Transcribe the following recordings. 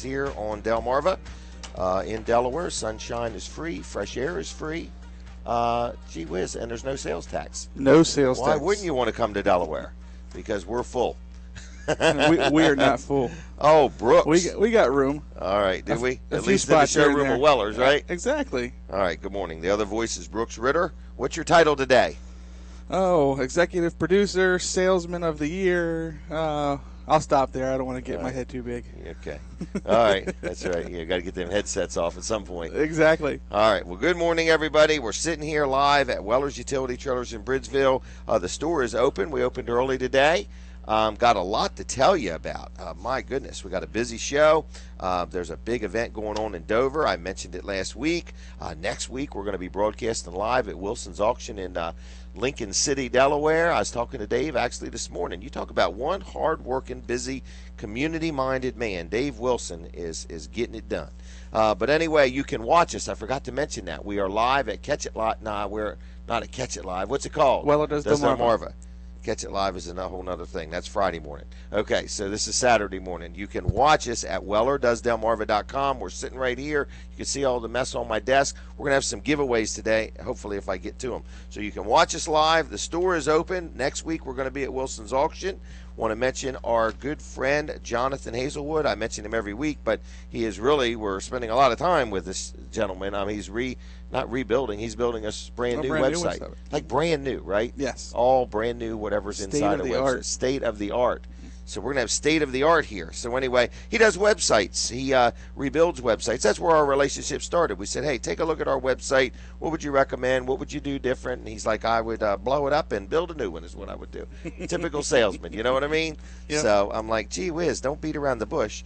is here on Delmarva in Delaware. Sunshine is free. Fresh air is free. Gee whiz, and there's no sales tax. No sales tax. Why wouldn't you want to come to Delaware? Because we're full. we are not full. Oh, Brooks. We got room. All right, did we? A At few least in the spots here and showroom there. of Weller's, right? Exactly. All right, good morning. The other voice is Brooks Ritter. What's your title today? Oh, executive producer, salesman of the year. I'll stop there. I don't want to get my head too big. Okay. All right. That's right. You got to get them headsets off at some point. Exactly. All right. Well, good morning, everybody. We're sitting here live at Weller's Utility Trailers in Bridgeville. The store is open. We opened early today. Got a lot to tell you about. My goodness, we got a busy show. There's a big event going on in Dover. I mentioned it last week. Next week, we're going to be broadcasting live at Wilson's Auction in Lincoln City, Delaware. I was talking to Dave actually this morning. You talk about one hard-working, busy, community-minded man. Dave Wilson is getting it done. But anyway, you can watch us. I forgot to mention that. We are live at Catch It Live. Nah, we're not at Catch It Live. What's it called? Well, it does Delmarva. Catch It Live is a whole nother thing. That's Friday morning. Okay, so this is Saturday morning. You can watch us at wellerdoesdelmarva.com. We're sitting right here. You can see all the mess on my desk. We're going to have some giveaways today, hopefully if I get to them. So you can watch us live. The store is open. Next week we're going to be at Wilson's Auction. Want to mention our good friend Jonathan Hazelwood. I mention him every week, but he is really, we're spending a lot of time with this gentleman. He's not rebuilding, he's building a brand new website. Like brand new, right? Yes. All brand new, whatever's inside a website. State of the art. So we're going to have state of the art here. So anyway, he does websites. He rebuilds websites. That's where our relationship started. We said, hey, take a look at our website. What would you recommend? What would you do different? And he's like, I would blow it up and build a new one is what I would do. Typical salesman, you know what I mean? Yep. So I'm like, gee whiz, don't beat around the bush.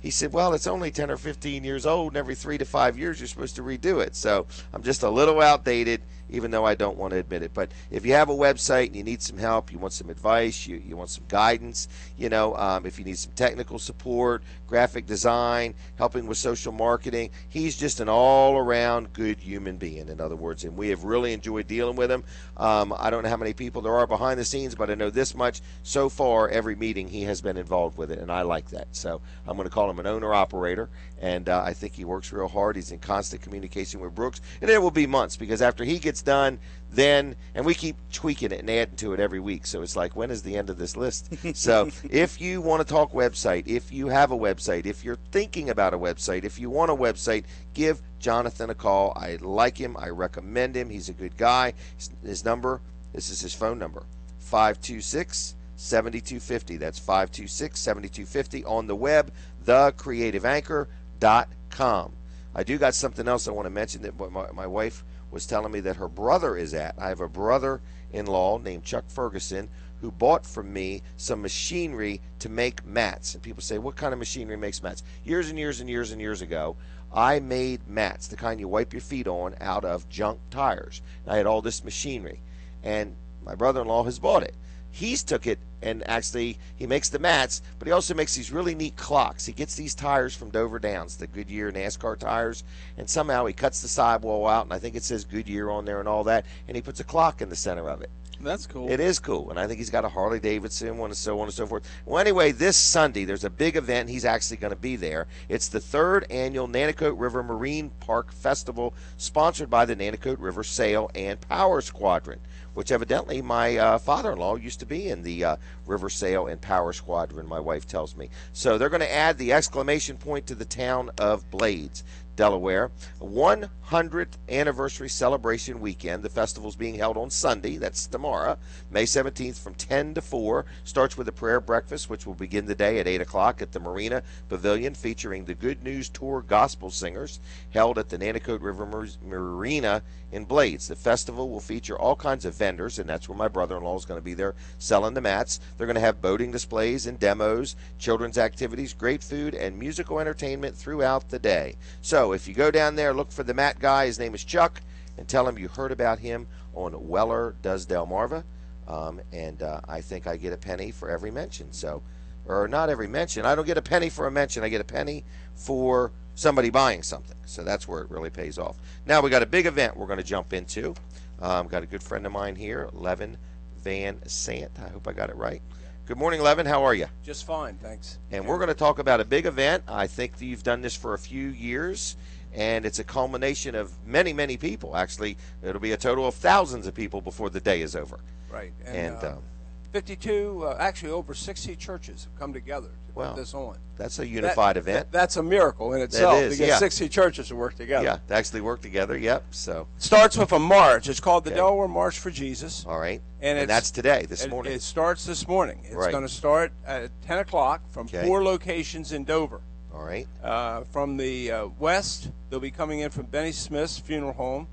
He said, well, it's only 10 or 15 years old, and every 3 to 5 years you're supposed to redo it. So I'm just a little outdated, even though I don't want to admit it. But if you have a website and you need some help, you want some advice, you want some guidance, if you need some technical support, graphic design, helping with social marketing, he's just an all-around good human being, in other words, and we have really enjoyed dealing with him. I don't know how many people there are behind the scenes, but I know this much. So far, every meeting he has been involved with it, and I like that. So I'm going to call him an owner-operator, and I think he works real hard. He's in constant communication with Brooks, and it will be months, because after he gets done, and we keep tweaking it and adding to it every week. So it's like, when is the end of this list? So if you want to talk website, if you have a website, if you're thinking about a website, if you want a website, give Jonathan a call. I like him. I recommend him. He's a good guy. His number, this is his phone number, 526-7250. That's 526-7250 on the web, thecreativeanchor.com. I do got something else I want to mention that my wife was telling me that her brother is at. I have a brother-in-law named Chuck Ferguson who bought from me some machinery to make mats. And people say, what kind of machinery makes mats? Years and years and years and years ago, I made mats, the kind you wipe your feet on, out of junk tires. And I had all this machinery. And my brother-in-law has bought it. He's took it, and actually he makes the mats, but he also makes these really neat clocks. He gets these tires from Dover Downs, the Goodyear NASCAR tires, and somehow he cuts the sidewall out, and I think it says Goodyear on there and all that, and he puts a clock in the center of it. That's cool. It is cool, and I think he's got a Harley Davidson one, and so on and so forth. Well, anyway, this Sunday there's a big event. He's actually going to be there. It's the 3rd annual Nanticoke River Marine Park Festival, sponsored by the Nanticoke River Sail and Power Squadron, which evidently my father-in-law used to be in the River Sail and Power Squadron, my wife tells me. So they're going to add the exclamation point to the town of Blades, Delaware. 100th anniversary celebration weekend. The festival's being held on Sunday, that's tomorrow, May 17th from 10 to 4. Starts with a prayer breakfast, which will begin the day at 8 o'clock at the Marina Pavilion, featuring the Good News Tour Gospel Singers, held at the Nanticoke River Marina in Blades. The festival will feature all kinds of vendors, and that's where my brother-in-law is going to be there selling the mats. They're going to have boating displays and demos, children's activities, great food, and musical entertainment throughout the day. So if you go down there, look for the mat guy. His name is Chuck, and tell him you heard about him on Weller Does Delmarva. I think I get a penny for every mention. So, or not every mention. I don't get a penny for a mention. I get a penny for somebody buying something. So that's where it really pays off. Now we got a big event we're going to jump into. Got a good friend of mine here, Levin Van Sant. I hope I got it right. Good morning, Levin. How are you? Just fine, thanks. And we're going to talk about a big event. I think that you've done this for a few years, and it's a culmination of many, many people. Actually, it'll be a total of thousands of people before the day is over. Right. And 52, actually over 60 churches have come together to put this on. That's a unified event. That's a miracle in itself. That is, to get 60 churches to work together. Yeah, to actually work together. Yep. So starts with a march. It's called the Delaware March for Jesus. All right. And that's today, this morning. It starts this morning. It's going to start at 10 o'clock from 4 locations in Dover. All right. From the west, they'll be coming in from Benny Smith's funeral home.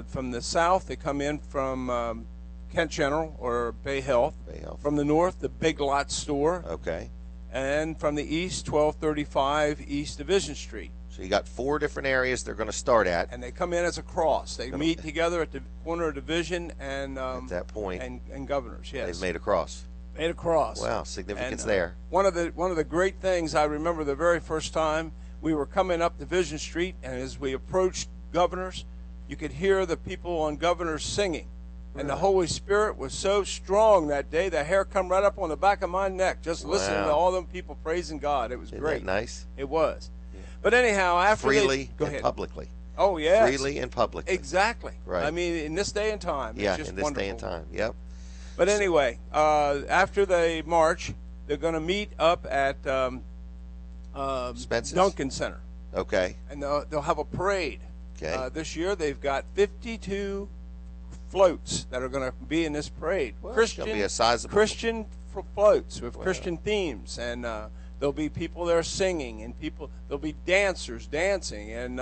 From the south, they come in from Kent General or Bay Health. From the north, the Big Lot store. Okay. And from the east, 1235 East Division Street. So you got 4 different areas they're going to start at. And they come in as a cross. They meet together at the corner of Division and at that point and Governors. Yes. They've made a cross. Made a cross. Wow, significance and, there. One of the great things I remember the very first time we were coming up Division Street, and as we approached Governors, you could hear the people on Governors singing. And the Holy Spirit was so strong that day, the hair come right up on the back of my neck just listening to all them people praising God. It was great. Isn't that nice? It was. Yeah. But anyhow, after freely and publicly. Oh, yes. Freely and publicly. Exactly. Right. I mean, in this day and time, yeah, it's just in this wonderful. day and time. Yep. But anyway, after they march, they're going to meet up at Duncan Center. Okay. And they'll have a parade. Okay. This year they've got 52 floats that are going to be in this parade. Well, Christian floats with Christian themes, and there'll be people there singing, and there'll be dancers dancing, and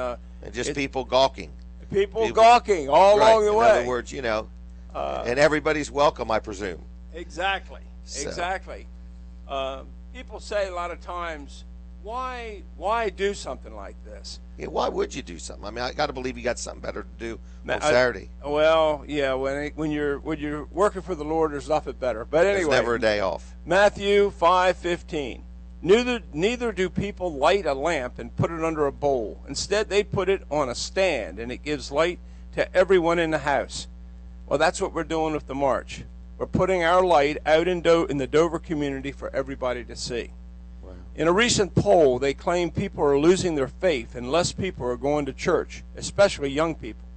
just people gawking. People gawking all along the way. In other words, and everybody's welcome, I presume. Exactly. So. Exactly. People say a lot of times, why do something like this? Yeah, why would you do something? I mean, I got to believe you got something better to do on Saturday. Well, yeah, when you're working for the Lord, there's nothing better. But anyway, there's never a day off. Matthew 5:15. Neither do people light a lamp and put it under a bowl. Instead, they put it on a stand, and it gives light to everyone in the house. Well, that's what we're doing with the march. We're putting our light out in the Dover community for everybody to see. In a recent poll, they claim people are losing their faith and less people are going to church, especially young people.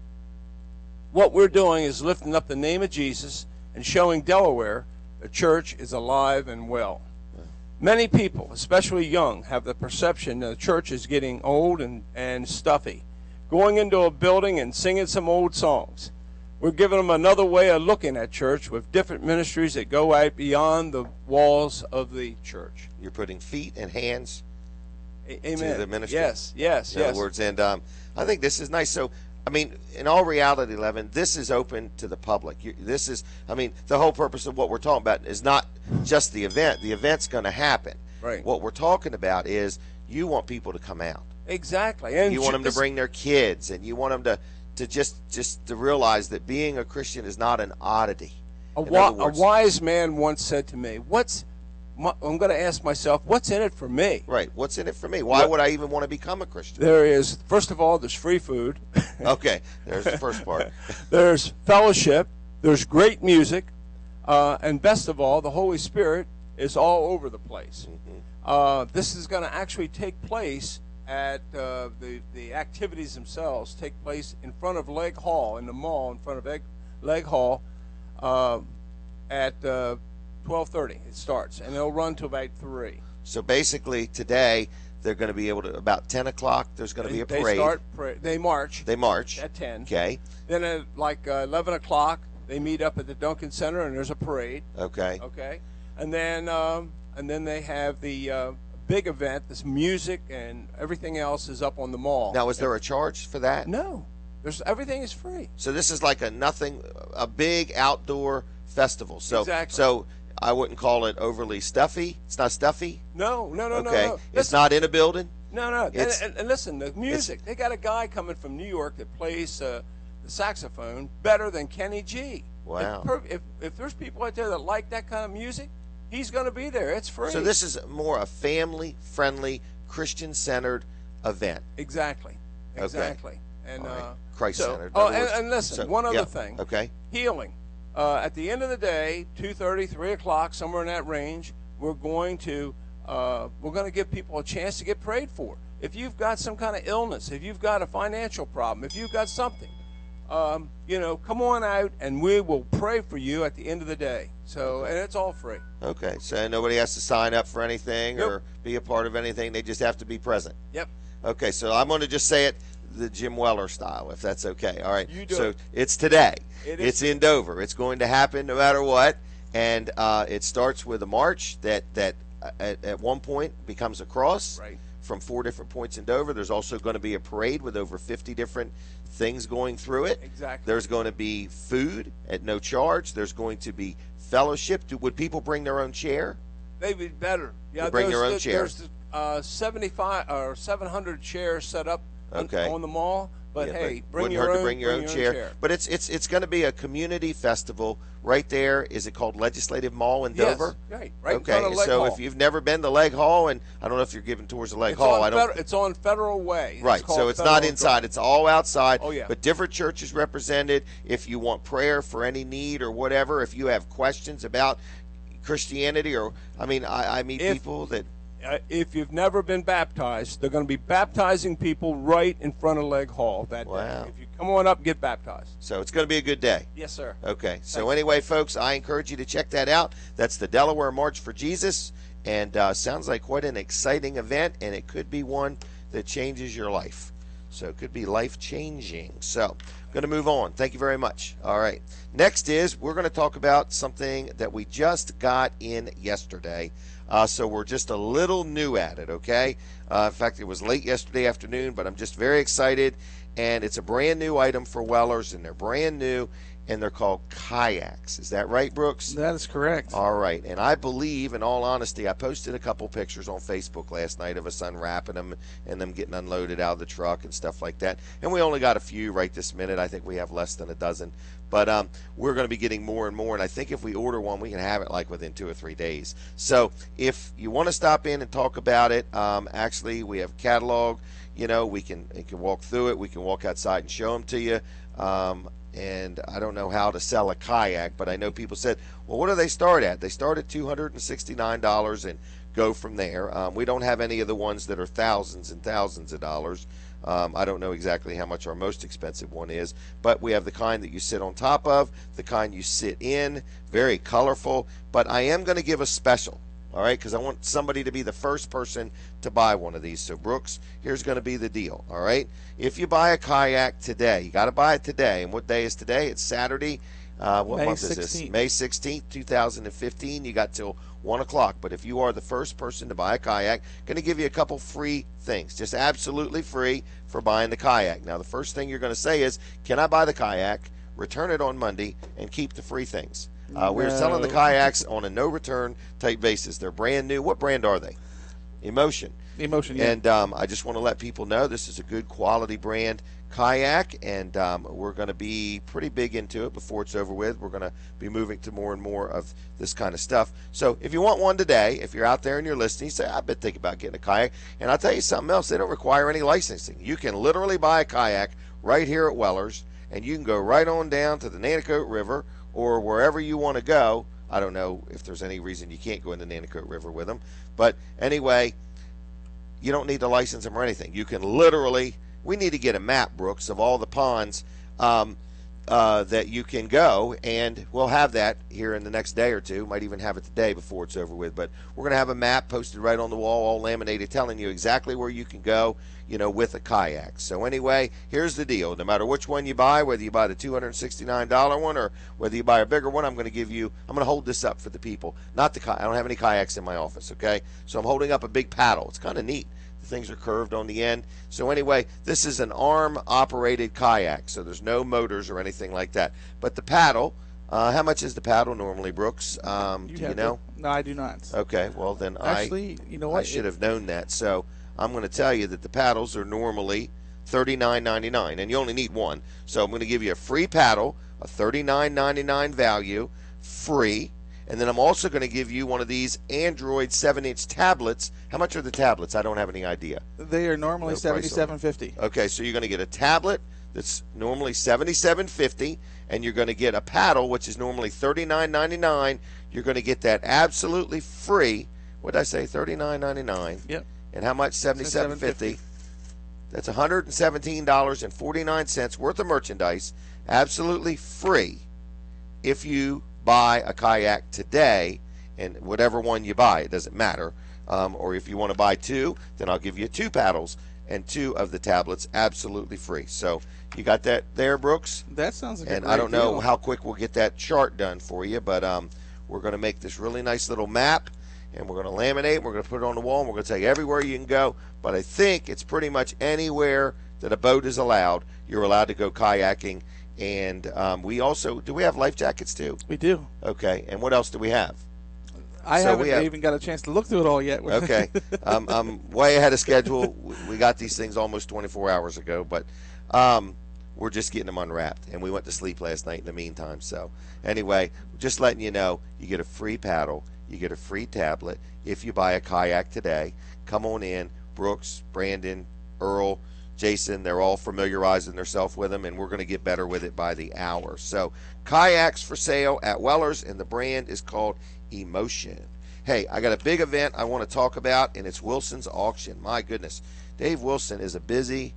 What we're doing is lifting up the name of Jesus and showing Delaware the church is alive and well. Many people, especially young, have the perception that the church is getting old and stuffy, going into a building and singing some old songs. We're giving them another way of looking at church with different ministries that go out beyond the walls of the church. You're putting feet and hands Amen. to the ministry. Yes. In other words, and I think this is nice. So, I mean, in all reality, Levin, this is open to the public. This is, I mean, the whole purpose of what we're talking about is not just the event. The event's going to happen. Right. What we're talking about is you want people to come out. Exactly. And you want them to bring their kids, and you want them to just to realize that being a Christian is not an oddity. A wise man once said to me, I'm going to ask myself, what's in it for me? Right. What's in it for me? Why would I even want to become a Christian? There is, first of all, there's free food. Okay. There's the first part. There's fellowship. There's great music. And best of all, the Holy Spirit is all over the place. Mm-hmm. This is going to actually take place at the activities themselves take place in front of Legg Hall, in the mall in front of Legg Hall at 12:30 it starts, and it'll run to about 3. So basically today they're going to be able to, about 10 o'clock, there's going to be a parade. They march. They march. At 10. Okay. Then at like 11 o'clock they meet up at the Duncan Center, and there's a parade. Okay. Okay. And then they have the big event, this music and everything else is up on the mall. Now, is there a charge for that? No. Everything is free. So this is like a big outdoor festival. So, exactly. So I wouldn't call it overly stuffy. It's not stuffy? No. Okay. No. It's not in a building? No. And listen, the music, they got a guy coming from New York that plays the saxophone better than Kenny G. Wow. If there's people out there that like that kind of music, he's going to be there. It's free. So this is more a family-friendly, Christian-centered event. Exactly. Okay. And right. Christ-centered. and listen, one other thing. Okay. Healing. at the end of the day, 2:30, 3 o'clock, somewhere in that range, we're going to give people a chance to get prayed for. If you've got some kind of illness, if you've got a financial problem, if you've got something, come on out and we will pray for you at the end of the day. So, and it's all free. Okay, so nobody has to sign up for anything Nope. or be a part of anything. They just have to be present. Yep. Okay, so I'm going to just say it the Jim Weller style, if that's okay. All right. You do so it. It's today. It's in Dover. It's going to happen no matter what. And it starts with a march that at one point becomes a cross. Right. From 4 different points in Dover. There's also going to be a parade with over 50 different things going through it. Exactly. There's going to be food at no charge. There's going to be fellowship. Would people bring their own chair? They'd be better. Yeah, They bring their own chair. There's 75 or 700 chairs set up Okay. on the mall. But Yeah, hey, but bring wouldn't your hurt own. to bring your own chair. But it's going to be a community festival right there. Is it called Legislative Mall in Dover? Yes, right in Okay, front of Leg so Hall. if you've never been to Leg Hall, and I don't know if you're giving tours of Leg Hall, It's on Federal Way. Right, so it's not inside; it's all outside. Oh, yeah. But different churches represented. If you want prayer for any need or whatever, if you have questions about Christianity, or I meet people that. If you've never been baptized, they're going to be baptizing people right in front of Leg Hall that Wow. day. If you come on up, get baptized. So it's going to be a good day. Yes, sir. Okay. So anyway, folks, I encourage you to check that out. That's the Delaware March for Jesus, and sounds like quite an exciting event, and it could be one that changes your life. So it could be life-changing. So I'm going to move on. Thank you very much. All right. Next is we're going to talk about something that we just got in yesterday. So we're just a little new at it, okay? In fact, it was late yesterday afternoon, but I'm just very excited. And it's a brand new item for Wellers, and they're brand new, and they're called kayaks. Is that right, Brooks? That is correct. All right. And I believe, in all honesty, I posted a couple pictures on Facebook last night of us unwrapping them and them getting unloaded out of the truck and stuff like that. And we only got a few right this minute. I think we have less than a dozen. But we're going to be getting more and more. And I think if we order one, we can have it like within 2 or 3 days. So if you want to stop in and talk about it, actually, we have a catalog. You know, we can walk through it. We can walk outside and show them to you. And I don't know how to sell a kayak, but I know people said, well, what do they start at? They start at $269 and go from there. We don't have any of the ones that are thousands and thousands of dollars. I don't know exactly how much our most expensive one is, but we have the kind that you sit on top of, the kind you sit in, very colorful. But I am going to give a special. All right, because I want somebody to be the first person to buy one of these. So, Brooks, here's going to be the deal. All right, if you buy a kayak today, you got to buy it today. And what day is today? It's Saturday. What May month 16th. is this? May 16th, 2015. You got till 1 o'clock. But if you are the first person to buy a kayak, going to give you a couple free things, just absolutely free for buying the kayak. Now, the first thing you're going to say is, can I buy the kayak, return it on Monday, and keep the free things? We're selling the kayaks on a no-return type basis. They're brand new. What brand are they? Emotion. Emotion, yeah. And I just want to let people know this is a good quality brand kayak, and we're going to be pretty big into it before it's over with. We're going to be moving to more and more of this kind of stuff. So if you want one today, if you're out there and you're listening, you say, I've been thinking about getting a kayak. And I'll tell you something else. They don't require any licensing. You can literally buy a kayak right here at Wellers, and you can go right on down to the Nanticoke River or wherever you want to go. I don't know if there's any reason you can't go in the Nanticoke River with them. But anyway, you don't need to license them or anything. You can literally, we need to get a map, Brooks, of all the ponds that you can go, and we'll have that here in the next day or two. Might even have it today before it's over with. But we're going to have a map posted right on the wall, all laminated, telling you exactly where you can go, you know, with a kayak. So anyway, here's the deal. No matter which one you buy, whether you buy the $269 one or whether you buy a bigger one, I'm going to hold this up for the people. Not the I don't have any kayaks in my office, okay? So I'm holding up a big paddle. It's kind of neat. The things are curved on the end. So anyway, this is an arm-operated kayak, so there's no motors or anything like that. But the paddle, how much is the paddle normally, Brooks? Do you know? No, I do not. Okay, well then Actually, you know what? I should have known that. So I'm going to tell you that the paddles are normally $39.99, and you only need one. So I'm going to give you a free paddle, a $39.99 value, free. And then I'm also going to give you one of these Android 7-inch tablets. How much are the tablets? I don't have any idea. They are normally $77.50. Okay, so you're going to get a tablet that's normally $77.50, and you're going to get a paddle, which is normally $39.99. You're going to get that absolutely free. What did I say? $39.99. Yep. And how much? $77.50. That's $117.49 worth of merchandise, absolutely free, if you buy a kayak today, and whatever one you buy, it doesn't matter. Or if you want to buy two, then I'll give you 2 paddles and 2 of the tablets absolutely free. So you got that there, Brooks? That sounds like a And great I don't know deal. how quick we'll get that chart done for you, but we're going to make this really nice little map, and we're going to laminate, we're going to put it on the wall, and we're going to tell you everywhere you can go. But I think it's pretty much anywhere that a boat is allowed, you're allowed to go kayaking. And we also, do we have life jackets too? We do. Okay, and what else do we have? I haven't even got a chance to look through it all yet. Okay. I'm way ahead of schedule. We got these things almost 24 hours ago, but we're just getting them unwrapped. And we went to sleep last night in the meantime. So anyway, just letting you know, you get a free paddle. You get a free tablet if you buy a kayak today. Come on in. Brooks, Brandon, Earl, Jason, they're all familiarizing themselves with them, and we're going to get better with it by the hour. So kayaks for sale at Weller's, and the brand is called Emotion. Hey, I got a big event I want to talk about, and it's Wilson's Auction. My goodness, Dave Wilson is a busy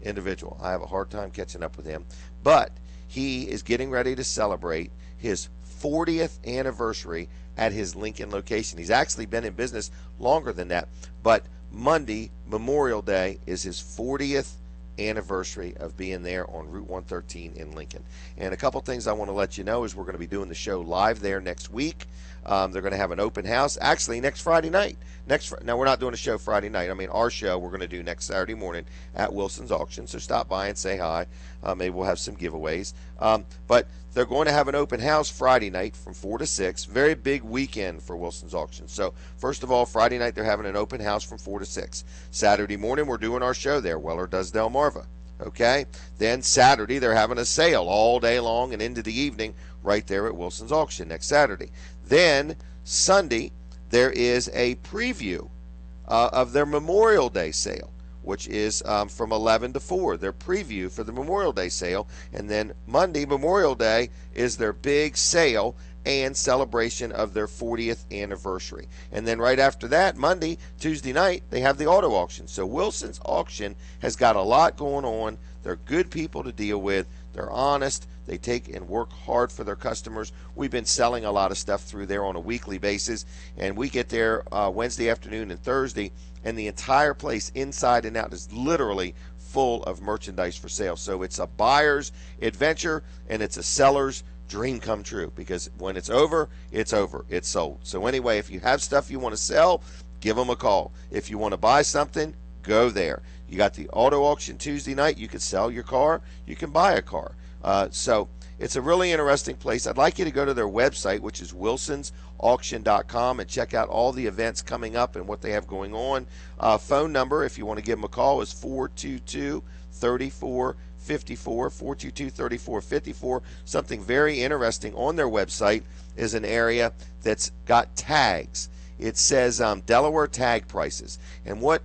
individual. I have a hard time catching up with him, but he is getting ready to celebrate his 40th anniversary at his Lincoln location. He's actually been in business longer than that, but Monday, Memorial Day, is his 40th anniversary of being there on Route 113 in Lincoln. And a couple things I want to let you know is we're going to be doing the show live there next week. They're going to have an open house actually next Friday night. Now, we're not doing a show Friday night. I mean, our show we're going to do next Saturday morning at Wilson's Auction. So stop by and say hi. Maybe we'll have some giveaways. But they're going to have an open house Friday night from 4 to 6. Very big weekend for Wilson's Auction. So first of all, Friday night they're having an open house from 4 to 6. Saturday morning we're doing our show there. Weller does Delmarva. Okay? Then Saturday they're having a sale all day long and into the evening right there at Wilson's Auction next Saturday. Then Sunday there is a preview of their Memorial Day sale, which is from 11 to 4, their preview for the Memorial Day sale. And then Monday, Memorial Day, is their big sale and celebration of their 40th anniversary. And then right after that, Monday, Tuesday night, they have the auto auction. So Wilson's Auction has got a lot going on. They're good people to deal with. They're honest. They take and work hard for their customers. We've been selling a lot of stuff through there on a weekly basis, and we get there Wednesday afternoon and Thursday, and the entire place inside and out is literally full of merchandise for sale. So it's a buyer's adventure, and it's a seller's dream come true, because when it's over, it's over. It's sold. So anyway, if you have stuff you want to sell, give them a call. If you want to buy something, go there. You got the auto auction Tuesday night. You can sell your car. You can buy a car. So it's a really interesting place. I'd like you to go to their website, which is wilsonsauction.com, and check out all the events coming up and what they have going on. Phone number, if you want to give them a call, is 422-3454, 422-3454. Something very interesting on their website is an area that's got tags. It says Delaware tag prices. And what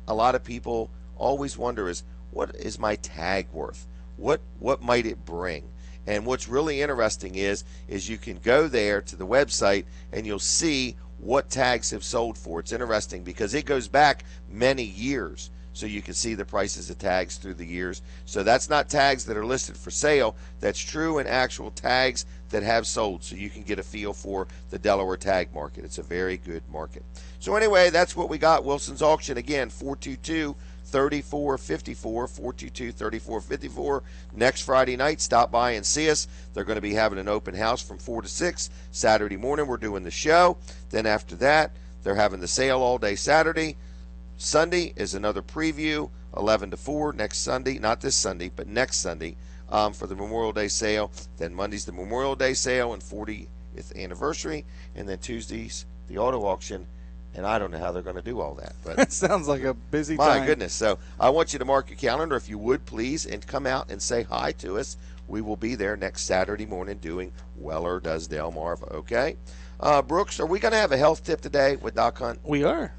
a lot of people always wonder is, what is my tag worth? What might it bring? And what's really interesting is you can go there to the website and you'll see what tags have sold for. It's interesting because it goes back many years, so you can see the prices of tags through the years. So that's not tags that are listed for sale. That's true and actual tags that have sold, so you can get a feel for the Delaware tag market. It's a very good market. So anyway, that's what we got. Wilson's Auction, again, 422-3454, 422-3454. Next Friday night, stop by and see us. They're going to be having an open house from 4 to 6. Saturday morning, we're doing the show. Then after that, they're having the sale all day Saturday. Sunday is another preview, 11 to 4 next Sunday. Not this Sunday, but next Sunday for the Memorial Day sale. Then Monday's the Memorial Day sale and 40th anniversary. And then Tuesday's the auto auction. And I don't know how they're going to do all that. But that sounds like a busy time. My goodness. So I want you to mark your calendar, if you would, please, and come out and say hi to us. We will be there next Saturday morning doing Weller Does Delmarva, okay? Brooks, are we going to have a health tip today with Doc Hunt? We are.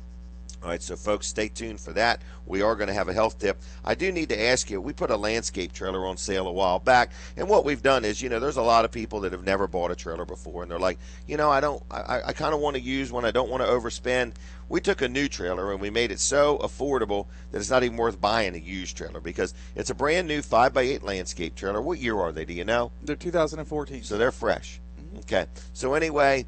All right, so folks, stay tuned for that. We are going to have a health tip. I do need to ask you, we put a landscape trailer on sale a while back, and what we've done is, there's a lot of people that have never bought a trailer before, and they're like, I kind of want to use one. I don't want to overspend. We took a new trailer, and we made it so affordable that it's not even worth buying a used trailer because it's a brand new 5x8 landscape trailer. What year are they? Do you know? They're 2014. So they're fresh. Okay. So anyway,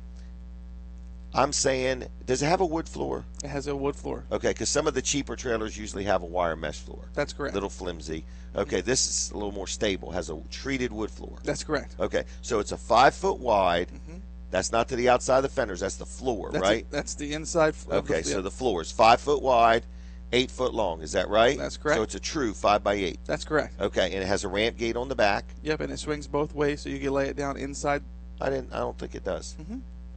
I'm saying, does it have a wood floor? It has a wood floor. Okay, because some of the cheaper trailers usually have a wire mesh floor. That's correct. A little flimsy. Okay, this is a little more stable. Has a treated wood floor. That's correct. Okay, so it's a 5 foot wide. That's not to the outside of the fenders. That's the floor, right? That's the inside. Okay, so the floor is 5 foot wide, 8 foot long. Is that right? That's correct. So it's a true 5x8. That's correct. Okay, and it has a ramp gate on the back. Yep, and it swings both ways, so you can lay it down inside. I don't think it does.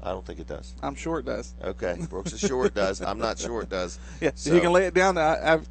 I don't think it does. I'm sure it does. Okay, Brooks is sure it does. I'm not sure it does. Yeah, so you can lay it down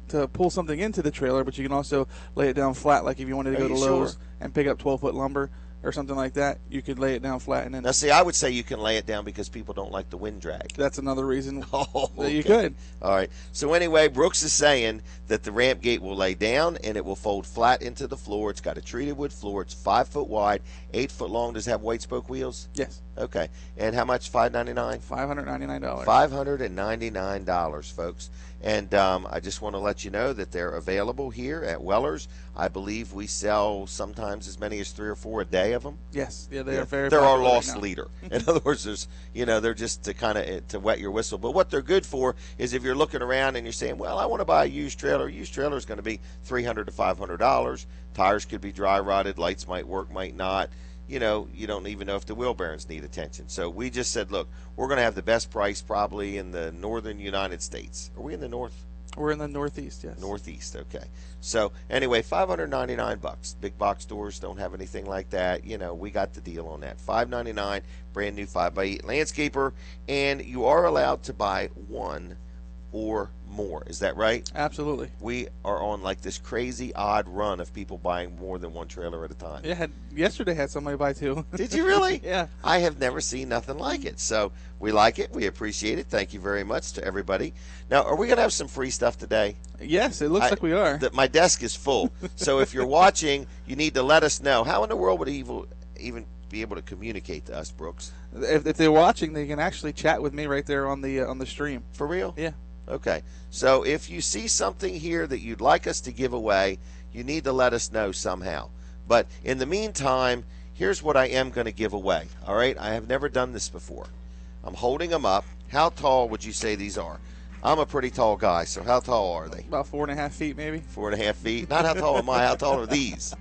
to pull something into the trailer, but you can also lay it down flat, like if you wanted to go to Lowe's and pick up 12-foot lumber or something like that, you could lay it down flat. And then now, see, I would say you can lay it down because people don't like the wind drag. That's another reason that you could. All right. So anyway, Brooks is saying that the ramp gate will lay down and it will fold flat into the floor. It's got a treated wood floor. It's 5 foot wide, 8 foot long. Does it have white spoke wheels? Yes. Okay. And how much? $599? $599. $599, folks. And I just want to let you know that they're available here at Weller's. I believe we sell sometimes as many as 3 or 4 a day of them. Yes, yeah, they are very. They're our popular lost right now. leader. In other words, there's, they're just to kind of to wet your whistle. But what they're good for is if you're looking around and you're saying, well, I want to buy a used trailer. A used trailer is going to be $300 to $500. Tires could be dry rotted. Lights might work, might not. You don't even know if the wheel bearings need attention. So we just said, look, we're going to have the best price probably in the northern United States. Are we in the north? We're in the Northeast, yes. Northeast, okay. So anyway, $599. Big box stores don't have anything like that. We got the deal on that. $599, brand new 5x8 landscaper, and you are allowed to buy one or more. Is that right? Absolutely. We are on like this crazy odd run of people buying more than one trailer at a time. Yeah, yesterday had somebody buy 2. Did you really? Yeah. I have never seen nothing like it. So we like it. We appreciate it. Thank you very much to everybody. Now, are we going to have some free stuff today? Yes, it looks like we are. My desk is full. So if you're watching, you need to let us know. How in the world would even be able to communicate to us, Brooks? If they're watching, they can actually chat with me right there on the stream. For real? Yeah. Okay. So if you see something here that you'd like us to give away, you need to let us know somehow. But in the meantime, here's what I am going to give away. All right? I have never done this before. I'm holding them up. How tall would you say these are? I'm a pretty tall guy, so how tall are they? About 4.5 feet, maybe. 4.5 feet? Not how tall am I. How tall are these?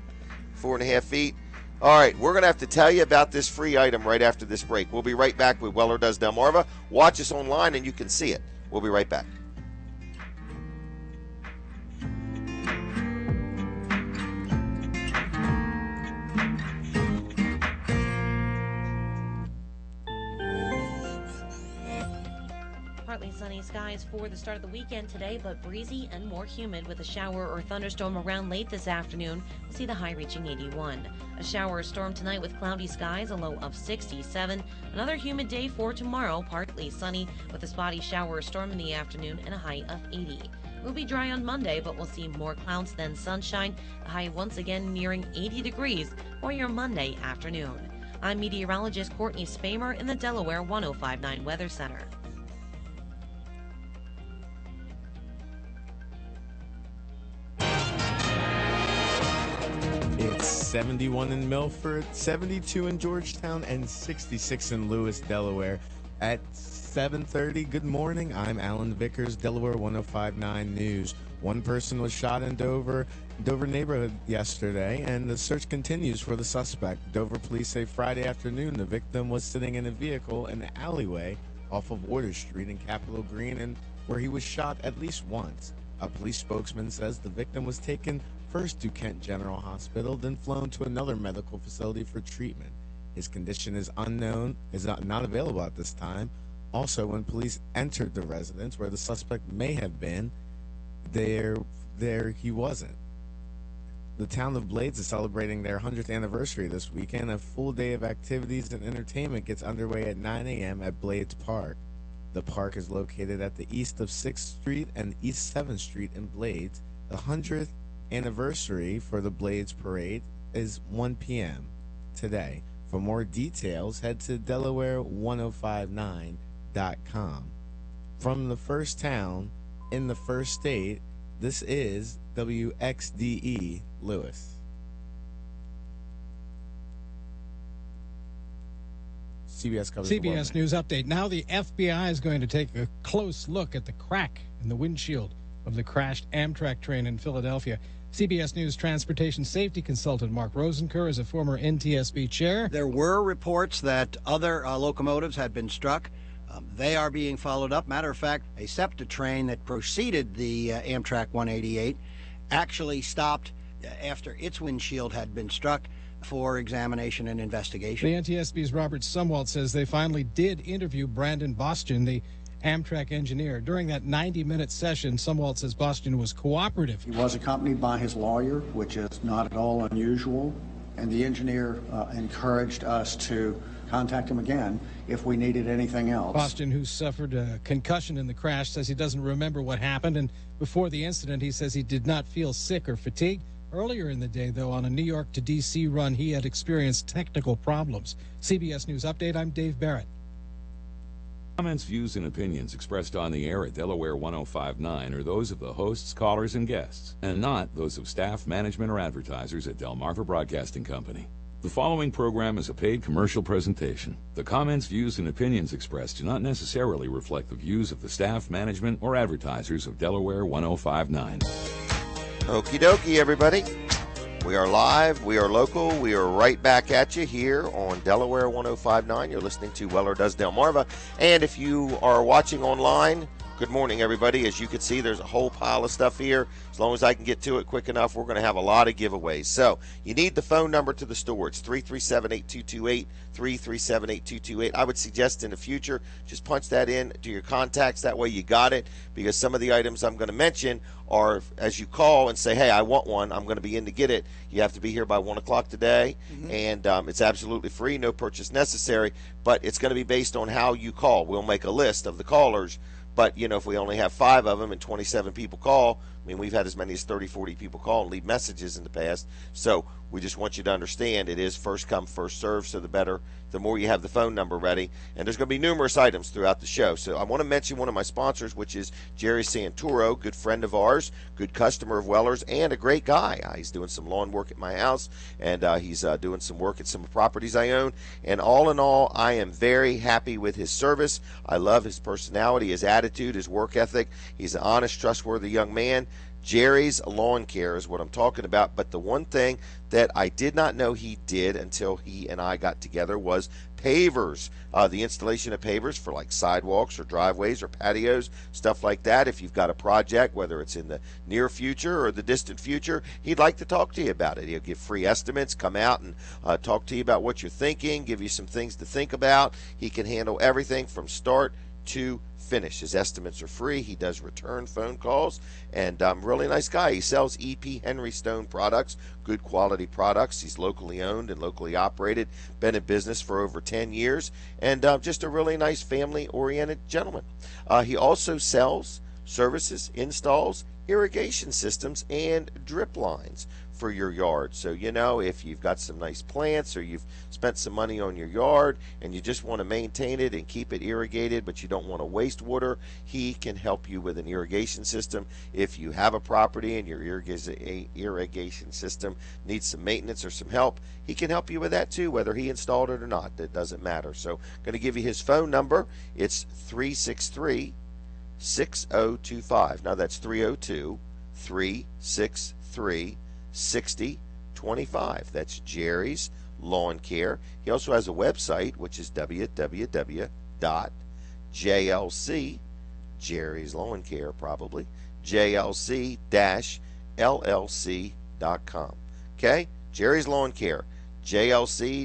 4.5 feet? All right, we're going to have to tell you about this free item right after this break. We'll be right back with Weller Does Delmarva. Watch us online and you can see it. We'll be right back. Partly sunny skies for the start of the weekend today, but breezy and more humid with a shower or thunderstorm around late this afternoon. We'll see the high reaching 81. A shower or storm tonight with cloudy skies, a low of 67. Another humid day for tomorrow, partly sunny with a spotty shower or storm in the afternoon and a high of 80. We'll be dry on Monday, but we'll see more clouds than sunshine. The high once again nearing 80 degrees for your Monday afternoon. I'm meteorologist Courtney Spamer in the Delaware 105.9 Weather Center. It's 71 in Milford, 72 in Georgetown, and 66 in Lewis, Delaware. At 7:30, good morning. I'm Alan Vickers, Delaware 105.9 News. One person was shot in Dover neighborhood yesterday, and the search continues for the suspect. Dover police say Friday afternoon the victim was sitting in a vehicle in an alleyway off of Water Street in Capitol Green, and where he was shot at least once. A police spokesman says the victim was taken first to Kent General Hospital, then flown to another medical facility for treatment. His condition is unknown, is not available at this time. Also, when police entered the residence where the suspect may have been, there he wasn't. The town of Blades is celebrating their 100th anniversary this weekend. A full day of activities and entertainment gets underway at 9 a.m. at Blades Park. The park is located at the east of 6th Street and East 7th Street in Blades. The 100th anniversary for the Blades Parade is 1 p.m. today. For more details, head to Delaware1059.com. From the first town in the first state, this is WXDE Lewis. CBS covers CBS News Update. Now the FBI is going to take a close look at the crack in the windshield of the crashed Amtrak train in Philadelphia. CBS News transportation safety consultant Mark Rosenker is a former NTSB chair. There were reports that other locomotives had been struck. They are being followed up. Matter of fact, a SEPTA train that preceded the Amtrak 188 actually stopped after its windshield had been struck for examination and investigation. The NTSB's Robert Sumwalt says they finally did interview Brandon Bostien, the Amtrak engineer. During that 90-minute session, Sumwalt says Bostien was cooperative. He was accompanied by his lawyer, which is not at all unusual, and the engineer encouraged us to contact him again if we needed anything else. Bostien, who suffered a concussion in the crash, says he doesn't remember what happened, and before the incident, he says he did not feel sick or fatigued. Earlier in the day, though, on a New York to D.C. run, he had experienced technical problems. CBS News Update, I'm Dave Barrett. Comments, views, and opinions expressed on the air at Delaware 1059 are those of the hosts, callers, and guests, and not those of staff, management, or advertisers at Delmarva Broadcasting Company. The following program is a paid commercial presentation. The comments, views, and opinions expressed do not necessarily reflect the views of the staff, management, or advertisers of Delaware 1059. Okie dokie, everybody. We are live, we are local, we are right back at you here on Delaware 1059. You're listening to Weller Does Delmarva. And if you are watching online, good morning, everybody. As you can see, there's a whole pile of stuff here. As long as I can get to it quick enough, we're going to have a lot of giveaways. So you need the phone number to the store. It's 337-8228, 337-8228. I would suggest in the future, just punch that in to your contacts. That way you got it, because some of the items I'm going to mention are, as you call and say, hey, I want one, I'm going to be in to get it, you have to be here by 1 o'clock today, and it's absolutely free, no purchase necessary, but it's going to be based on how you call. We'll make a list of the callers. But, you know, if we only have 5 of them and 27 people call, I mean, we've had as many as 30, 40 people call and leave messages in the past. So we just want you to understand it is first come, first serve. So the more you have the phone number ready. And there's going to be numerous items throughout the show. So I want to mention one of my sponsors, which is Jerry Santoro, good friend of ours, good customer of Weller's, and a great guy. He's doing some lawn work at my house, and he's doing some work at some properties I own. And all in all, I am very happy with his service. I love his personality, his attitude, his work ethic. He's an honest, trustworthy young man. Jerry's Lawn Care is what I'm talking about. But the one thing that I did not know he did until he and I got together was pavers. The installation of pavers for like sidewalks or driveways or patios, stuff like that. If you've got a project, whether it's in the near future or the distant future, he'd like to talk to you about it. He'll give free estimates, come out and talk to you about what you're thinking, give you some things to think about. He can handle everything from start to finish. His estimates are free. He does return phone calls, and really nice guy. He sells EP Henry Stone products, good quality products. He's locally owned and locally operated, been in business for over 10 years, and just a really nice family-oriented gentleman. He also sells, services, installs, irrigation systems, and drip lines for your yard. So, you know, if you've got some nice plants or you've spent some money on your yard and you just want to maintain it and keep it irrigated, but you don't want to waste water, he can help you with an irrigation system. If you have a property and your irrigation system needs some maintenance or some help, he can help you with that too, whether he installed it or not. It doesn't matter. So I'm going to give you his phone number. It's 363-6025. Now that's 302-363-6025. That's Jerry's Lawn Care. He also has a website, which is www.jlc, Jerry's Lawn Care probably, jlc-llc.com. Okay? Jerry's Lawn Care, jlc-llc.com.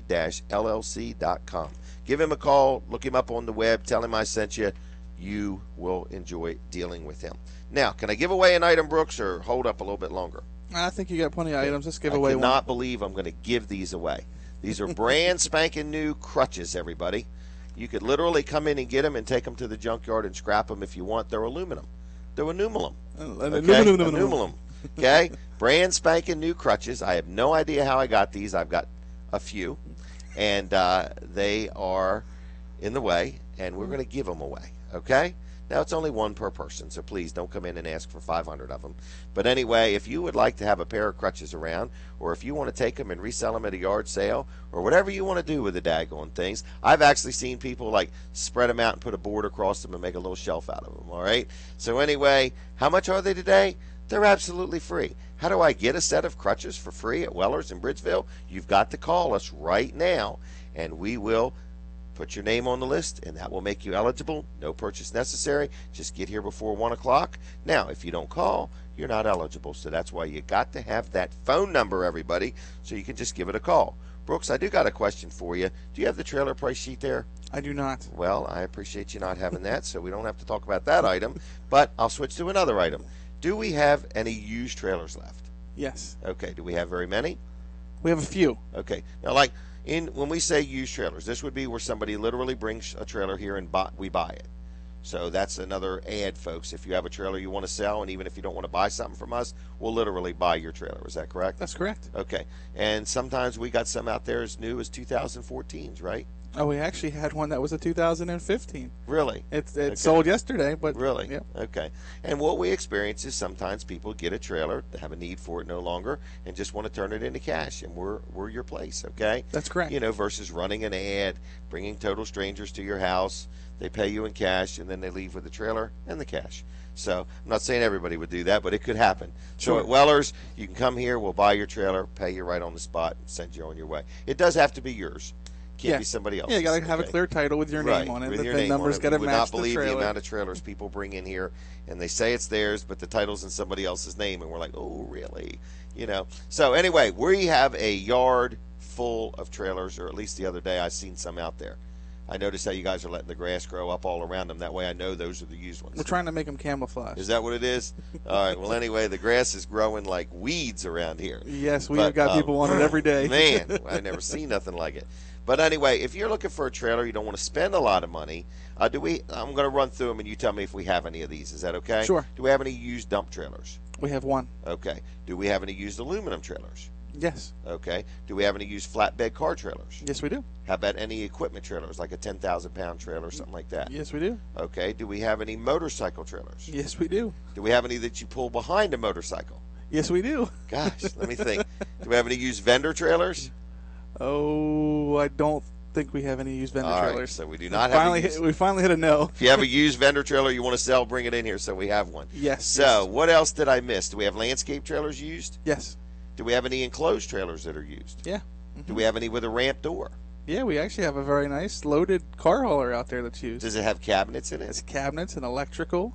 Give him a call, look him up on the web, tell him I sent you. You will enjoy dealing with him. Now, can I give away an item, Brooks, or hold up a little bit longer? I think you got plenty of items. Let's give away one. I cannot believe I'm going to give these away. These are brand spanking new crutches, everybody. You could literally come in and get them and take them to the junkyard and scrap them if you want. They're aluminum. They're aluminum. Okay? Aluminum. Okay? Brand spanking new crutches. I have no idea how I got these. I've got a few. And they are in the way, and we're going to give them away. Okay? Now, it's only one per person, so please don't come in and ask for 500 of them. But anyway, if you would like to have a pair of crutches around, or if you want to take them and resell them at a yard sale, or whatever you want to do with the daggone things, I've actually seen people like spread them out and put a board across them and make a little shelf out of them, all right? So anyway, how much are they today? They're absolutely free. How do I get a set of crutches for free at Weller's in Bridgeville? You've got to call us right now, and we will put your name on the list, and that will make you eligible. No purchase necessary. Just get here before 1 o'clock. Now, if you don't call, you're not eligible. So that's why you got to have that phone number, everybody, so you can just give it a call. Brooks, I do got a question for you. Do you have the trailer price sheet there? I do not. Well, I appreciate you not having that, so we don't have to talk about that item. But I'll switch to another item. Do we have any used trailers left? Yes. Okay. Do we have very many? We have a few. Okay. Now, like, when we say used trailers, this would be where somebody literally brings a trailer here and we buy it. So that's another ad, folks. If you have a trailer you want to sell, and even if you don't want to buy something from us, we'll literally buy your trailer. Is that correct? That's correct. Okay. And sometimes we got some out there as new as 2014s, right? Oh, we actually had one that was a 2015. Really? It okay. Sold yesterday, but really, yeah. Okay. And what we experience is sometimes people get a trailer, they have a need for it no longer, and just want to turn it into cash, and we're your place. Okay. That's correct. You know, versus running an ad, bringing total strangers to your house, they pay you in cash, and then they leave with the trailer and the cash. So I'm not saying everybody would do that, but it could happen. Sure. So at Weller's, you can come here, we'll buy your trailer, pay you right on the spot, and send you on your way. It does have to be yours. Can't be somebody else. Yeah, you got to have a clear title with your name on it. With the your VIN name number's got to match the trailer. You would not believe the amount of trailers people bring in here, and they say it's theirs, but the title's in somebody else's name, and we're like, oh, really? You know. So anyway, we have a yard full of trailers, or at least the other day I seen some out there. I noticed how you guys are letting the grass grow up all around them. That way I know those are the used ones. We're trying to make them camouflage. Is that what it is? All right. Well, anyway, the grass is growing like weeds around here. Yes, we've got people on it every day. Man, I've never seen nothing like it. But anyway, if you're looking for a trailer, you don't want to spend a lot of money. I'm going to run through them, and you tell me if we have any of these. Is that okay? Sure. Do we have any used dump trailers? We have one. Okay. Do we have any used aluminum trailers? Yes. Okay. Do we have any used flatbed car trailers? Yes, we do. How about any equipment trailers, like a 10,000-pound trailer or something like that? Yes, we do. Okay. Do we have any motorcycle trailers? Yes, we do. Do we have any that you pull behind a motorcycle? Yes, we do. Gosh, let me think. Do we have any used vendor trailers? Oh, I don't think we have any used vendor trailers. Right, so we do not have we finally hit a no. If you have a used vendor trailer you want to sell, bring it in here, so we have one. Yes. So what else did I miss? Do we have landscape trailers used? Yes. Do we have any enclosed trailers that are used? Yeah. Mm-hmm. Do we have any with a ramp door? Yeah, we actually have a very nice loaded car hauler out there that's used. Does it have cabinets in it? It's cabinets and electrical,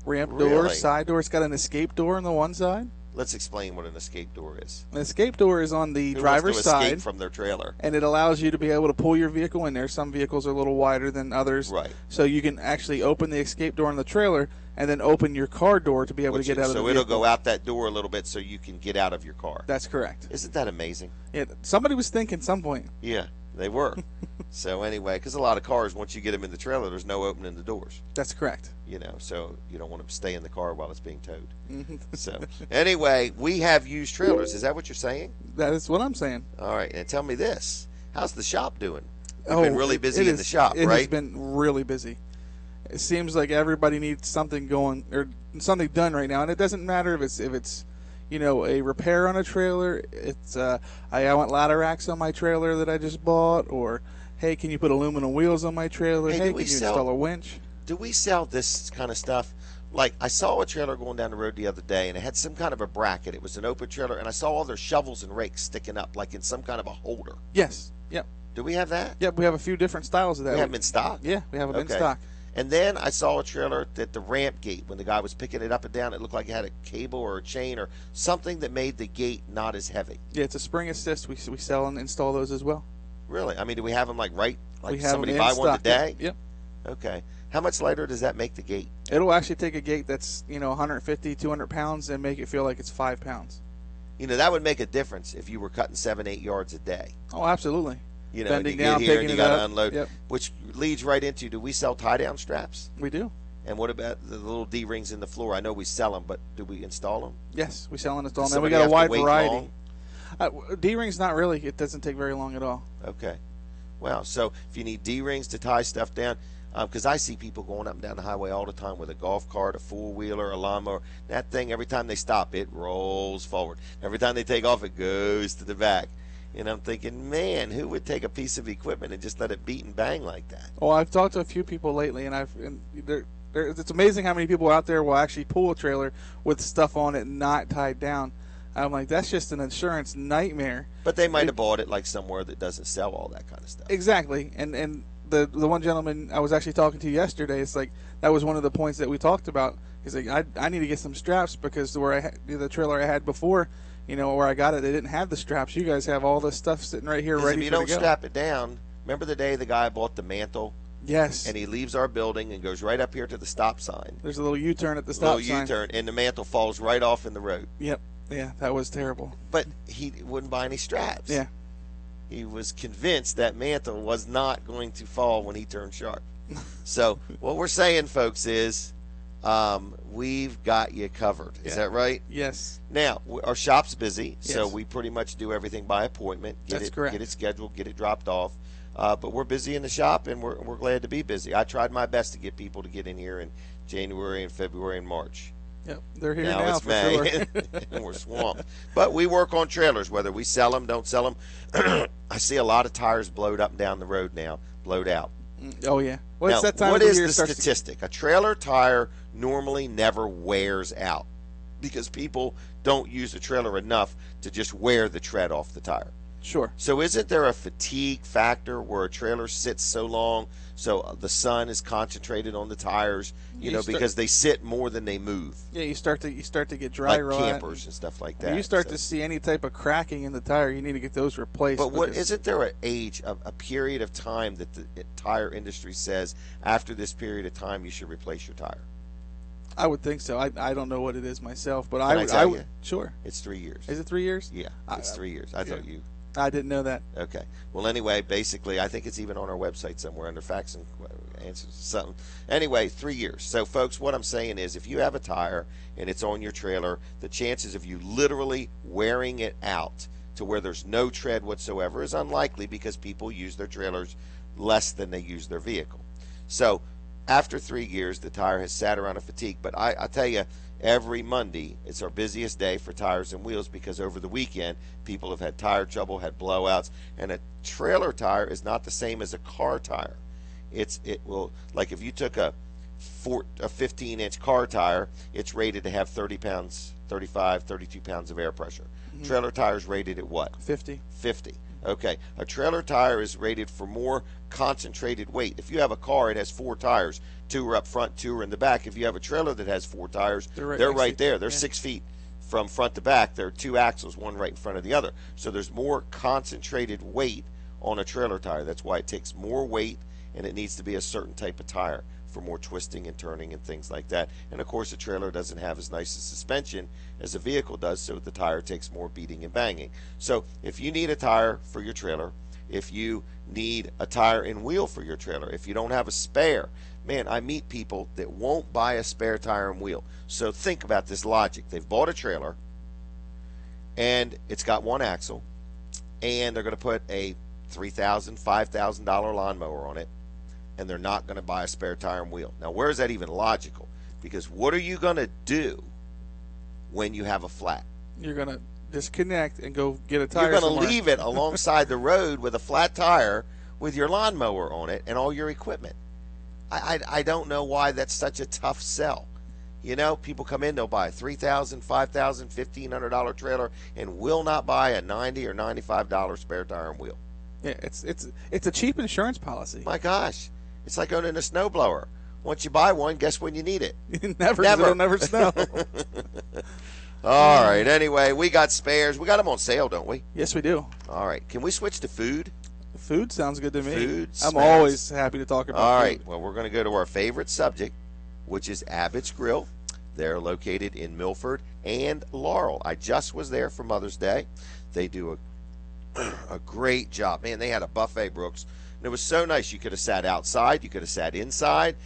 ramp doors, side door. It's got an escape door on the one side. Let's explain what an escape door is. An escape door is on the driver's side. Escape from their trailer. And it allows you to be able to pull your vehicle in there. Some vehicles are a little wider than others. Right. So you can actually open the escape door on the trailer and then open your car door to be able to get out of the vehicle. So it'll go out that door a little bit so you can get out of your car. That's correct. Isn't that amazing? Yeah. Somebody was thinking at some point. Yeah. They were. So anyway, because a lot of cars, once you get them in the trailer, there's no opening the doors. That's correct. You know, so you don't want them to stay in the car while it's being towed. So anyway, we have used trailers. Is that what you're saying? That is what I'm saying. All right, and tell me this: how's the shop doing? We've been really busy in the shop, right? It has been really busy. It seems like everybody needs something going or something done right now, and it doesn't matter if it's you know, a repair on a trailer. It's I want ladder racks on my trailer that I just bought, or hey, can you put aluminum wheels on my trailer? Hey, can you install a winch? Do we sell this kind of stuff? Like, I saw a trailer going down the road the other day, and it had some kind of a bracket. It was an open trailer, and I saw all their shovels and rakes sticking up, like in some kind of a holder. Yes. Yep. Do we have that? Yep, we have a few different styles of that. We have them in stock? Yeah, we have them in stock. And then I saw a trailer that the ramp gate, when the guy was picking it up and down, it looked like it had a cable or a chain or something that made the gate not as heavy. Yeah, it's a spring assist. We sell and install those as well. Really? I mean, do we have them like we have somebody them buy in one stock. today? Yep. Okay. How much lighter does that make the gate? It'll actually take a gate that's, 150, 200 pounds and make it feel like it's 5 pounds. You know, that would make a difference if you were cutting 7-8 yards a day. Oh, absolutely. You know, bending you down, get here and picking you it got up. to unload, Yep. which leads right into, do we sell tie-down straps? We do. And what about the little D-rings in the floor? I know we sell them, but do we install them? Yes, we sell and install. Does And we somebody got a have to wide wait variety. long? D-rings, not really. It doesn't take very long at all. Okay. Wow. So if you need D-rings to tie stuff down, because I see people going up and down the highway all the time with a golf cart, a four-wheeler, a lawnmower. That thing, every time they stop, it rolls forward. Every time they take off, it goes to the back. And I'm thinking, man, who would take a piece of equipment and just let it beat and bang like that? Well, I've talked to a few people lately, and it's amazing how many people out there will actually pull a trailer with stuff on it not tied down. I'm like, that's just an insurance nightmare. But they might have bought it like somewhere that doesn't sell all that kind of stuff. Exactly. And the one gentleman I was actually talking to yesterday, it's like that was one of the points that we talked about. He's like, I need to get some straps because the trailer I had before, you know, where I got it, they didn't have the straps. You guys have all this stuff sitting right here ready if you for don't to go. strap it down, remember the day the guy bought the mantle? Yes. And he leaves our building and goes right up here to the stop sign. There's a little U-turn at the stop sign. Little U-turn, and the mantle falls right off in the road. Yep. Yeah, that was terrible. But he wouldn't buy any straps. Yeah. He was convinced that mantle was not going to fall when he turned sharp. So what we're saying, folks, is we've got you covered. Is that right? Yes. Now, our shop's busy, so Yes. we pretty much do everything by appointment. That's correct. Get it scheduled, get it dropped off. But we're busy in the shop, and we're glad to be busy. I tried my best to get people to get in here in January and February and March. Yep, they're here now It's for May, sure. and we're swamped. But we work on trailers, whether we sell them, don't sell them. I see a lot of tires blowed up and down the road now, blowed out. Oh, yeah. Well, Now, it's that time what of the is year the it starts statistic? A trailer tire normally never wears out because people don't use the trailer enough to just wear the tread off the tire. Sure. So isn't there a fatigue factor where a trailer sits so long so the sun is concentrated on the tires, because they sit more than they move? Yeah, you start to get dry like rot. campers and stuff like that. When you start to see any type of cracking in the tire, you need to get those replaced. But isn't there a period of time that the tire industry says after this period of time you should replace your tire? I would think so. I don't know what it is myself, but Can I would. you? Sure. It's 3 years. Is it 3 years? Yeah, it's 3 years. I thought you. I didn't know that. Okay. Well, anyway, basically, I think it's even on our website somewhere under facts and answers something. Anyway, 3 years. So, folks, what I'm saying is if you have a tire and it's on your trailer, the chances of you literally wearing it out to where there's no tread whatsoever is unlikely because people use their trailers less than they use their vehicle. So, after 3 years, the tire has sat around a fatigue. But I tell you, every Monday, it's our busiest day for tires and wheels because over the weekend, people have had tire trouble, had blowouts, and a trailer tire is not the same as a car tire. It will, like if you took a 15-inch car tire, it's rated to have 30 pounds, 35, 32 pounds of air pressure. Mm-hmm. Trailer tire is rated at what? 50. 50. Okay. A trailer tire is rated for more concentrated weight. If you have a car, it has 4 tires. 2 are up front, 2 are in the back. If you have a trailer that has 4 tires, they're right there. They're 6 feet from front to back. There are 2 axles, one right in front of the other. So there's more concentrated weight on a trailer tire. That's why it takes more weight, and it needs to be a certain type of tire for more twisting and turning and things like that. And of course, a trailer doesn't have as nice a suspension as a vehicle does, so the tire takes more beating and banging. So if you need a tire for your trailer, if you need a tire and wheel for your trailer, if you don't have a spare, man, I meet people that won't buy a spare tire and wheel. So think about this logic. They've bought a trailer, and it's got 1 axle, and they're going to put a $3,000, $5,000 lawnmower on it, and they're not going to buy a spare tire and wheel. Now, where is that even logical? Because what are you going to do when you have a flat? You're going to disconnect and go get a tire. You're going somewhere. to leave it alongside the road with a flat tire with your lawnmower on it and all your equipment. I don't know why that's such a tough sell. You know, people come in, they'll buy a $3,000, $5,000, $1,500 trailer and will not buy a $90 or $95 spare tire and wheel. Yeah, it's a cheap insurance policy. My gosh, it's like owning a snowblower. Once you buy one, guess when you need it? Never. It'll never snow. All right. Anyway, we got spares. We got them on sale, don't we? Yes, we do. All right. Can we switch to food? Food sounds good to me. Food. I'm always happy to talk about All food. right. Well, we're going to go to our favorite subject, which is Abbott's Grill. They're located in Milford and Laurel. I just was there for Mother's Day. They do a great job. Man, they had a buffet, Brooks. And it was so nice. You could have sat outside. You could have sat inside.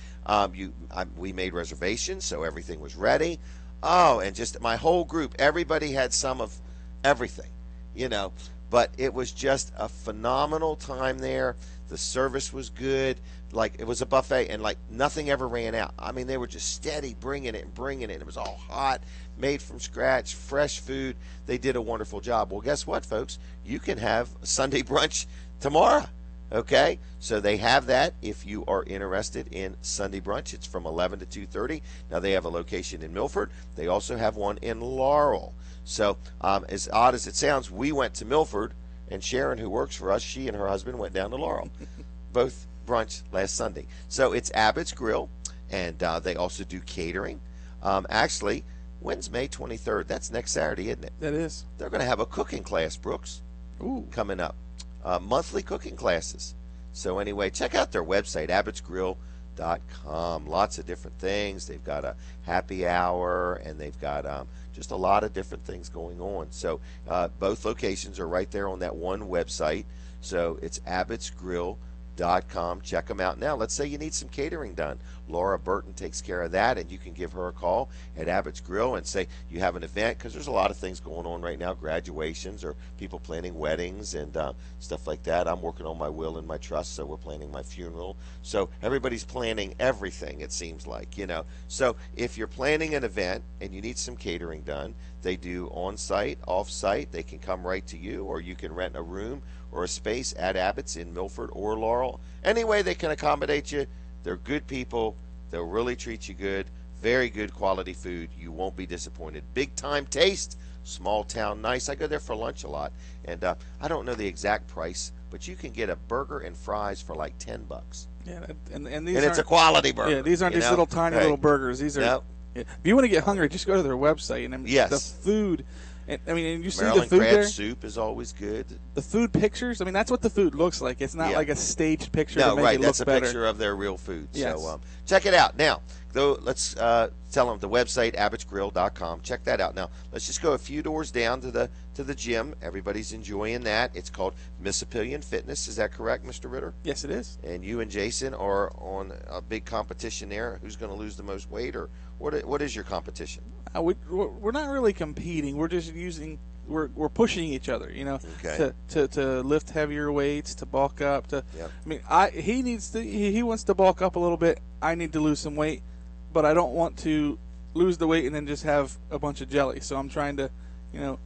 We made reservations, so everything was ready. Oh, and just my whole group, everybody had some of everything, you know. But it was just a phenomenal time there. The service was good. Like, it was a buffet, and like nothing ever ran out. I mean, they were just steady bringing it and bringing it. It was all hot, made from scratch, fresh food. They did a wonderful job. Well, guess what, folks? You can have Sunday brunch tomorrow. Okay, so they have that if you are interested in Sunday brunch. It's from 11 to 2:30. Now, they have a location in Milford. They also have one in Laurel. So, as odd as it sounds, we went to Milford, and Sharon, who works for us, she and her husband went down to Laurel. Both brunch last Sunday. So it's Abbott's Grill, and they also do catering. Actually, when's May 23rd? That's next Saturday, isn't it? That is. They're going to have a cooking class, Brooks. Ooh. Coming up. Monthly cooking classes. So anyway, check out their website, abbotsgrill.com. Lots of different things. They've got a happy hour, and they've got just a lot of different things going on. So both locations are right there on that one website. So it's abbotsgrill.com. Check them out now. Let's say you need some catering done. Laura Burton takes care of that, and you can give her a call at Abbott's Grill and say you have an event, because there's a lot of things going on right now, graduations or people planning weddings and stuff like that. I'm working on my will and my trust, so we're planning my funeral. So everybody's planning everything, it seems like, you know. So if you're planning an event and you need some catering done, they do on-site, off-site. They can come right to you, or you can rent a room or a space at Abbott's in Milford or Laurel. Anyway, they can accommodate you. They're good people. They'll really treat you good. Very good quality food. You won't be disappointed. Big time taste. Small town nice. I go there for lunch a lot, and I don't know the exact price, but you can get a burger and fries for like $10. Yeah, and these and it's a quality burger. Yeah, these aren't these little tiny little burgers. These are. Nope. Yeah. If you want to get hungry, just go to their website, and yes, the food. And, I mean, and you see Maryland the food crab there. Soup is always good. The food pictures. I mean, that's what the food looks like. It's not like a staged picture. No, to make right. It That's look a better. picture of their real food. Yes. So check it out. Now, though, let's tell them the website abbotsgrill.com. Check that out. Now, let's just go a few doors down to the gym. Everybody's enjoying that. It's called Mississippian Fitness. Is that correct, Mr. Ritter? Yes, it is. And you and Jason are on a big competition there. Who's going to lose the most weight, or what is your competition? We're not really competing. We're just using. We're pushing each other, you know, okay, to lift heavier weights, to bulk up. Yep. I mean, he wants to bulk up a little bit. I need to lose some weight, but I don't want to lose the weight and then just have a bunch of jelly. So I'm trying to, you know,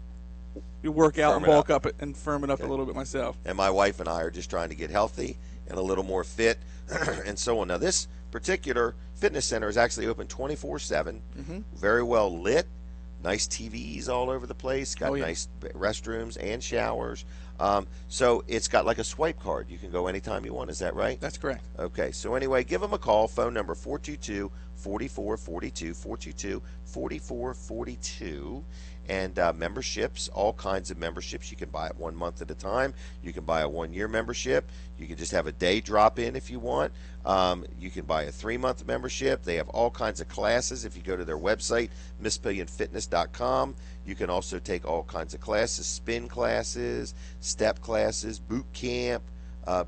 work out and bulk up and firm it up a little bit myself. And my wife and I are just trying to get healthy and a little more fit and so on. Now, this particular fitness center is actually open 24/7, very well lit. Nice TVs all over the place. Got nice restrooms and showers. So it's got like a swipe card. You can go anytime you want. Is that right? That's correct. Okay. So anyway, give them a call. Phone number 422-4442, 422-4442. And memberships, all kinds of memberships. You can buy it 1 month at a time. You can buy a 1-year membership. You can just have a day drop in if you want. You can buy a 3-month membership. They have all kinds of classes. If you go to their website, MisspillionFitness.com, you can also take all kinds of classes, spin classes, step classes, boot camp,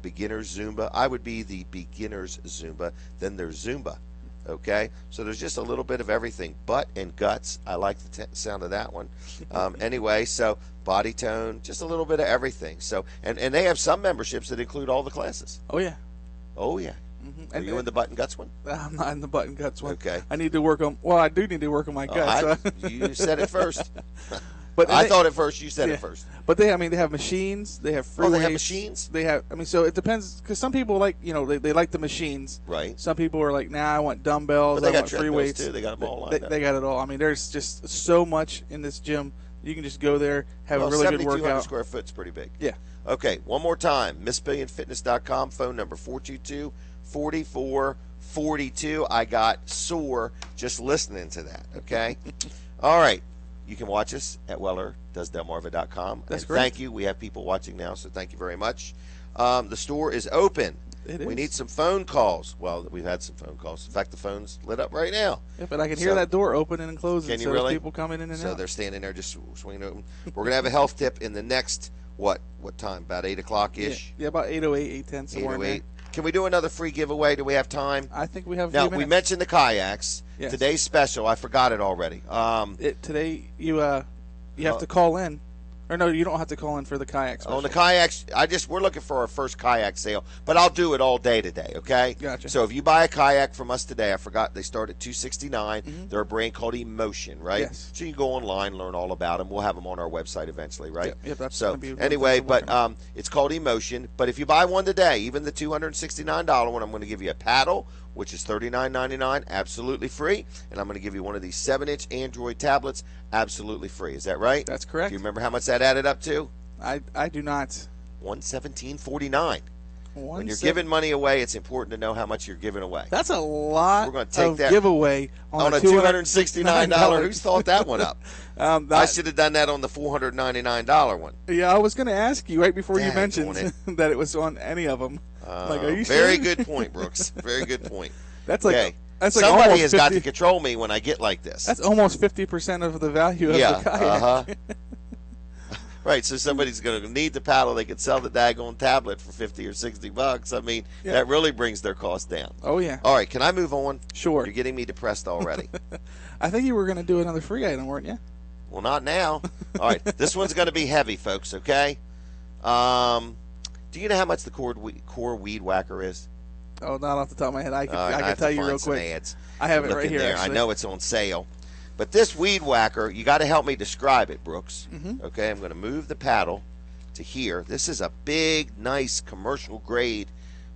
beginner's Zumba. I would be the beginner's Zumba. Then there's Zumba. Okay, so there's just a little bit of everything. Butt and guts. I like the sound of that one. Anyway, so body tone, just a little bit of everything. So and they have some memberships that include all the classes. Oh yeah. Oh yeah. Are you in the butt and guts one? I'm not in the butt and guts one. Okay. I need to work on. Well, I do need to work on my guts. You said it first. But I thought it first. You said it first. But they have machines. They have free weights. They have machines. They have. I mean, so it depends because some people like they like the machines. Right. Some people are like, nah, I want dumbbells. But they I got want free weights too. They got them all lined up. They got it all. I mean, there's just so much in this gym. You can just go there, have a really good workout. 7,200 square foot's pretty big. Yeah. Okay. One more time. MisspillionFitness.com. Phone number 422-4442. I got sore just listening to that. Okay. All right. You can watch us at WellerDoesDelmarva.com. That's and great. Thank you. We have people watching now, so thank you very much. The store is open. We need some phone calls. Well, we've had some phone calls. In fact, the phone's lit up right now. Yeah, but I can hear that door opening and closing. Can you so really? People coming in and out. So they're standing there just swinging open. We're going to have a health tip in the next what time? About 8 o'clock ish. Yeah, about 8:08, 8:10, somewhere in there. 8:08. Can we do another free giveaway? Do we have time? I think we have a Now few minutes. we mentioned the kayaks. Yes. Today's special. I forgot it already. Today you have to call in. Or no, you don't have to call in for the kayak special. On the kayaks, we're looking for our first kayak sale, but I'll do it all day today, okay? Gotcha. So if you buy a kayak from us today, I forgot they start at $269. They're a brand called Emotion, right? Yes. So you can go online, learn all about them. We'll have them on our website eventually, right? Yep, that's so gonna be anyway, what but it's called Emotion. But if you buy one today, even the $269 one, I'm going to give you a paddle, which is $39.99, absolutely free, and I'm going to give you one of these 7-inch Android tablets, absolutely free. Is that right? That's correct. Do you remember how much that added up to? I do not. $117.49. When you're giving money away, it's important to know how much you're giving away. That's a lot. We're going to take of that giveaway on a $269. Who's thought that one up? I should have done that on the $499 one. Yeah, I was going to ask you right before you Dang mentioned that it was on any of them. Like, are you very serious? good point, Brooks. Very good point. That's like okay. that's like somebody almost has 50, got to control me when I get like this. That's almost 50% of the value of the kayak. Right, so somebody's going to need the paddle. They could sell the daggone tablet for $50 or $60. I mean, that really brings their cost down. Oh, yeah. All right, can I move on? Sure. You're getting me depressed already. I think you were going to do another free item, weren't you? Well, not now. All right, this one's going to be heavy, folks, okay? Do you know how much the core weed whacker is? Oh, not off the top of my head. I can tell you real quick. Ads. I have it right here. There. I know it's on sale. But this weed whacker, you got to help me describe it, Brooks. Okay, I'm going to move the paddle to here. This is a big, nice commercial grade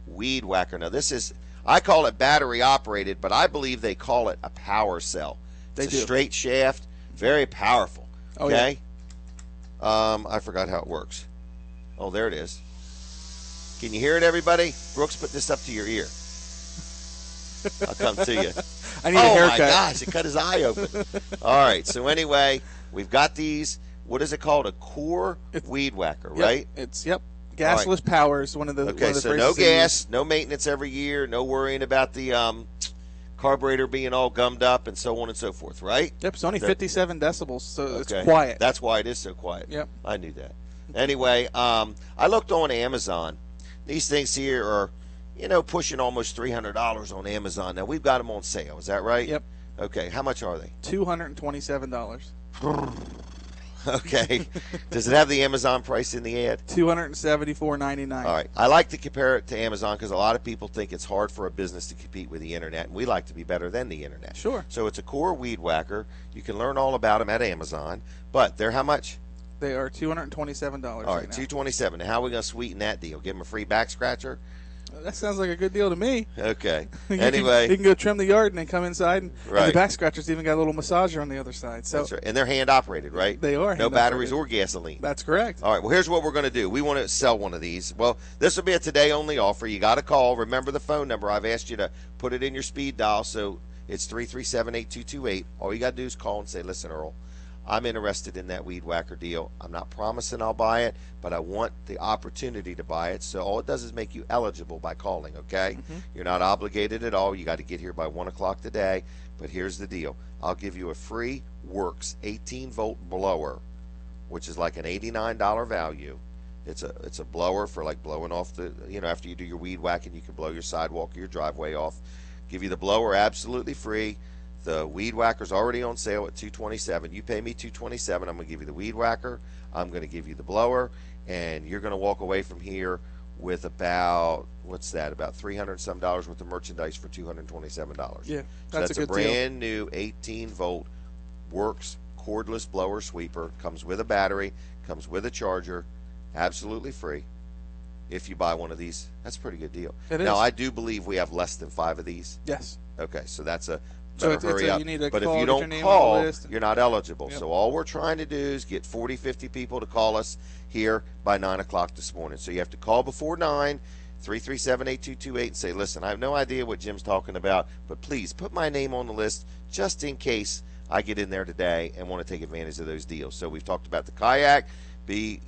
weed whacker. Now, this is, I call it battery operated, but I believe they call it a power cell. It's a straight shaft, very powerful. Okay? Oh, yeah. I forgot how it works. Oh, there it is. Can you hear it, everybody? Brooks, put this up to your ear. I'll come to you. I need a haircut. Oh, my gosh, it cut his eye open. All right, so anyway, we've got these. What is it called? A core weed whacker, right? It's, gasless power is one of the Okay, so no gas, no maintenance every year, no worrying about the carburetor being all gummed up and so on and so forth, right? Yep, it's only 57 decibels, so it's quiet. That's why it is so quiet. Yep. I knew that. Anyway, I looked on Amazon. These things here are, pushing almost $300 on Amazon. Now, we've got them on sale. Is that right? Yep. Okay, how much are they? $227. Okay. Does it have the Amazon price in the ad? $274.99. All right. I like to compare it to Amazon because a lot of people think it's hard for a business to compete with the internet, and we like to be better than the internet. Sure. So it's a core weed whacker. You can learn all about them at Amazon, but they're how much? They are $227 All right right, now. $227. Now, how are we going to sweeten that deal? Give them a free back scratcher? That sounds like a good deal to me. Okay. You can go trim the yard and then come inside, and Right. the back scratcher's even got a little massager on the other side. So That's right. And they're hand operated, right? They are. No hand batteries operated. or gasoline. That's correct. All right, well, here's what we're going to do. We want to sell one of these. Well, this will be a today-only offer. You got to call. Remember the phone number. I've asked you to put it in your speed dial, so it's 337-8228. All you got to do is call and say, listen, Earl, I'm interested in that weed whacker deal. I'm not promising I'll buy it, but I want the opportunity to buy it. So all it does is make you eligible by calling, okay? You're not obligated at all. You got to get here by 1 o'clock today. But here's the deal. I'll give you a free Works 18-volt blower, which is like an $89 value. It's a blower for like blowing off the, after you do your weed whacking, you can blow your sidewalk or your driveway off. Give you the blower absolutely free. The weed whacker's already on sale at $227. You pay me $227. I'm going to give you the weed whacker. I'm going to give you the blower, and you're going to walk away from here with about about $300 some worth of merchandise for $227. Yeah, that's a good brand new 18-volt Works cordless blower sweeper. Comes with a battery. Comes with a charger. Absolutely free. If you buy one of these, that's a pretty good deal. It now, is. I do believe we have less than 5 of these. Yes. Okay, so that's a So better hurry up. you need to but call, if you get your don't name call, on the list. you're not eligible. Yep. So all we're trying to do is get 40, 50 people to call us here by 9 o'clock this morning. So you have to call before 9, 337-8228, and say, listen, I have no idea what Jim's talking about, but please put my name on the list just in case I get in there today and want to take advantage of those deals. So we've talked about the kayak. Be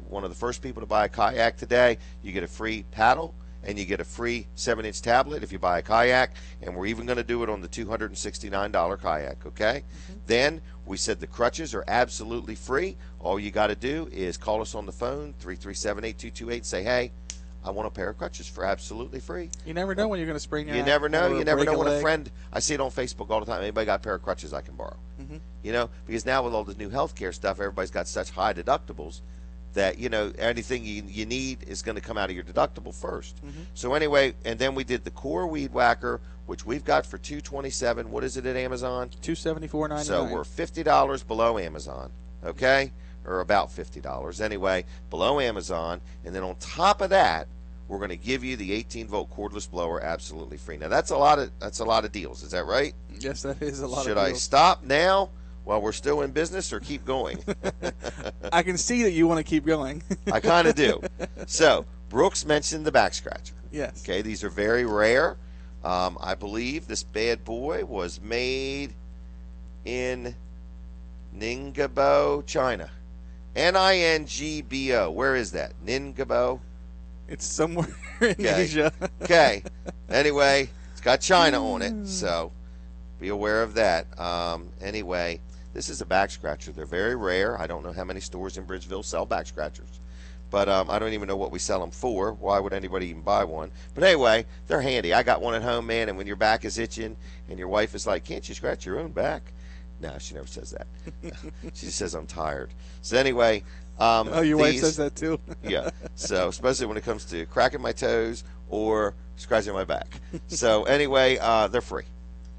one of the first people to buy a kayak today. You get a free paddle and you get a free 7-inch tablet if you buy a kayak, and we're even going to do it on the $269 kayak, okay? Then we said the crutches are absolutely free. All you got to do is call us on the phone, 337-8228, say, hey, I want a pair of crutches for absolutely free. You never know when you're going to sprain your You ankle never know. or You never break know when a leg. friend, I see it on Facebook all the time, anybody got a pair of crutches I can borrow? You know, because now with all the new healthcare stuff, everybody's got such high deductibles that, you know, anything you need is going to come out of your deductible first. So anyway, and then we did the core weed whacker, which we've got for $227. What is it at Amazon? $274.99. So we're $50 below Amazon, okay? Or about $50 anyway, below Amazon. And then on top of that, we're going to give you the 18-volt cordless blower absolutely free. Now that's a lot of deals. Is that right? Yes, that is a lot Should of I deals. stop now while we're still in business or keep going? I can see that you want to keep going. I kind of do. So Brooks mentioned the back scratcher. Yes. Okay, these are very rare. I believe this bad boy was made in Ningbo, China. Ningbo. Where is that? Ningbo? It's somewhere in Okay. Asia. Okay. Anyway, it's got China on it, so be aware of that. Anyway, this is a back scratcher. They're very rare. I don't know how many stores in Bridgeville sell back scratchers, but I don't even know what we sell them for. Why would anybody even buy one? But anyway, they're handy. I got one at home, man, and when your back is itching and your wife is like, can't you scratch your own back? No, she never says that. She says I'm tired. So anyway, Oh, your wife says that too? Yeah. So especially when it comes to cracking my toes or scratching my back. So anyway, they're free.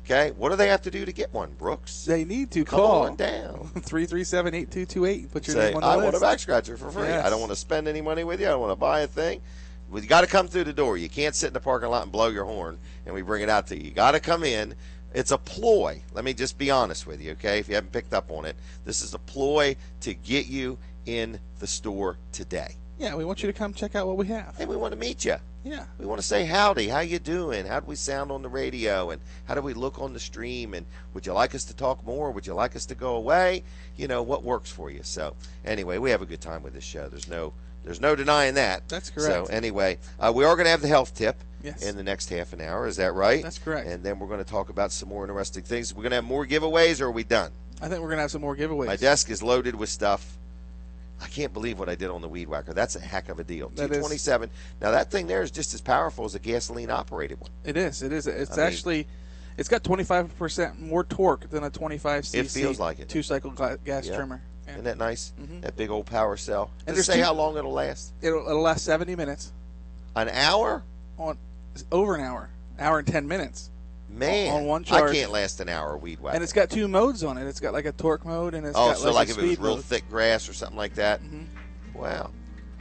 Okay. What do they have to do to get one, Brooks? They need to Come call on down. 337-8228. Put your Say, name on the I list. want a back scratcher for free. Yes. I don't want to spend any money with you. I don't want to buy a thing. Well, you got to come through the door. You can't sit in the parking lot and blow your horn and we bring it out to you. You got to come in. It's a ploy. Let me just be honest with you, okay? If you haven't picked up on it, this is a ploy to get you in the store today. Yeah, we want you to come check out what we have. And we want to meet you. Yeah. We want to say howdy. How you doing? How do we sound on the radio? And how do we look on the stream? And would you like us to talk more? Would you like us to go away? You know, what works for you? So anyway, we have a good time with this show. There's no denying that. That's correct. So anyway, we are going to have the health tip. Yes. In the next half an hour. Is that right? That's correct. And then we're going to talk about some more interesting things. We're going to have more giveaways, or are we done? I think we're going to have some more giveaways. My desk is loaded with stuff. I can't believe what I did on the weed whacker. That's a heck of a deal. That $227. Now that thing there is just as powerful as a gasoline operated one. It is. It's actually, it's got 25% more torque than a 25cc. It feels like it. 2-cycle gas trimmer. Yeah. Isn't that nice? That big old power cell. And Does it there's say how long it'll last? It'll last 70 minutes. An hour? Over an hour. Hour and 10 minutes. Man, on one charge. I can't last an hour weed whacking. And it's got 2 modes on it. It's got like a torque mode and it's got so like a if it was speed real mode. thick grass or something like that. Wow.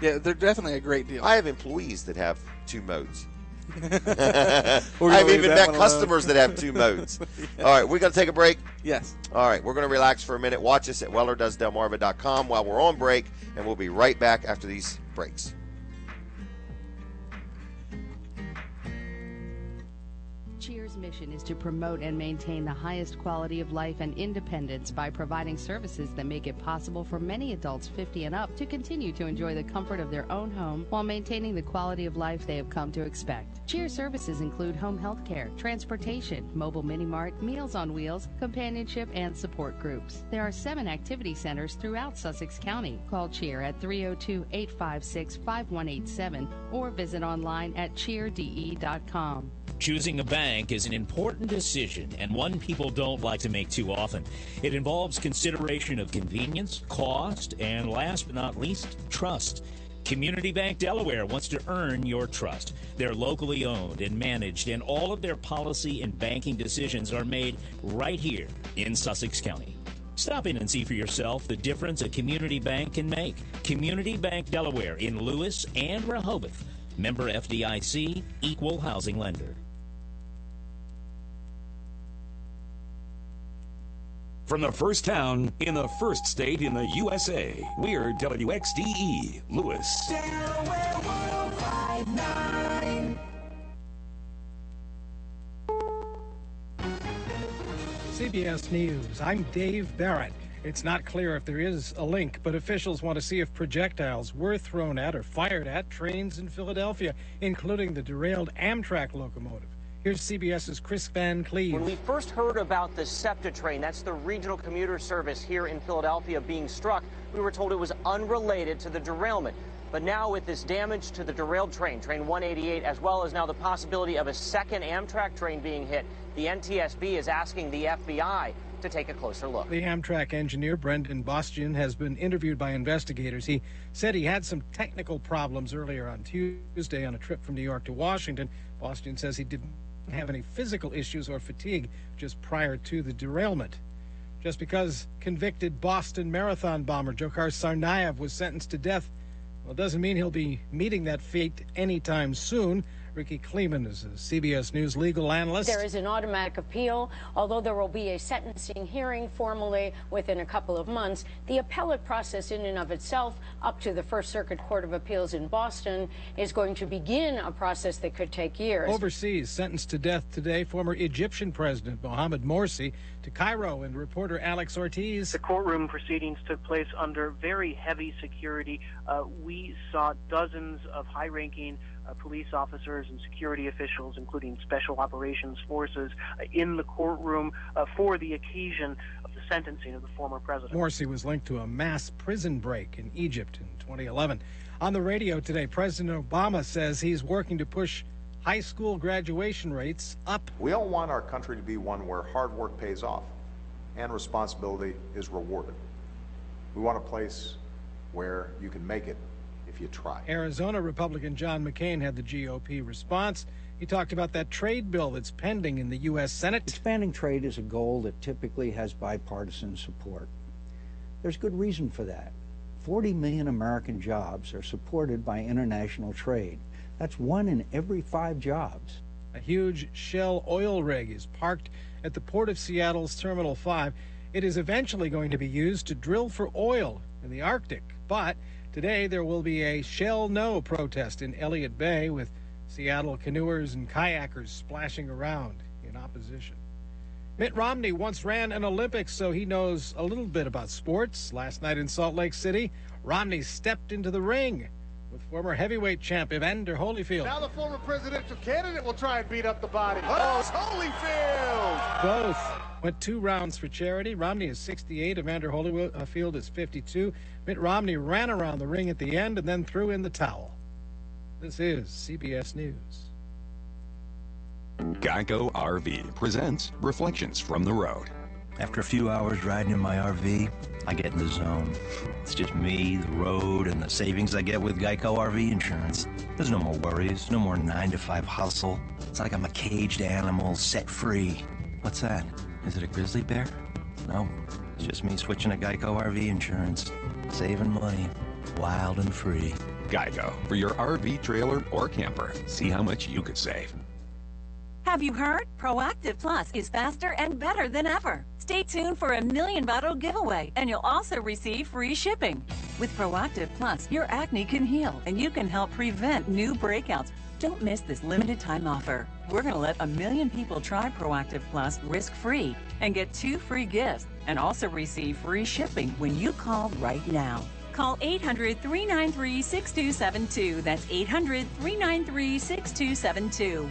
Yeah, they're definitely a great deal. I have employees that have 2 modes. We're gonna I've leave even that met one alone. customers that have 2 modes. All right, we're going to take a break. Yes. All right, we're going to relax for a minute. Watch us at wellerdoesdelmarva.com while we're on break, and we'll be right back after these breaks. Cheer's mission is to promote and maintain the highest quality of life and independence by providing services that make it possible for many adults 50 and up to continue to enjoy the comfort of their own home while maintaining the quality of life they have come to expect. Cheer services include home health care, transportation, mobile mini-mart, Meals on Wheels, companionship, and support groups. There are 7 activity centers throughout Sussex County. Call Cheer at 302-856-5187 or visit online at cheerde.com. Choosing a bank is an important decision and one people don't like to make too often. It involves consideration of convenience, cost, and last but not least, trust. Community Bank Delaware wants to earn your trust. They're locally owned and managed, and all of their policy and banking decisions are made right here in Sussex County. Stop in and see for yourself the difference a community bank can make. Community Bank Delaware in Lewis and Rehoboth. Member FDIC, Equal Housing Lender. From the first town in the first state in the USA, we're WXDE, Lewis. Delaware 105.9. CBS News, I'm Dave Barrett. It's not clear if there is a link, but officials want to see if projectiles were thrown at or fired at trains in Philadelphia, including the derailed Amtrak locomotive. Here's CBS's Chris Van Cleve. When we first heard about the SEPTA train, that's the regional commuter service here in Philadelphia, being struck, we were told it was unrelated to the derailment. But now with this damage to the derailed train, train 188, as well as now the possibility of a second Amtrak train being hit, the NTSB is asking the FBI to take a closer look. The Amtrak engineer, Brendan Bostian, has been interviewed by investigators. He said he had some technical problems earlier on Tuesday on a trip from New York to Washington. Bostian says he didn't have any physical issues or fatigue just prior to the derailment. Just because convicted Boston Marathon bomber Dzhokhar Tsarnaev was sentenced to death, well, it doesn't mean he'll be meeting that fate anytime soon. Ricky Kleeman is a CBS News legal analyst. There is an automatic appeal. Although there will be a sentencing hearing formally within a couple of months, the appellate process in and of itself, up to the First Circuit Court of Appeals in Boston, is going to begin a process that could take years. Overseas, sentenced to death today, former Egyptian President Mohamed Morsi. To Cairo, and reporter Alex Ortiz. The courtroom proceedings took place under very heavy security. We saw dozens of high-ranking police officers and security officials, including special operations forces, in the courtroom for the occasion of the sentencing of the former president. Morsi was linked to a mass prison break in Egypt in 2011. On the radio today, President Obama says he's working to push high school graduation rates up. We all want our country to be one where hard work pays off and responsibility is rewarded. We want a place where you can make it if you try. Arizona Republican John McCain had the GOP response. He talked about that trade bill that's pending in the U.S. Senate. Expanding trade is a goal that typically has bipartisan support. There's good reason for that. 40 million American jobs are supported by international trade. That's 1 in every 5 jobs. A huge Shell oil rig is parked at the Port of Seattle's Terminal 5. It is eventually going to be used to drill for oil in the Arctic. But today there will be a Shell No protest in Elliott Bay with Seattle canoers and kayakers splashing around in opposition. Mitt Romney once ran an Olympics, so he knows a little bit about sports. Last night in Salt Lake City, Romney stepped into the ring with former heavyweight champ Evander Holyfield. Now the former presidential candidate will try and beat up the body. Oh, Holyfield! Both went 2 rounds for charity. Romney is 68. Evander Holyfield is 52. Mitt Romney ran around the ring at the end and then threw in the towel. This is CBS News. Geico RV presents Reflections from the Road. After a few hours riding in my RV, I get in the zone. It's just me, the road, and the savings I get with Geico RV insurance. There's no more worries, no more 9-to-5 hustle. It's like I'm a caged animal set free. What's that? Is it a grizzly bear? No, it's just me switching to Geico RV insurance. Saving money, wild and free. Geico, for your RV, trailer, or camper. See how much you could save. Have you heard? Proactive Plus is faster and better than ever. Stay tuned for a $1 million bottle giveaway, and you'll also receive free shipping. With Proactive Plus, your acne can heal, and you can help prevent new breakouts. Don't miss this limited time offer. We're going to let 1 million people try Proactive Plus risk-free and get 2 free gifts, and also receive free shipping when you call right now. Call 800-393-6272. That's 800-393-6272.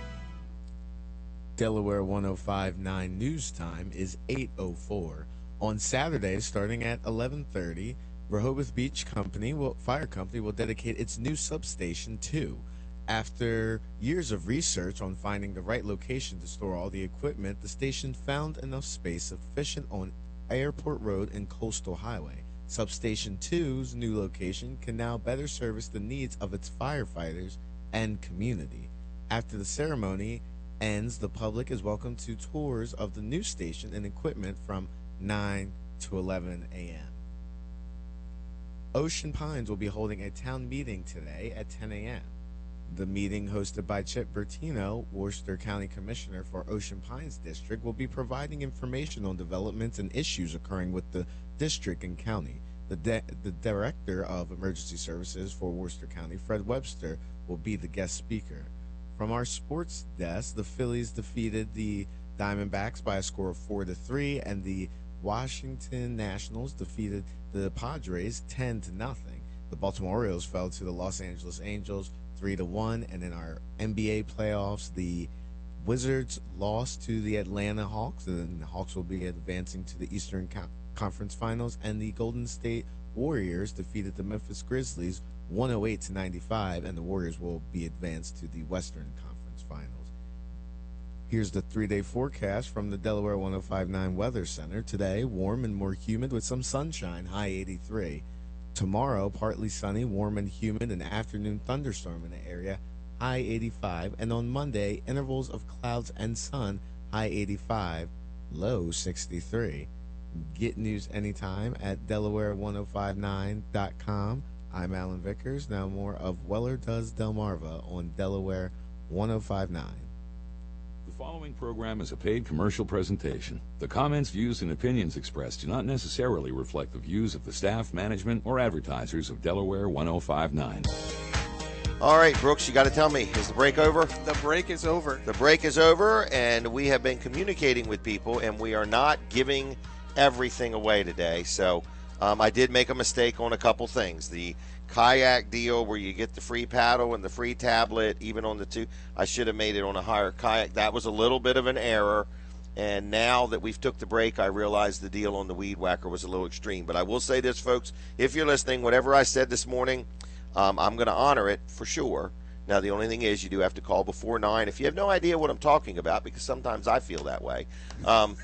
Delaware 105.9 news time is 8:04. On Saturday, starting at 11:30, Rehoboth Beach Fire Company will dedicate its new substation too. After years of research on finding the right location to store all the equipment, the station found enough space sufficient on Airport Road and Coastal Highway. Substation 2's new location can now better service the needs of its firefighters and community. After the ceremony ends, the public is welcome to tours of the new station and equipment from 9 to 11 a.m. Ocean Pines will be holding a town meeting today at 10 a.m. The meeting, hosted by Chip Bertino, Worcester County Commissioner for Ocean Pines District, will be providing information on developments and issues occurring with the district and county. The Director of Emergency Services for Worcester County, Fred Webster, will be the guest speaker. From our sports desk, the Phillies defeated the Diamondbacks by a score of 4-3, and the Washington Nationals defeated the Padres 10-0. The Baltimore Orioles fell to the Los Angeles Angels 3-1. And in our NBA playoffs, the Wizards lost to the Atlanta Hawks, and the Hawks will be advancing to the Eastern Conference Finals. And the Golden State Warriors defeated the Memphis Grizzlies 108-95, and the Warriors will be advanced to the Western Conference Finals. Here's the 3-day forecast from the Delaware 105.9 Weather Center. Today, warm and more humid with some sunshine, high 83. Tomorrow, partly sunny, warm and humid, an afternoon thunderstorm in the area, high 85. And on Monday, intervals of clouds and sun, high 85, low 63. Get news anytime at Delaware1059.com. I'm Alan Vickers. Now more of Weller Does Delmarva on Delaware 105.9. The following program is a paid commercial presentation. The comments, views, and opinions expressed do not necessarily reflect the views of the staff, management, or advertisers of Delaware 105.9. All right, Brooks, you got to tell me, is the break over? The break is over. The break is over, and we have been communicating with people, and we are not giving everything away today. So I did make a mistake on a couple things. The kayak deal where you get the free paddle and the free tablet, even on the two, I should have made it on a higher kayak. That was a little bit of an error. And now that we've took the break, I realize the deal on the Weed Whacker was a little extreme. But I will say this, folks, if you're listening, whatever I said this morning, I'm going to honor it for sure. Now, the only thing is you do have to call before 9. If you have no idea what I'm talking about, because sometimes I feel that way, call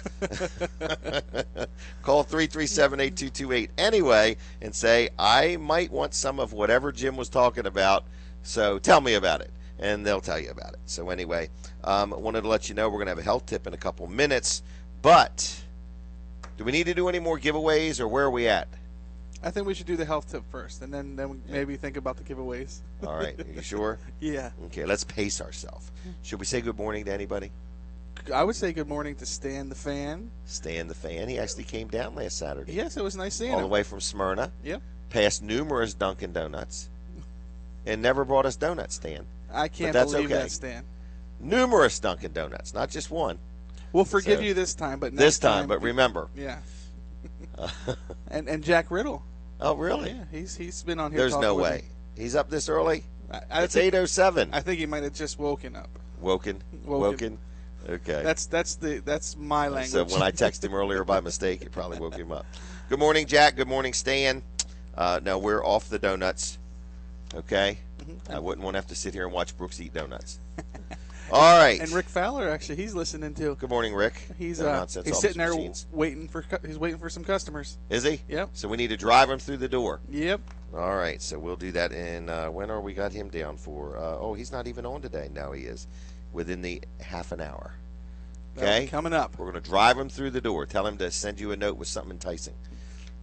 337-8228 anyway and say, I might want some of whatever Jim was talking about, so tell me about it. And they'll tell you about it. So anyway, I wanted to let you know we're going to have a health tip in a couple minutes. But do we need to do any more giveaways, or where are we at? I think we should do the health tip first, and then we maybe think about the giveaways. All right. Are you sure? Yeah. Okay, let's pace ourselves. Should we say good morning to anybody? I would say good morning to Stan the Fan. Stan the Fan. He actually came down last Saturday. Yes, it was nice seeing him. All the way from Smyrna. Yep. Past numerous Dunkin' Donuts. And never brought us donuts, Stan. I can't believe that, Stan. Numerous Dunkin' Donuts, not just one. We'll forgive you this time, but next this time, but remember. Yeah. and Jack Riddle. Oh, really? Yeah, he's been on here. There's no with way. me. He's up this early? It's think, 8:07. I think he might have just woken up. Woken? Okay. That's my language. So when I texted him earlier by mistake, it probably woke him up. Good morning, Jack. Good morning, Stan. No, we're off the donuts. Okay? I wouldn't want to have to sit here and watch Brooks eat donuts. All right. And Rick Fowler, actually, he's listening too. Good morning, Rick. He's sitting there waiting for some customers. Is he? Yep. So we need to drive him through the door. Yep. All right. So we'll do that in when are we got him down for? He's not even on today. No, he is. Within the half an hour. Okay. Coming up. We're going to drive him through the door. Tell him to send you a note with something enticing.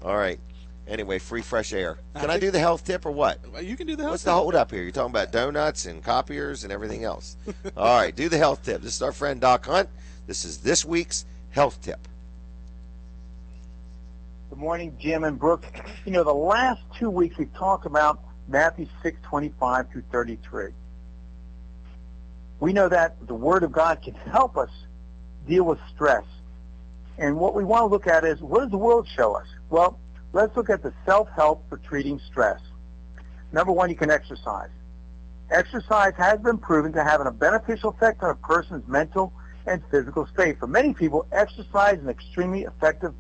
All right. Anyway, free fresh air. Can I do the health tip or what? You can do the health What's tip. the hold up here? You're talking about donuts and copiers and everything else. All right, do the health tip. This is our friend Doc Hunt. This is this week's health tip. Good morning, Jim and Brooks. You know, the last 2 weeks we've talked about Matthew 6:25 through 33. We know that the Word of God can help us deal with stress. And what we want to look at is, what does the world show us? Well, let's look at the self-help for treating stress. Number one, you can exercise. Exercise has been proven to have a beneficial effect on a person's mental and physical state. For many people, exercise is an extremely effective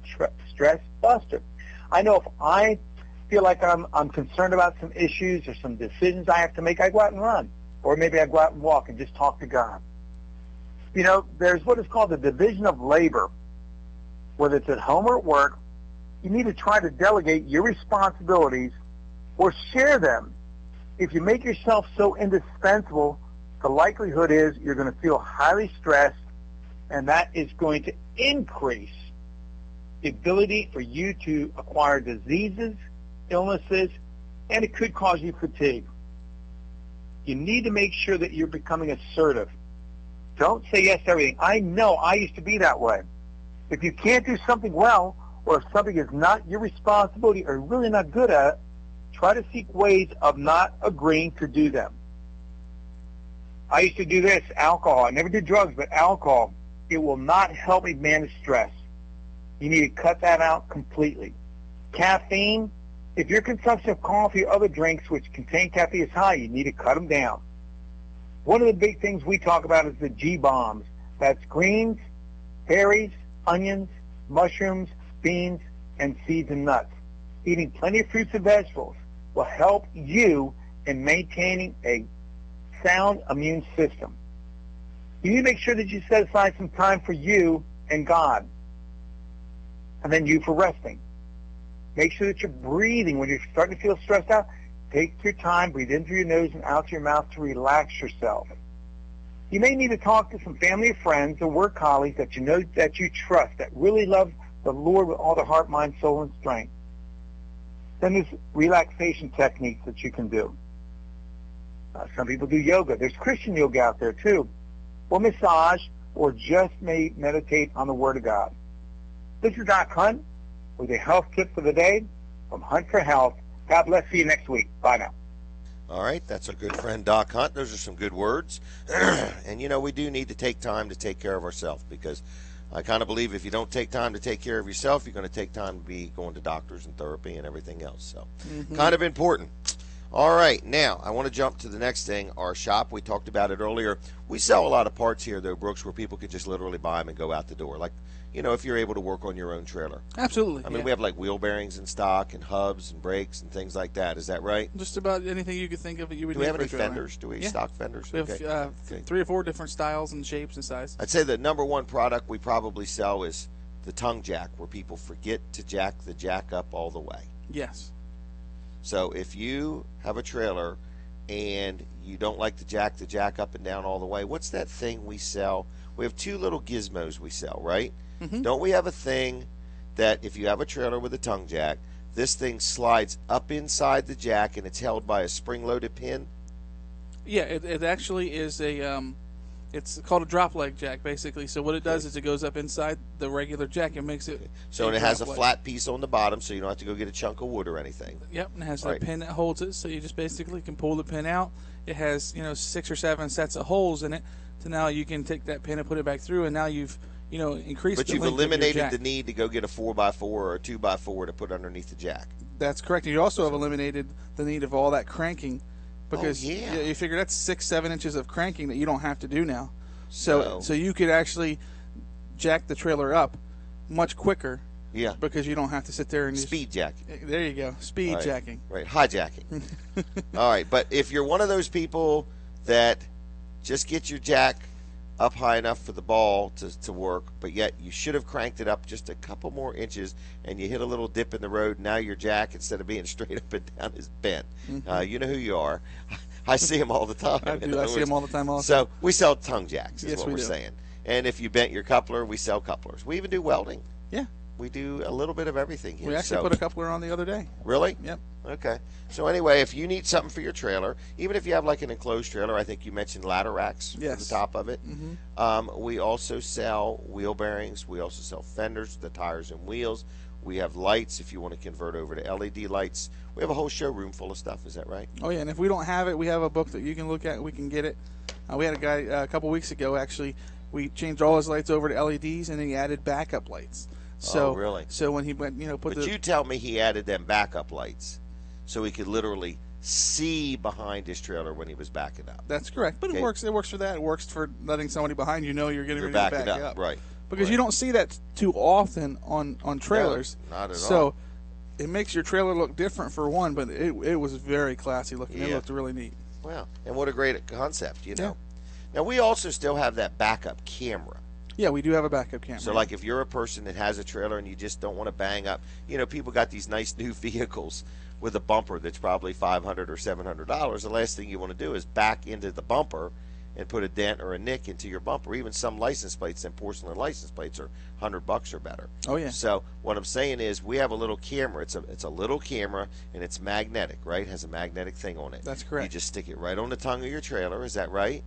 stress buster. I know if I feel like I'm concerned about some issues or some decisions I have to make, I go out and run. Or maybe I go out and walk and just talk to God. You know, there's what is called the division of labor. Whether it's at home or at work, you need to try to delegate your responsibilities or share them. If you make yourself so indispensable, the likelihood is you're going to feel highly stressed, and that is going to increase the ability for you to acquire diseases, illnesses, and it could cause you fatigue. You need to make sure that you're becoming assertive. Don't say yes to everything. I know I used to be that way. If you can't do something well, or if something is not your responsibility or really not good at it, try to seek ways of not agreeing to do them. I used to do this, alcohol. I never did drugs, but alcohol. It will not help me manage stress. You need to cut that out completely. Caffeine, if your consumption of coffee or other drinks which contain caffeine is high, you need to cut them down. One of the big things we talk about is the G-bombs. That's greens, berries, onions, mushrooms, beans, and seeds and nuts. Eating plenty of fruits and vegetables will help you in maintaining a sound immune system. You need to make sure that you set aside some time for you and God, and then you for resting. Make sure that you're breathing. When you're starting to feel stressed out, take your time, breathe in through your nose and out through your mouth to relax yourself. You may need to talk to some family or friends or work colleagues that you know that you trust, that really love the Lord with all their heart, mind, soul, and strength. Then there's relaxation techniques that you can do. Some people do yoga. There's Christian yoga out there too, or massage, or just may meditate on the Word of God. This is Doc Hunt with a health tip for the day from Hunt for Health. God bless. See you next week. Bye now. All right, that's our good friend Doc Hunt. Those are some good words. And, we do need to take time to take care of ourselves, because I kind of believe if you don't take time to take care of yourself, you're going to take time to be going to doctors and therapy and everything else. So kind of important. All right, now I want to jump to the next thing, our shop. We talked about it earlier. We sell a lot of parts here, though, Brooks, where people can just literally buy them and go out the door. Like, if you're able to work on your own trailer. Absolutely. I mean, we have like wheel bearings in stock and hubs and brakes and things like that. Is that right? Just about anything you could think of that you would need. Do we have any fenders? Do we stock fenders? We have 3 or 4 different styles and shapes and sizes. I'd say the number one product we probably sell is the tongue jack, where people forget to jack the jack up all the way. Yes. So if you have a trailer and you don't like to jack the jack up and down all the way, what's that thing we sell? We have 2 little gizmos we sell, right? Mm-hmm. Don't we have a thing that if you have a trailer with a tongue jack, this thing slides up inside the jack and it's held by a spring-loaded pin? Yeah, it actually is it's called a drop leg jack, basically. So what it does is it goes up inside the regular jack and makes it. Okay. So it has a flat piece on the bottom, so you don't have to go get a chunk of wood or anything. Yep, and it has a pin that holds it, so you just basically can pull the pin out. It has 6 or 7 sets of holes in it, so now you can take that pin and put it back through, and now you've increased. But the you've length eliminated of your jack. the need to go get a 4x4 or a 2x4 to put underneath the jack. That's correct. And you also have eliminated the need of all that cranking, because you figure that's 6-7 inches of cranking that you don't have to do now. So you could actually jack the trailer up much quicker. Yeah. Because you don't have to sit there and speed jacking. There you go. Speed jacking. Right. Hijacking. All right. But if you're one of those people that just get your jack up high enough for the ball to work, but yet you should have cranked it up just a couple more inches, and you hit a little dip in the road, now your jack, instead of being straight up and down, is bent. Mm-hmm. You know who you are. I see them all the time. I do. I see them all the time also. So we sell tongue jacks is yes, what we're saying. And if you bent your coupler, we sell couplers. We even do welding. Yeah. We do a little bit of everything here. We actually put a coupler on the other day. Really? Yep. Okay. So anyway, if you need something for your trailer, even if you have like an enclosed trailer, I think you mentioned ladder racks for the top of it. Mm-hmm. We also sell wheel bearings. We also sell fenders, the tires and wheels. We have lights if you want to convert over to LED lights. We have a whole showroom full of stuff. Is that right? Oh, yeah. And if we don't have it, we have a book that you can look at. We can get it. We had a guy a couple weeks ago, actually. We changed all his lights over to LEDs, and then he added backup lights. So, really? So when he went, But you tell me he added them backup lights so he could literally see behind his trailer when he was backing up. That's correct. But it works. It works for that. It works for letting somebody behind you know you're getting ready to back up. Right. Because you don't see that too often on trailers. No, not at all. So it makes your trailer look different for one, but it was very classy looking. Yeah. It looked really neat. Wow. And what a great concept, Yeah. Now, we also still have that backup camera. Yeah, we do have a backup camera. So, like, if you're a person that has a trailer and you just don't want to bang up, people got these nice new vehicles with a bumper that's probably $500 or $700. The last thing you want to do is back into the bumper and put a dent or a nick into your bumper. Even some license plates and porcelain license plates are $100 or better. Oh, yeah. So, what I'm saying is we have a little camera. It's a little camera, and it's magnetic, right? It has a magnetic thing on it. That's correct. You just stick it right on the tongue of your trailer. Is that right?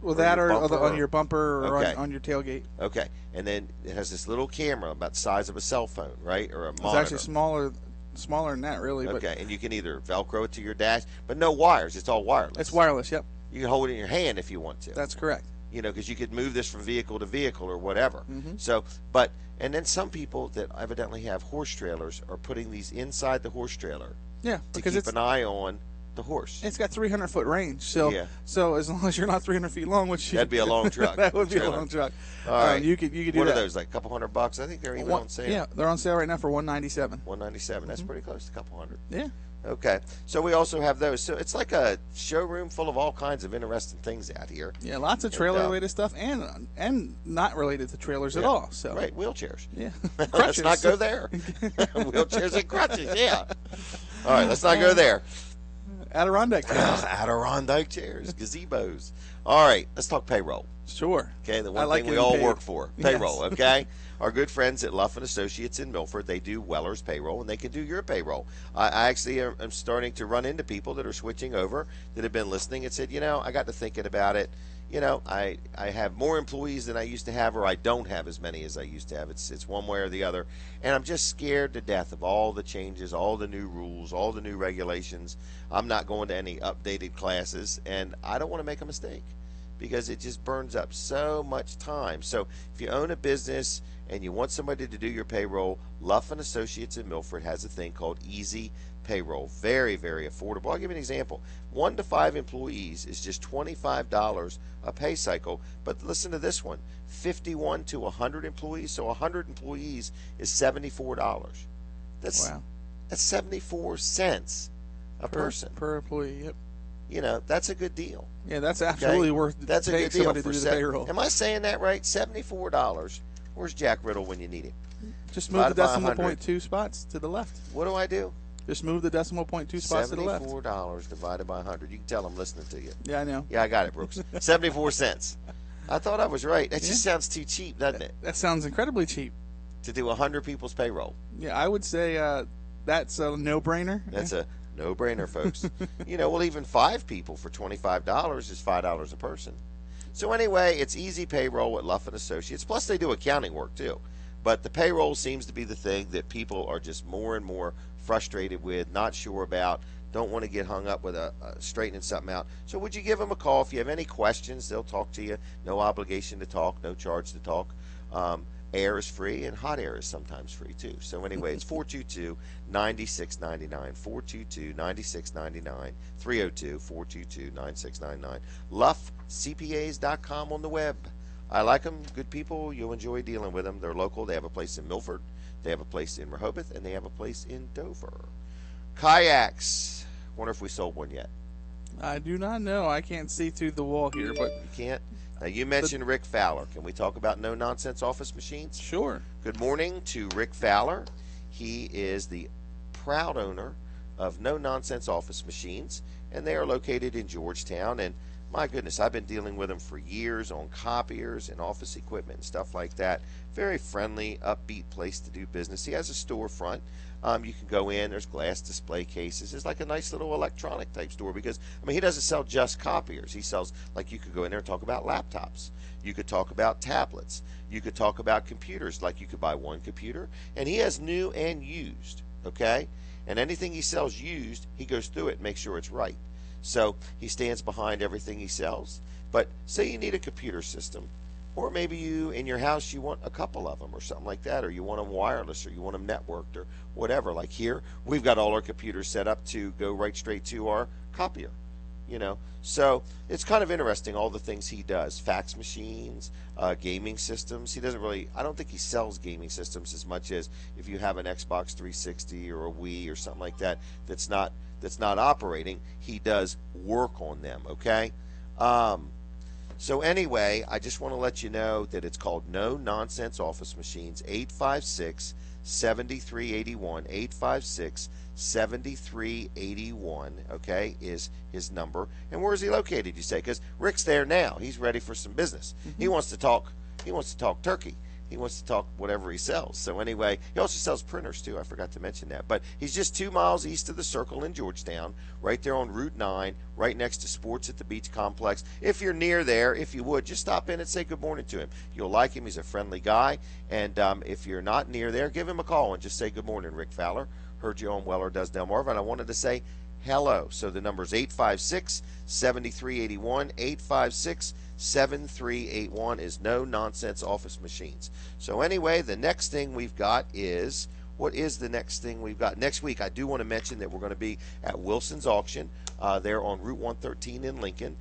Well, that or on your bumper or on your tailgate. Okay. And then it has this little camera about the size of a cell phone, right? Or a monitor. It's actually smaller than that, really. Okay. And you can either Velcro it to your dash, but no wires. It's all wireless. It's wireless, yep. You can hold it in your hand if you want to. That's correct. because you could move this from vehicle to vehicle or whatever. So, and then some people that evidently have horse trailers are putting these inside the horse trailer. Yeah, to because keep an eye on the horse. It's got 300-foot range, so as long as you're not 300 feet long, that'd be a long truck. That would be a long truck. All right, you could do what that. Are those, like a couple $100? I think they're even on sale. Yeah, they're on sale right now for $197. $197. That's pretty close to a couple hundred. Yeah. Okay, so we also have those. So it's like a showroom full of all kinds of interesting things out here. Yeah, lots of trailer-related stuff, and not related to trailers at all. So right, wheelchairs. Yeah, let's not go there. Wheelchairs and crutches. Yeah. All right, let's not go there. Adirondack chairs. Adirondack chairs, gazebos. All right, let's talk payroll. Sure. Okay, the one thing we all work for, payroll. Okay. Our good friends at Luff and Associates in Milford, they do Weller's payroll, and they can do your payroll. I actually am starting to run into people that are switching over that have been listening and said, I got to thinking about it. I have more employees than I used to have, or I don't have as many as I used to have. It's one way or the other, and I'm just scared to death of all the changes, all the new rules, all the new regulations. I'm not going to any updated classes, and I don't want to make a mistake because it just burns up so much time. So if you own a business and you want somebody to do your payroll, Luff and Associates in Milford has a thing called Easy Payroll. Very, very affordable. I'll give you an example. 1 to 5 employees is just $25 a pay cycle. But listen to this one. 51 to 100 employees. So 100 employees is $74. That's 74 cents a person. Per employee, yep. That's a good deal. Yeah, that's absolutely worth it. That's a good deal for the payroll. Am I saying that right? $74. Where's Jack Riddle when you need him? Just move the decimal point 2 spots to the left. What do I do? Just move the decimal point 2 spots to the left. $74 divided by 100. You can tell I'm listening to you. Yeah, I know. Yeah, I got it, Brooks. 74 cents. I thought I was right. That just sounds too cheap, doesn't it? That sounds incredibly cheap. To do 100 people's payroll. Yeah, I would say that's a no-brainer. That's a no-brainer, folks. Well, even 5 people for $25 is $5 a person. So anyway, it's easy payroll at Luff and Associates. Plus, they do accounting work too. But the payroll seems to be the thing that people are just more and more frustrated with, not sure about, don't want to get hung up with straightening something out. So would you give them a call if you have any questions? They'll talk to you. No obligation to talk, no charge to talk. Air is free, and hot air is sometimes free too. So anyway, it's 422-9699, 422-9699, 302-422-9699. LuffCPAs.com on the web. I like them, good people. You'll enjoy dealing with them. They're local. They have a place in Milford. They have a place in Rehoboth, and they have a place in Dover. Kayaks. Wonder if we sold one yet. I do not know. I can't see through the wall here, but you can't. Now, you mentioned Rick Fowler. Can we talk about no-nonsense office machines? Sure. Good morning to Rick Fowler. He is the proud owner of No Nonsense Office Machines, and they are located in Georgetown. And my goodness, I've been dealing with them for years on copiers and office equipment and stuff like that. Very friendly, upbeat place to do business. He has a storefront. You can go in. There's glass display cases. It's like a nice little electronic type store because, he doesn't sell just copiers. He sells, like, you could go in there and talk about laptops. You could talk about tablets. You could talk about computers. Like, you could buy one computer. And he has new and used, okay? And anything he sells used, he goes through it and makes sure it's right. So he stands behind everything he sells. But say you need a computer system, or maybe you, in your house, you want a couple of them or something like that, or you want them wireless, or you want them networked, or whatever. Like here, we've got all our computers set up to go right straight to our copier, So it's kind of interesting, all the things he does. Fax machines, gaming systems. He doesn't really, I don't think he sells gaming systems as much as if you have an Xbox 360 or a Wii or something like that that's not operating, he does work on them, okay? So anyway, I just want to let you know that it's called No Nonsense Office Machines. 856-7381, 856-7381, okay, is his number. And where is he located, you say? Because Rick's there now. He's ready for some business. He wants to talk turkey. He wants to talk whatever he sells. So anyway, he also sells printers too. I forgot to mention that. But he's just 2 miles east of the Circle in Georgetown, right there on Route 9, right next to Sports at the Beach Complex. If you're near there, if you would, just stop in and say good morning to him. You'll like him. He's a friendly guy. And if you're not near there, give him a call and just say good morning, Rick Fowler. Heard you on Weller Does Delmarva, and I wanted to say hello. So the number is 856-7381, 7381 is No Nonsense Office Machines. So anyway, the next thing we've got is, what is the next thing we've got? Next week, I do want to mention that we're going to be at Wilson's Auction. They're on Route 113 in Lincoln.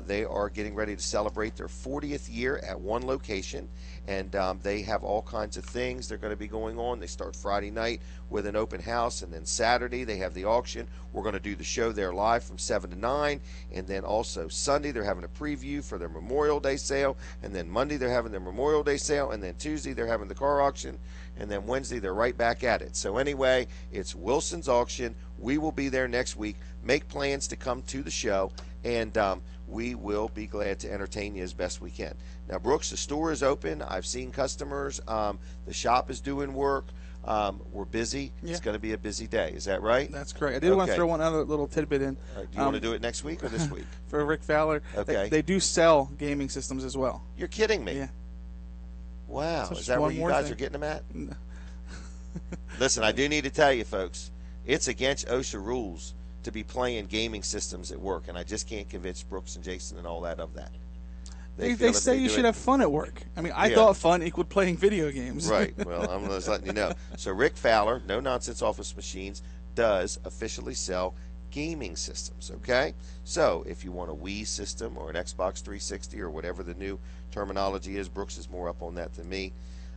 They are getting ready to celebrate their 40th year at one location, and they have all kinds of things they're going to be going on. They start Friday night with an open house, and then Saturday they have the auction. We're going to do the show there live from 7 to 9, and then also Sunday they're having a preview for their Memorial Day sale, and then Monday they're having their Memorial Day sale, and then Tuesday they're having the car auction, and then Wednesday they're right back at it. So anyway, it's Wilson's Auction. We will be there next week. Make plans to come to the show, and we will be glad to entertain you as best we can. Now, Brooks, the store is open. I've seen customers. The shop is doing work. We're busy. Yeah. It's going to be a busy day. Is that right? That's correct. I did want to throw one other little tidbit in. Do you want to do it next week or this week? For Rick Fowler. Okay. They do sell gaming systems as well. You're kidding me. Yeah. Wow. So is that where you guys are getting them at? Listen, I do need to tell you, folks, it's against OSHA rules to be playing gaming systems at work, and I just can't convince Brooks and Jason and all that of that. They say you should have fun at work. I mean, I thought fun equaled playing video games. Right. Well, I'm just letting you know. So Rick Fowler, No Nonsense Office Machines, does officially sell gaming systems, okay? So if you want a Wii system or an Xbox 360 or whatever the new terminology is, Brooks is more up on that than me.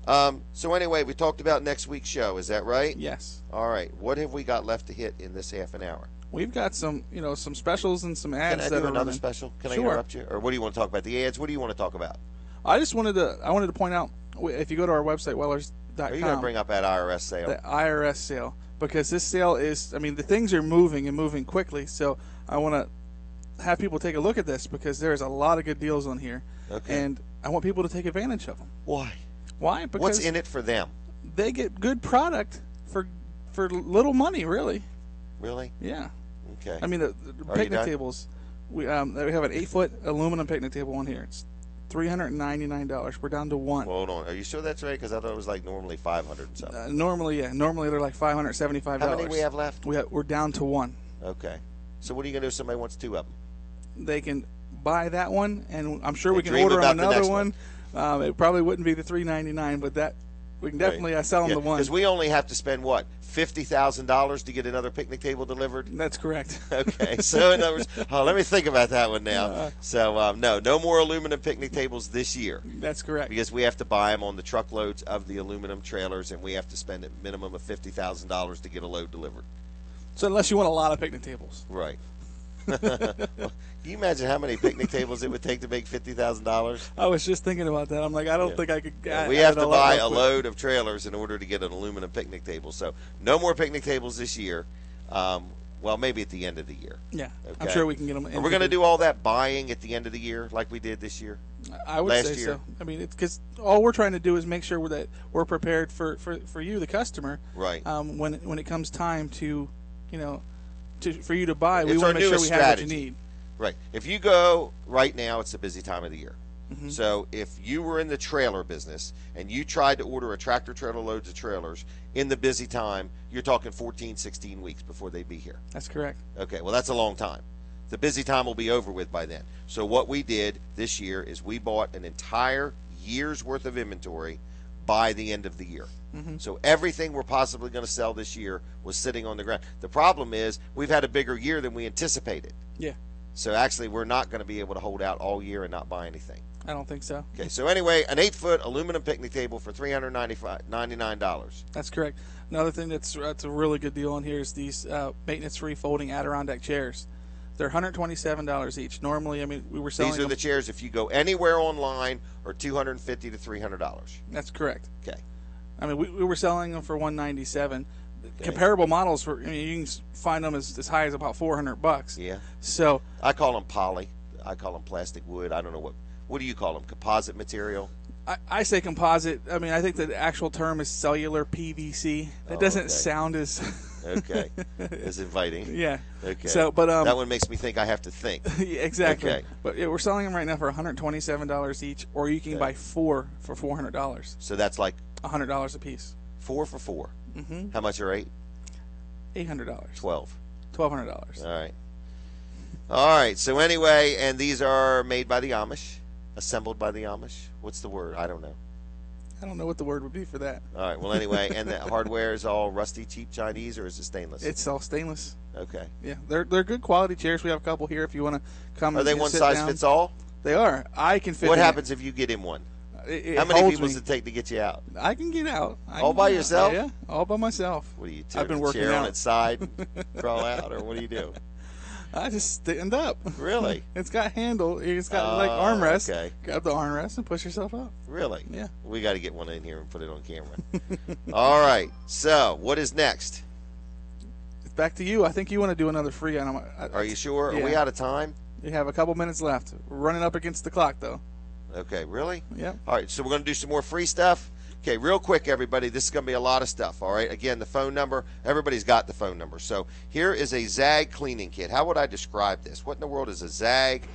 So anyway, we talked about next week's show. Is that right? Yes. All right. What have we got left to hit in this half an hour? We've got some, some specials and some ads. Can I do another special? Can I interrupt you? Or what do you want to talk about? The ads? What do you want to talk about? I wanted to point out, if you go to our website, wellers.com. Are you going to bring up that IRS sale? The IRS sale. Because this sale is, the things are moving and moving quickly. So I want to have people take a look at this because there's a lot of good deals on here. Okay. And I want people to take advantage of them. Why? Why? Because what's in it for them? They get good product for little money, really. Really? Yeah. Okay. The picnic tables. We have an 8-foot aluminum picnic table on here. It's $399. We're down to one. Hold on. Are you sure that's right? Because I thought it was like normally $500 and something. Normally, yeah. Normally they're like $575. How many we have left? We're down to one. Okay. So what are you going to do if somebody wants two of them? They can buy that one, and I'm sure we can order another one. It probably wouldn't be the $399, but that we can definitely sell them the one. Because we only have to spend what, $50,000 to get another picnic table delivered? That's correct. Okay, so in other words, let me think about that one now. No more aluminum picnic tables this year. That's correct. Because we have to buy them on the truckloads of the aluminum trailers, and we have to spend a minimum of $50,000 to get a load delivered. So unless you want a lot of picnic tables. Right. Can you imagine how many picnic tables it would take to make $50,000? I was just thinking about that. I'm like, I don't think I could. We have to buy a load of trailers in order to get an aluminum picnic table. So no more picnic tables this year. Well, maybe at the end of the year. Yeah, okay? I'm sure we can get them. Are we going to do all that buying at the end of the year like we did this year? I would say so. It's because all we're trying to do is make sure that we're prepared for you, the customer. Right. When it comes time to, for you to buy, we want to make sure we have what you need. Right. If you go right now, it's a busy time of the year. Mm-hmm. So if you were in the trailer business and you tried to order a tractor trailer loads of trailers in the busy time, you're talking 14, 16 weeks before they'd be here. That's correct. Okay, well, that's a long time. The busy time will be over with by then. So what we did this year is we bought an entire year's worth of inventory by the end of the year. Mm-hmm. So everything we're possibly going to sell this year was sitting on the ground. The problem is we've had a bigger year than we anticipated. Yeah. So actually we're not going to be able to hold out all year and not buy anything. I don't think so. Okay, so anyway, an 8-foot aluminum picnic table for $399. That's correct. Another thing that's a really good deal on here is these maintenance-free folding Adirondack chairs. They're $127 each. Normally, we were selling. These are the chairs. If you go anywhere online, are $250 to $300. That's correct. Okay. We were selling them for $197. Okay. Comparable models for you can find them as high as about $400. Yeah. So I call them poly. I call them plastic wood. I don't know what do you call them? Composite material. I say composite. I think the actual term is cellular PVC. That doesn't sound as okay. As inviting. Yeah. Okay. So, but that one makes me think I have to think. Yeah, exactly. Okay. But we're selling them right now for $127 each, or you can buy 4 for $400. So that's like $100 a piece. 4 for 4. Mm-hmm. How much are 8? $800. $1,200. All right. So anyway, and these are made by the Amish. Assembled by the Amish? What's the word? I don't know. I don't know what the word would be for that. All right. Well, anyway, and the hardware is all rusty, cheap Chinese, or is it stainless? It's all stainless. Okay. Yeah, they're good quality chairs. We have a couple here if you want to come. Are they one size fits all? They are. I can fit. What happens if you get in one? How many people does it take to get you out? I can get out. All by yourself? Yeah, all by myself. What do you do? I've been working chair out on its side, and crawl out, or what do you do? I just stand up. Really? It's got handle. It's got like armrest. Okay. Grab the armrest and push yourself up. Really? Yeah. We got to get one in here and put it on camera. All right. So, what is next? It's back to you. I think you want to do another free item. Are you sure? Yeah. Are we out of time? You have a couple minutes left. We're running up against the clock, though. Okay. Really? Yeah. All right. So, we're going to do some more free stuff. Okay, real quick, everybody, this is going to be a lot of stuff, all right? Again, the phone number, everybody's got the phone number. So here is a ZAG cleaning kit. How would I describe this? What in the world is a ZAG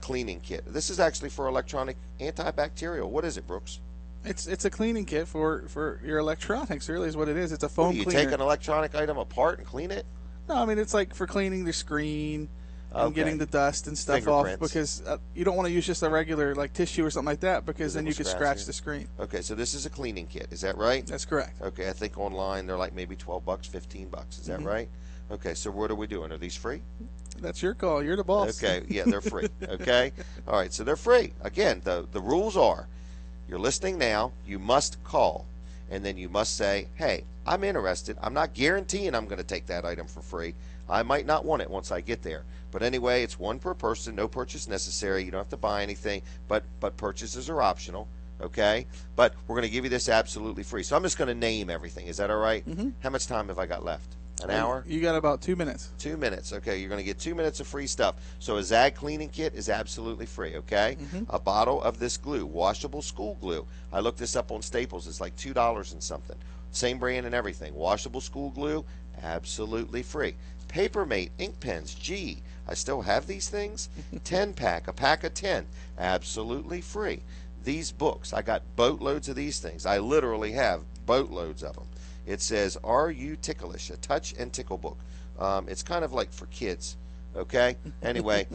cleaning kit? This is actually for electronic antibacterial. What is it, Brooks? It's a cleaning kit for your electronics, really, is what it is. It's a foam You cleaner. take an electronic item apart and clean it? No, I mean, it's like for cleaning the screen and getting the dust and stuff off, because you don't want to use just a regular like tissue or something like that, because then you could scratch the screen. Okay, so this is a cleaning kit. Is that right? That's correct. Okay, I think online they're like maybe $12, $15. Is that right? Okay, so what are we doing? Are these free? That's your call. You're the boss. Okay, yeah, they're free. Okay? All right, so they're free. Again, the rules are you're listening now, you must call, and then you must say, hey, I'm interested. I'm not guaranteeing I'm going to take that item for free. I might not want it once I get there. But anyway, it's one per person, no purchase necessary. You don't have to buy anything, but purchases are optional, okay? But we're going to give you this absolutely free. So I'm just going to name everything. Is that all right? How much time have I got left? An hour? You got about 2 minutes. 2 minutes. Okay, you're going to get 2 minutes of free stuff. So a ZAG cleaning kit is absolutely free, okay? A bottle of this glue, washable school glue. I looked this up on Staples. It's like $2 and something. Same brand and everything. Washable school glue, absolutely free. Papermate ink pens, gee, I still have these things. 10-pack, a pack of 10, absolutely free. These books, I got boatloads of these things. I literally have boatloads of them. It says, Are You Ticklish? A touch and tickle book. It's kind of like for kids, okay? Anyway,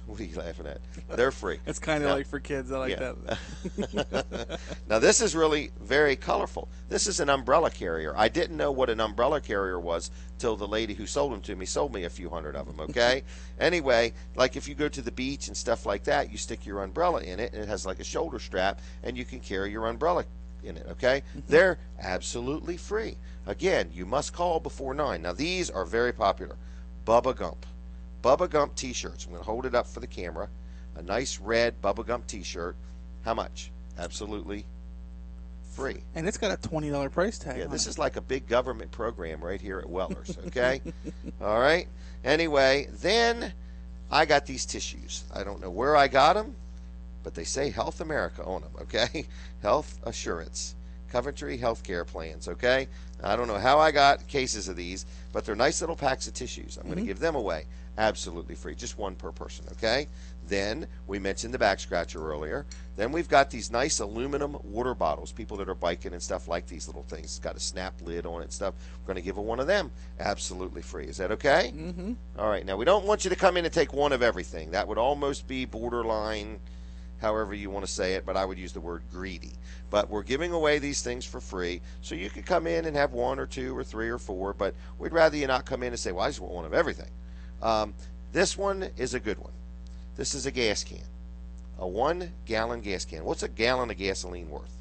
what are you laughing at? They're free. It's kind of like for kids. I like that. Now, this is really very colorful. This is an umbrella carrier. I didn't know what an umbrella carrier was till the lady who sold them to me sold me a few hundred of them, okay? Anyway, like if you go to the beach and stuff like that, you stick your umbrella in it, and it has like a shoulder strap, and you can carry your umbrella in it, okay? They're absolutely free. Again, you must call before 9. Now, these are very popular. Bubba Gump. Bubba Gump t-shirts. I'm going to hold it up for the camera. A nice red Bubba Gump t-shirt. How much? Absolutely free. And it's got a $20 price tag. Yeah, this is like a big government program right here at Weller's, okay? All right? Anyway, then I got these tissues. I don't know where I got them, but they say Health America on them, okay? Health Assurance. Coventry Healthcare Plans, okay? I don't know how I got cases of these, but they're nice little packs of tissues. I'm going to give them away absolutely free, just one per person, okay? Then we mentioned the back scratcher earlier. Then we've got these nice aluminum water bottles. People that are biking and stuff like these little things. It's got a snap lid on it and stuff. We're going to give one of them absolutely free. Is that okay? All right. Now, we don't want you to come in and take one of everything. That would almost be borderline, however you want to say it, but I would use the word greedy. But we're giving away these things for free, so you could come in and have 1 or 2 or 3 or 4, but we'd rather you not come in and say, well, I just want one of everything. This one is a good one. This is a gas can, a 1-gallon gas can. What's a gallon of gasoline worth?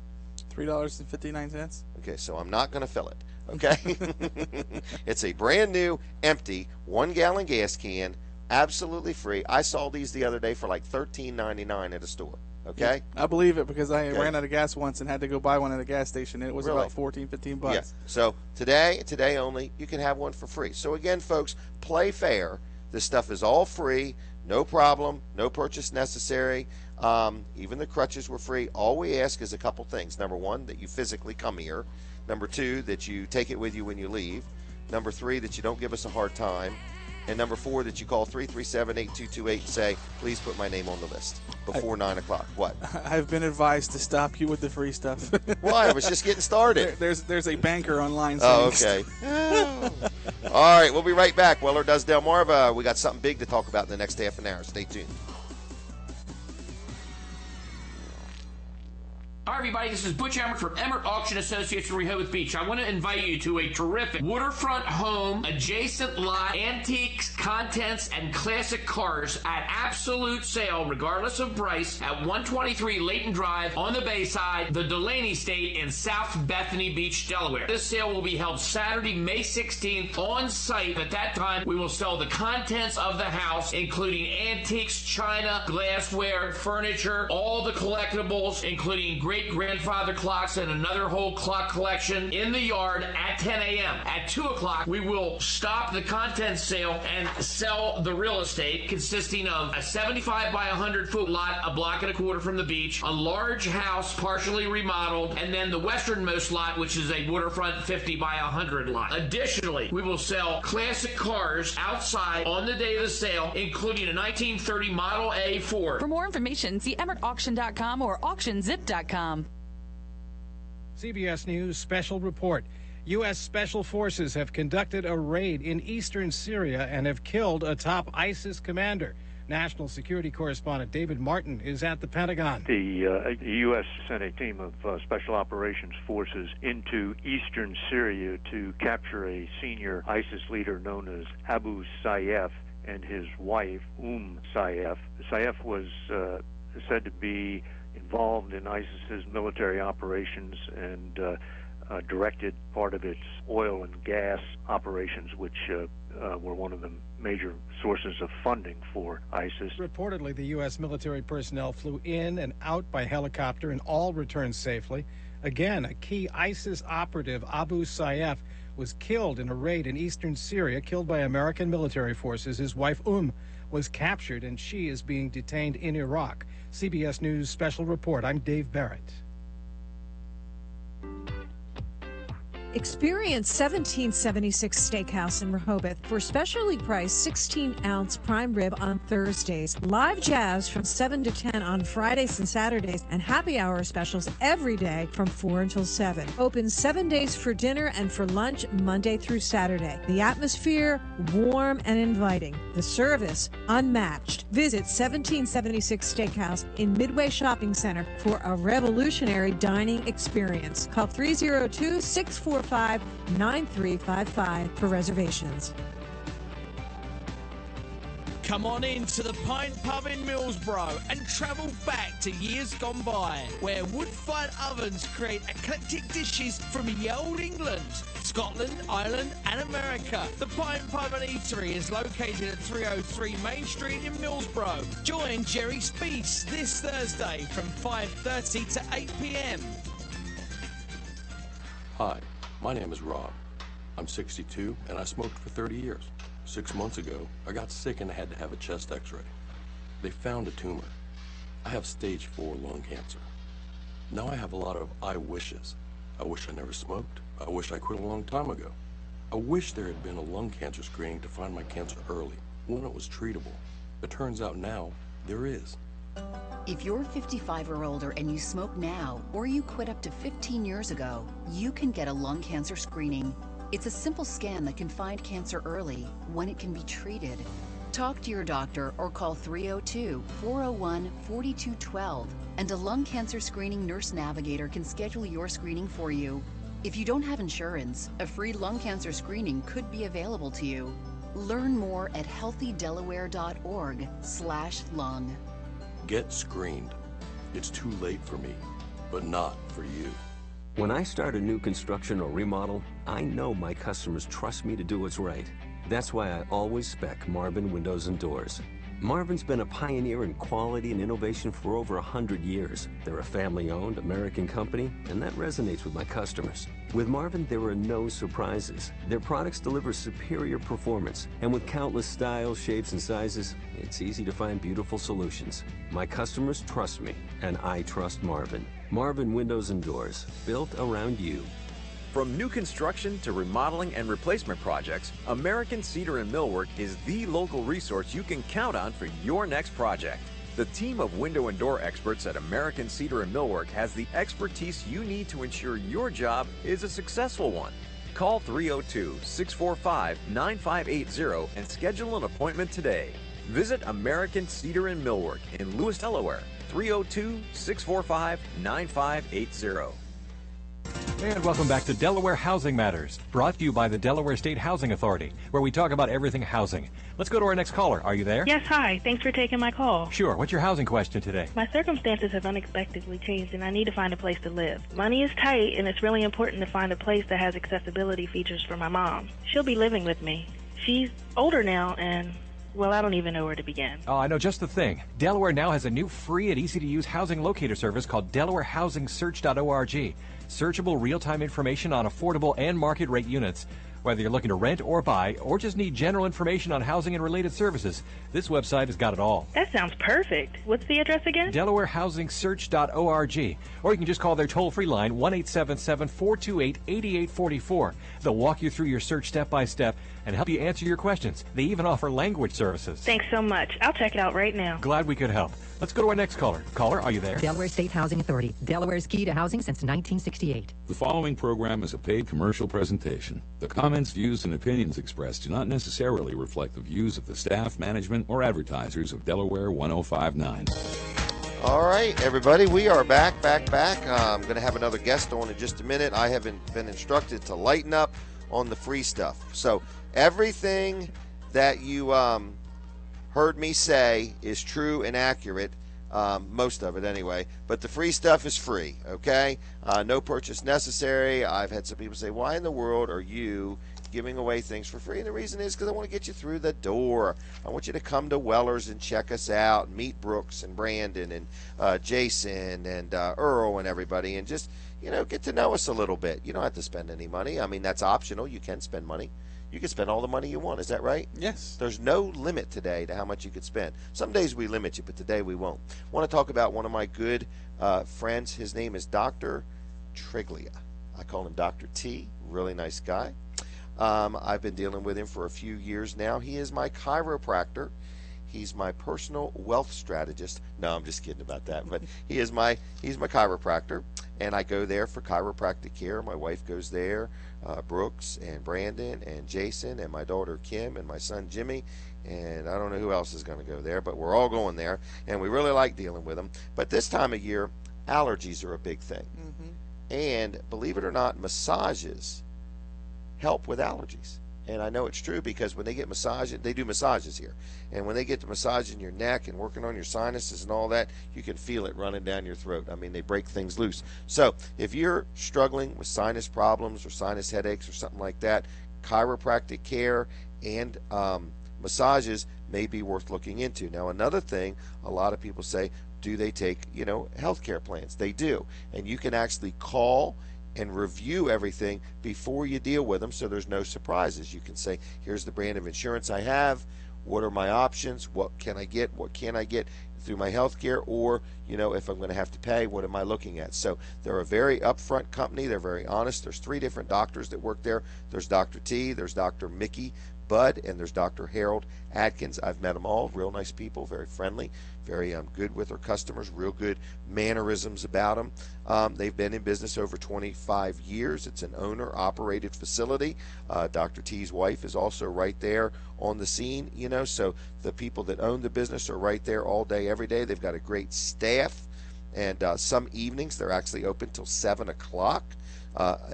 $3.59. Okay, so I'm not going to fill it, okay? It's a brand new, empty, 1-gallon gas can, absolutely free. I saw these the other day for like $13.99 at a store. Okay? Yeah, I believe it because I ran out of gas once and had to go buy one at a gas station. It was about $14-15 bucks. Yeah. So today only, you can have one for free. So again, folks, play fair. This stuff is all free, no problem, no purchase necessary. Even the crutches were free. All we ask is a couple things. Number 1, that you physically come here. Number 2, that you take it with you when you leave. Number 3, that you don't give us a hard time. And number 4, that you call 337-8228 and say, please put my name on the list before 9 o'clock. What? I've been advised to stop you with the free stuff. Why? I was just getting started. There's a banker online. Oh, okay. All right, we'll be right back. Weller Does Delmarva. We got something big to talk about in the next half an hour. Stay tuned. Hi everybody, this is Butch Emmert from Emmert Auction Associates in Rehoboth Beach. I want to invite you to a terrific waterfront home, adjacent lot, antiques, contents, and classic cars at absolute sale, regardless of price, at 123 Layton Drive on the Bayside, the Delaney State in South Bethany Beach, Delaware. This sale will be held Saturday, May 16th on site. At that time, we will sell the contents of the house, including antiques, china, glassware, furniture, all the collectibles, including great-grandfather clocks and another whole clock collection in the yard at 10 a.m. At 2 o'clock, we will stop the contents sale and sell the real estate, consisting of a 75 by 100 foot lot, a block and a quarter from the beach, a large house partially remodeled, and then the westernmost lot, which is a waterfront 50 by 100 lot. Additionally, we will sell classic cars outside on the day of the sale, including a 1930 Model A Ford. For more information, see EmmertAuction.com or AuctionZip.com. CBS News Special Report. U.S. Special Forces have conducted a raid in eastern Syria and have killed a top ISIS commander. National Security Correspondent David Martin is at the Pentagon. The U.S. sent a team of Special Operations Forces into eastern Syria to capture a senior ISIS leader known as Abu Sayyaf and his wife, Sayyaf. Sayyaf was said to be involved in ISIS's military operations and directed part of its oil and gas operations, which were one of the major sources of funding for ISIS. Reportedly, the U.S. military personnel flew in and out by helicopter and all returned safely. Again, a key ISIS operative, Abu Sayyaf, was killed in a raid in eastern Syria, killed by American military forces. His wife, was captured, and she is being detained in Iraq. CBS News Special Report. I'm Dave Barrett. Experience 1776 Steakhouse in Rehoboth for specially priced 16-ounce prime rib on Thursdays, live jazz from 7 to 10 on Fridays and Saturdays, and happy hour specials every day from 4 until 7. Open 7 days for dinner and for lunch Monday through Saturday. The atmosphere, warm and inviting. The service, unmatched. Visit 1776 Steakhouse in Midway Shopping Center for a revolutionary dining experience. Call 302-645-9355 for reservations. Come on in to the Pint Pub in Millsborough and travel back to years gone by, where wood-fired ovens create eclectic dishes from ye olde England, Scotland, Ireland and America. The Pint Pub and Eatery is located at 303 Main Street in Millsborough. Join Jerry Speece this Thursday from 5:30 to 8 p.m. Hi, my name is Rob. I'm 62 and I smoked for 30 years. 6 months ago, I got sick and I had to have a chest x-ray. They found a tumor. I have stage 4 lung cancer. Now I have a lot of I wishes. I wish I never smoked. I wish I quit a long time ago. I wish there had been a lung cancer screening to find my cancer early, when it was treatable. It turns out now, there is. If you're 55 or older and you smoke now, or you quit up to 15 years ago, you can get a lung cancer screening. It's a simple scan that can find cancer early, when it can be treated. Talk to your doctor or call 302-401-4212, and a lung cancer screening nurse navigator can schedule your screening for you. If you don't have insurance, a free lung cancer screening could be available to you. Learn more at healthydelaware.org/lung. Get screened. It's too late for me, but not for you. When I start a new construction or remodel, I know my customers trust me to do what's right. That's why I always spec Marvin Windows and Doors. Marvin's been a pioneer in quality and innovation for over 100 years. They're a family-owned American company, and that resonates with my customers. With Marvin, there are no surprises. Their products deliver superior performance, and with countless styles, shapes, and sizes, it's easy to find beautiful solutions. My customers trust me, and I trust Marvin. Marvin Windows and Doors, built around you. From new construction to remodeling and replacement projects, American Cedar and Millwork is the local resource you can count on for your next project. The team of window and door experts at American Cedar and Millwork has the expertise you need to ensure your job is a successful one. Call 302-645-9580 and schedule an appointment today. Visit American Cedar and Millwork in Lewis, Delaware 302-645-9580. And welcome back to Delaware Housing Matters, brought to you by the Delaware State Housing Authority, where we talk about everything housing. Let's go to our next caller. Are you there? Yes, hi. Thanks for taking my call. Sure. What's your housing question today? My circumstances have unexpectedly changed, and I need to find a place to live. Money is tight, and it's really important to find a place that has accessibility features for my mom. She'll be living with me. She's older now, and, well, I don't even know where to begin. Oh, I know just the thing. Delaware now has a new free and easy-to-use housing locator service called DelawareHousingSearch.org. Searchable real-time information on affordable and market rate units. Whether you're looking to rent or buy, or just need general information on housing and related services, this website has got it all. That sounds perfect. What's the address again? DelawareHousingSearch.org. Or you can just call their toll-free line, 1-877-428-8844. They'll walk you through your search step by step and help you answer your questions. They even offer language services. Thanks so much. I'll check it out right now. Glad we could help. Let's go to our next caller. Caller, are you there? Delaware State Housing Authority. Delaware's key to housing since 1968. The following program is a paid commercial presentation. The comments, views, and opinions expressed do not necessarily reflect the views of the staff, management, or advertisers of Delaware 1059. All right, everybody, we are back. I'm going to have another guest on in just a minute. I have been instructed to lighten up on the free stuff. So everything that you heard me say is true and accurate, most of it anyway, but the free stuff is free, okay? No purchase necessary. I've had some people say, why in the world are you giving away things for free? And the reason is because I want to get you through the door. I want you to come to Weller's and check us out, meet Brooks and Brandon and Jason and Earl and everybody, and just, get to know us a little bit. You don't have to spend any money. I mean, that's optional. You can spend money. You can spend all the money you want. Is that right? Yes. There's no limit today to how much you could spend. Some days we limit you, but today we won't. I want to talk about one of my good friends. His name is Dr. Triglia. I call him Dr. T. Really nice guy. I've been dealing with him for a few years now. He is my chiropractor. He's my personal wealth strategist. No, I'm just kidding about that. But he's my chiropractor, and I go there for chiropractic care. My wife goes there, Brooks and Brandon and Jason and my daughter Kim and my son Jimmy, and I don't know who else is going to go there, but we're all going there, and we really like dealing with them. But this time of year, allergies are a big thing. Mm-hmm. And believe it or not, massages help with allergies. And I know it's true because when they get massages, they do massages here. And when they get the massage in your neck and working on your sinuses and all that, you can feel it running down your throat. I mean, they break things loose. So if you're struggling with sinus problems or sinus headaches or something like that, chiropractic care and massages may be worth looking into. Now, another thing, a lot of people say, do they take, health care plans? They do. And you can actually call and review everything before you deal with them, so there's no surprises. You can say, here's the brand of insurance I have, what are my options, what can I get, what can I get through my health care, or if I'm going to have to pay, what am I looking at? So they're a very upfront company. They're very honest. There's 3 different doctors that work there. There's Dr. T, there's Dr. Mickey Budd, and there's Dr. Harold Atkins. I've met them all. Real nice people, very friendly, very good with their customers, real good mannerisms about them. They've been in business over 25 years. It's an owner-operated facility. Dr. T's wife is also right there on the scene, so the people that own the business are right there all day, every day. They've got a great staff, and some evenings they're actually open till 7 o'clock.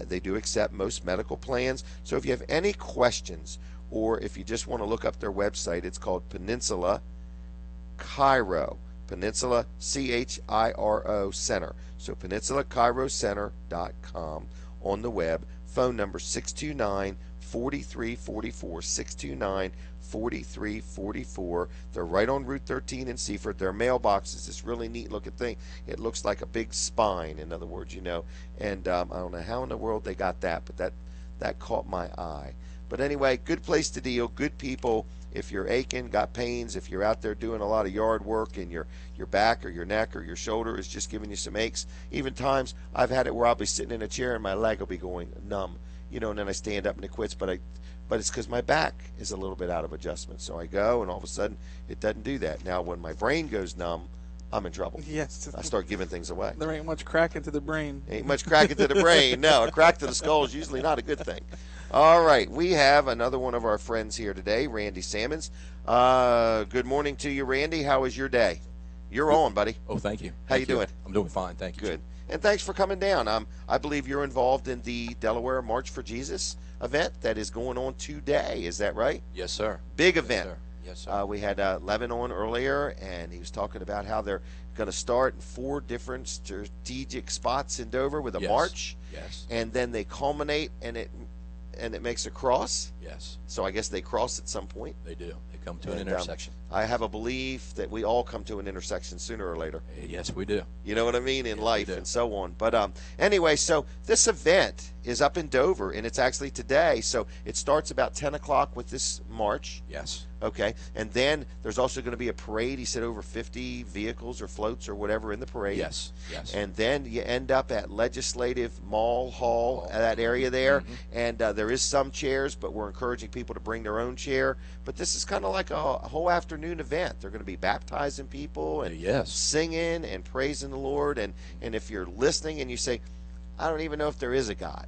They do accept most medical plans. So if you have any questions, or if you just want to look up their website, it's called Peninsula Chiro. Peninsula, Chiro Center. So PeninsulaChiroCenter.com on the web. Phone number 629-4344, 629-4344. They're right on Route 13 in Seaford. Their mailbox is this really neat looking thing. It looks like a big spine, in other words, And I don't know how in the world they got that, but that caught my eye. But anyway, good place to deal, good people. If you're aching, got pains, if you're out there doing a lot of yard work and your back or your neck or your shoulder is just giving you some aches, even times I've had it where I'll be sitting in a chair and my leg will be going numb, and then I stand up and it quits, but it's because my back is a little bit out of adjustment. So I go, and all of a sudden it doesn't do that. Now when my brain goes numb, I'm in trouble. Yes. I start giving things away. There ain't much cracking to the brain. Ain't much cracking to the brain. No, a crack to the skull is usually not a good thing. All right, we have another one of our friends here today, Randy Sammons. Good morning to you, Randy. How was your day? You're on, buddy. Oh, thank you. How you doing? I'm doing fine, thank you. Good. And thanks for coming down. I believe you're involved in the Delaware March for Jesus event that is going on today. Is that right? Yes, sir. Big event. Yes, sir. We had Levin on earlier, and he was talking about how they're going to start in 4 different strategic spots in Dover with a march. Yes. And then they culminate, and it makes a cross. Yes. So I guess they cross at some point. They do. They come to an intersection. I have a belief that we all come to an intersection sooner or later. Yes, we do. You know what I mean? In life and so on. But anyway, so this event is up in Dover, and it's actually today. So it starts about 10 o'clock with this march. Yes. Okay. And then there's also going to be a parade. He said over 50 vehicles or floats or whatever in the parade. Yes. Yes. And then you end up at Legislative Mall Hall, that area there. Mm-hmm. And there is some chairs, but we're encouraging people to bring their own chair. But this is kind of like a whole afternoon event. They're going to be baptizing people and singing and praising the Lord. And if you're listening and you say, I don't even know if there is a God.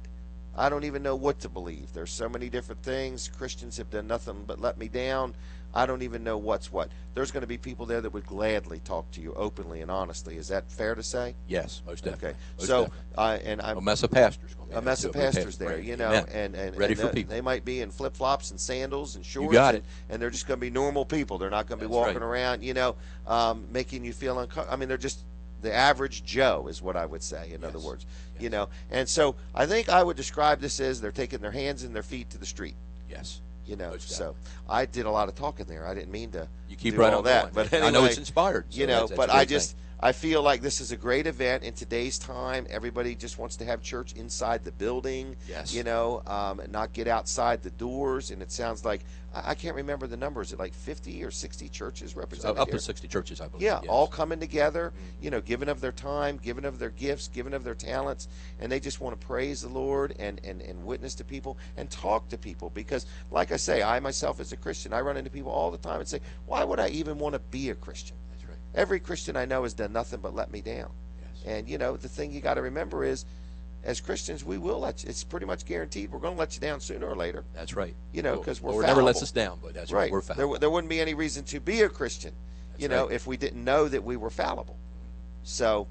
I don't even know what to believe. There's so many different things. Christians have done nothing but let me down. I don't even know what's what. There's going to be people there that would gladly talk to you openly and honestly. Is that fair to say? Yes, most definitely. Okay. Most so, definitely. and I'm a mess of pastors. A mess of pastors there, you know, Amen. and ready for people. They might be in flip flops and sandals and shorts. You got it. And they're just going to be normal people. They're not going to be walking around, you know, making you feel uncomfortable. I mean, they're just the average Joe is what I would say, in other words, you know. And so I think I would describe this as they're taking their hands and their feet to the street. Yes. You know, so I did a lot of talking there. I didn't mean to keep do right all on that, going. but anyway, I know it's inspired. So you know, that's but a great I just thing. I feel like this is a great event in today's time. Everybody just wants to have church inside the building. Yes. You know, and not get outside the doors. And it sounds like I can't remember the numbers. Is it like 50 or 60 churches represented Up here? to 60 churches, I believe. Yeah, yes. all coming together, you know, giving of their time, giving of their gifts, giving of their talents, and they just want to praise the Lord and witness to people and talk to people. Because, like I say, I myself as a Christian, I run into people all the time and say, why would I even want to be a Christian? That's right. Every Christian I know has done nothing but let me down. Yes. And, you know, the thing you got to remember is, as Christians, we will let you. It's pretty much guaranteed. We're going to let you down sooner or later. That's right. You know, because we're Lord fallible. never lets us down, but that's right. We're fallible. There wouldn't be any reason to be a Christian, you know, if we didn't know that we were fallible. So,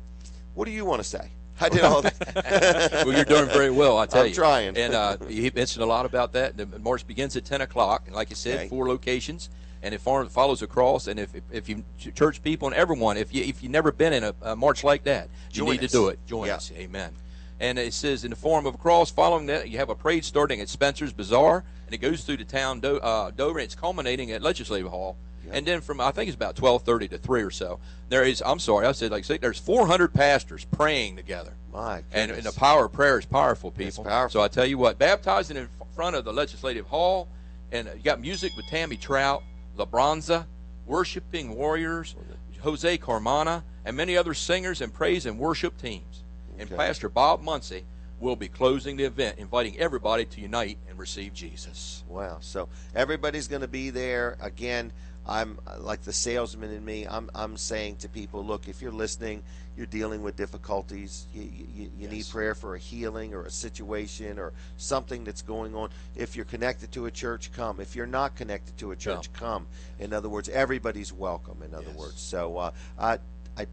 what do you want to say? I did all that. Well, you're doing very well, I tell you. I'm trying. And you mentioned a lot about that. The march begins at 10 o'clock, and like you said, 4 locations. And it follows across. And if you church people and everyone, if you never been in a march like that, you need to do it. Join us. Amen. And it says in the form of a cross. Following that, you have a parade starting at Spencer's Bazaar, and it goes through the town Dover, and it's culminating at Legislative Hall. And then from, I think it's about 12:30 to 3 or so, there's 400 pastors praying together. My goodness. And the power of prayer is powerful, people. It's powerful. So I tell you what, baptizing in front of the Legislative Hall, and you got music with Tammy Trout, LaBronza, Worshiping Warriors, Jose Carmona, and many other singers and praise and worship teams. And Pastor Bob Muncie will be closing the event, inviting everybody to unite and receive Jesus. Wow. So everybody's going to be there. Again, I'm like the salesman in me. I'm saying to people, look, if you're listening, you're dealing with difficulties. You need prayer for a healing or a situation or something that's going on. If you're connected to a church, come. If you're not connected to a church, come. In other words, everybody's welcome. In other words, so I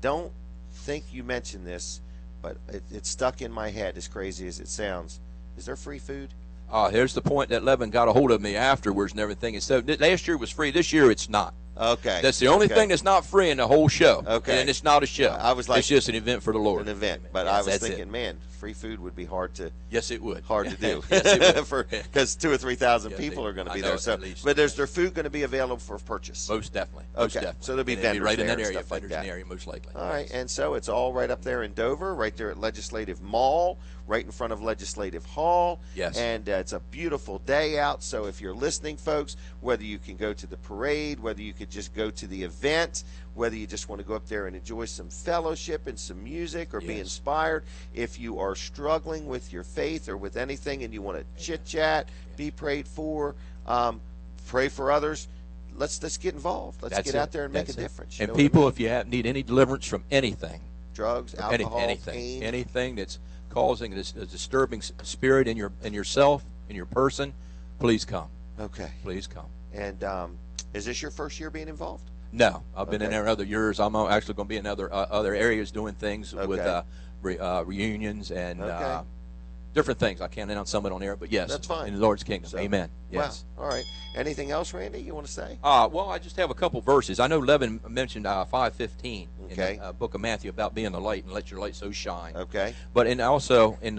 don't think you mentioned this, but it's stuck in my head, as crazy as it sounds. Is there free food? Here's the point that Levin got a hold of me afterwards and everything. And so last year was free. This year it's not. Okay. That's the only thing that's not free in the whole show. Okay. And it's not a show. I was like, it's just an event for the Lord. An event. But I was thinking, man, free food would be hard to. Yes, it would. Hard to do. Yes, it would. Because 2,000 or 3,000 people are going to be there. So, but is their food going to be available for purchase? Most definitely. Okay. Most definitely. So there'll be and vendors right in there that area. and stuff like that. In the area, most likely. All right. And so it's all right up there in Dover, right there at Legislative Mall, right in front of Legislative Hall. Yes. And it's a beautiful day out. So if you're listening, folks, whether you can go to the parade, whether you could just go to the event, whether you just want to go up there and enjoy some fellowship and some music or be inspired, if you are struggling with your faith or with anything and you want to chit-chat, be prayed for, pray for others, let's get involved. Let's get out there and make a difference. And people, if you need any deliverance from anything, drugs, alcohol, anything, pain, anything that's causing this disturbing spirit in yourself, in your person, please come. Okay. Please come. And is this your first year being involved? No, I've been in there other years. I'm actually going to be in other areas doing things with reunions and different things. I can't announce some of it on air, but yes, that's fine. In the Lord's kingdom. So, Amen. Yes. Wow. All right. Anything else, Randy, you want to say? Well, I just have a couple verses. I know Levin mentioned 5:15 in the book of Matthew about being the light and let your light so shine. Okay. But also in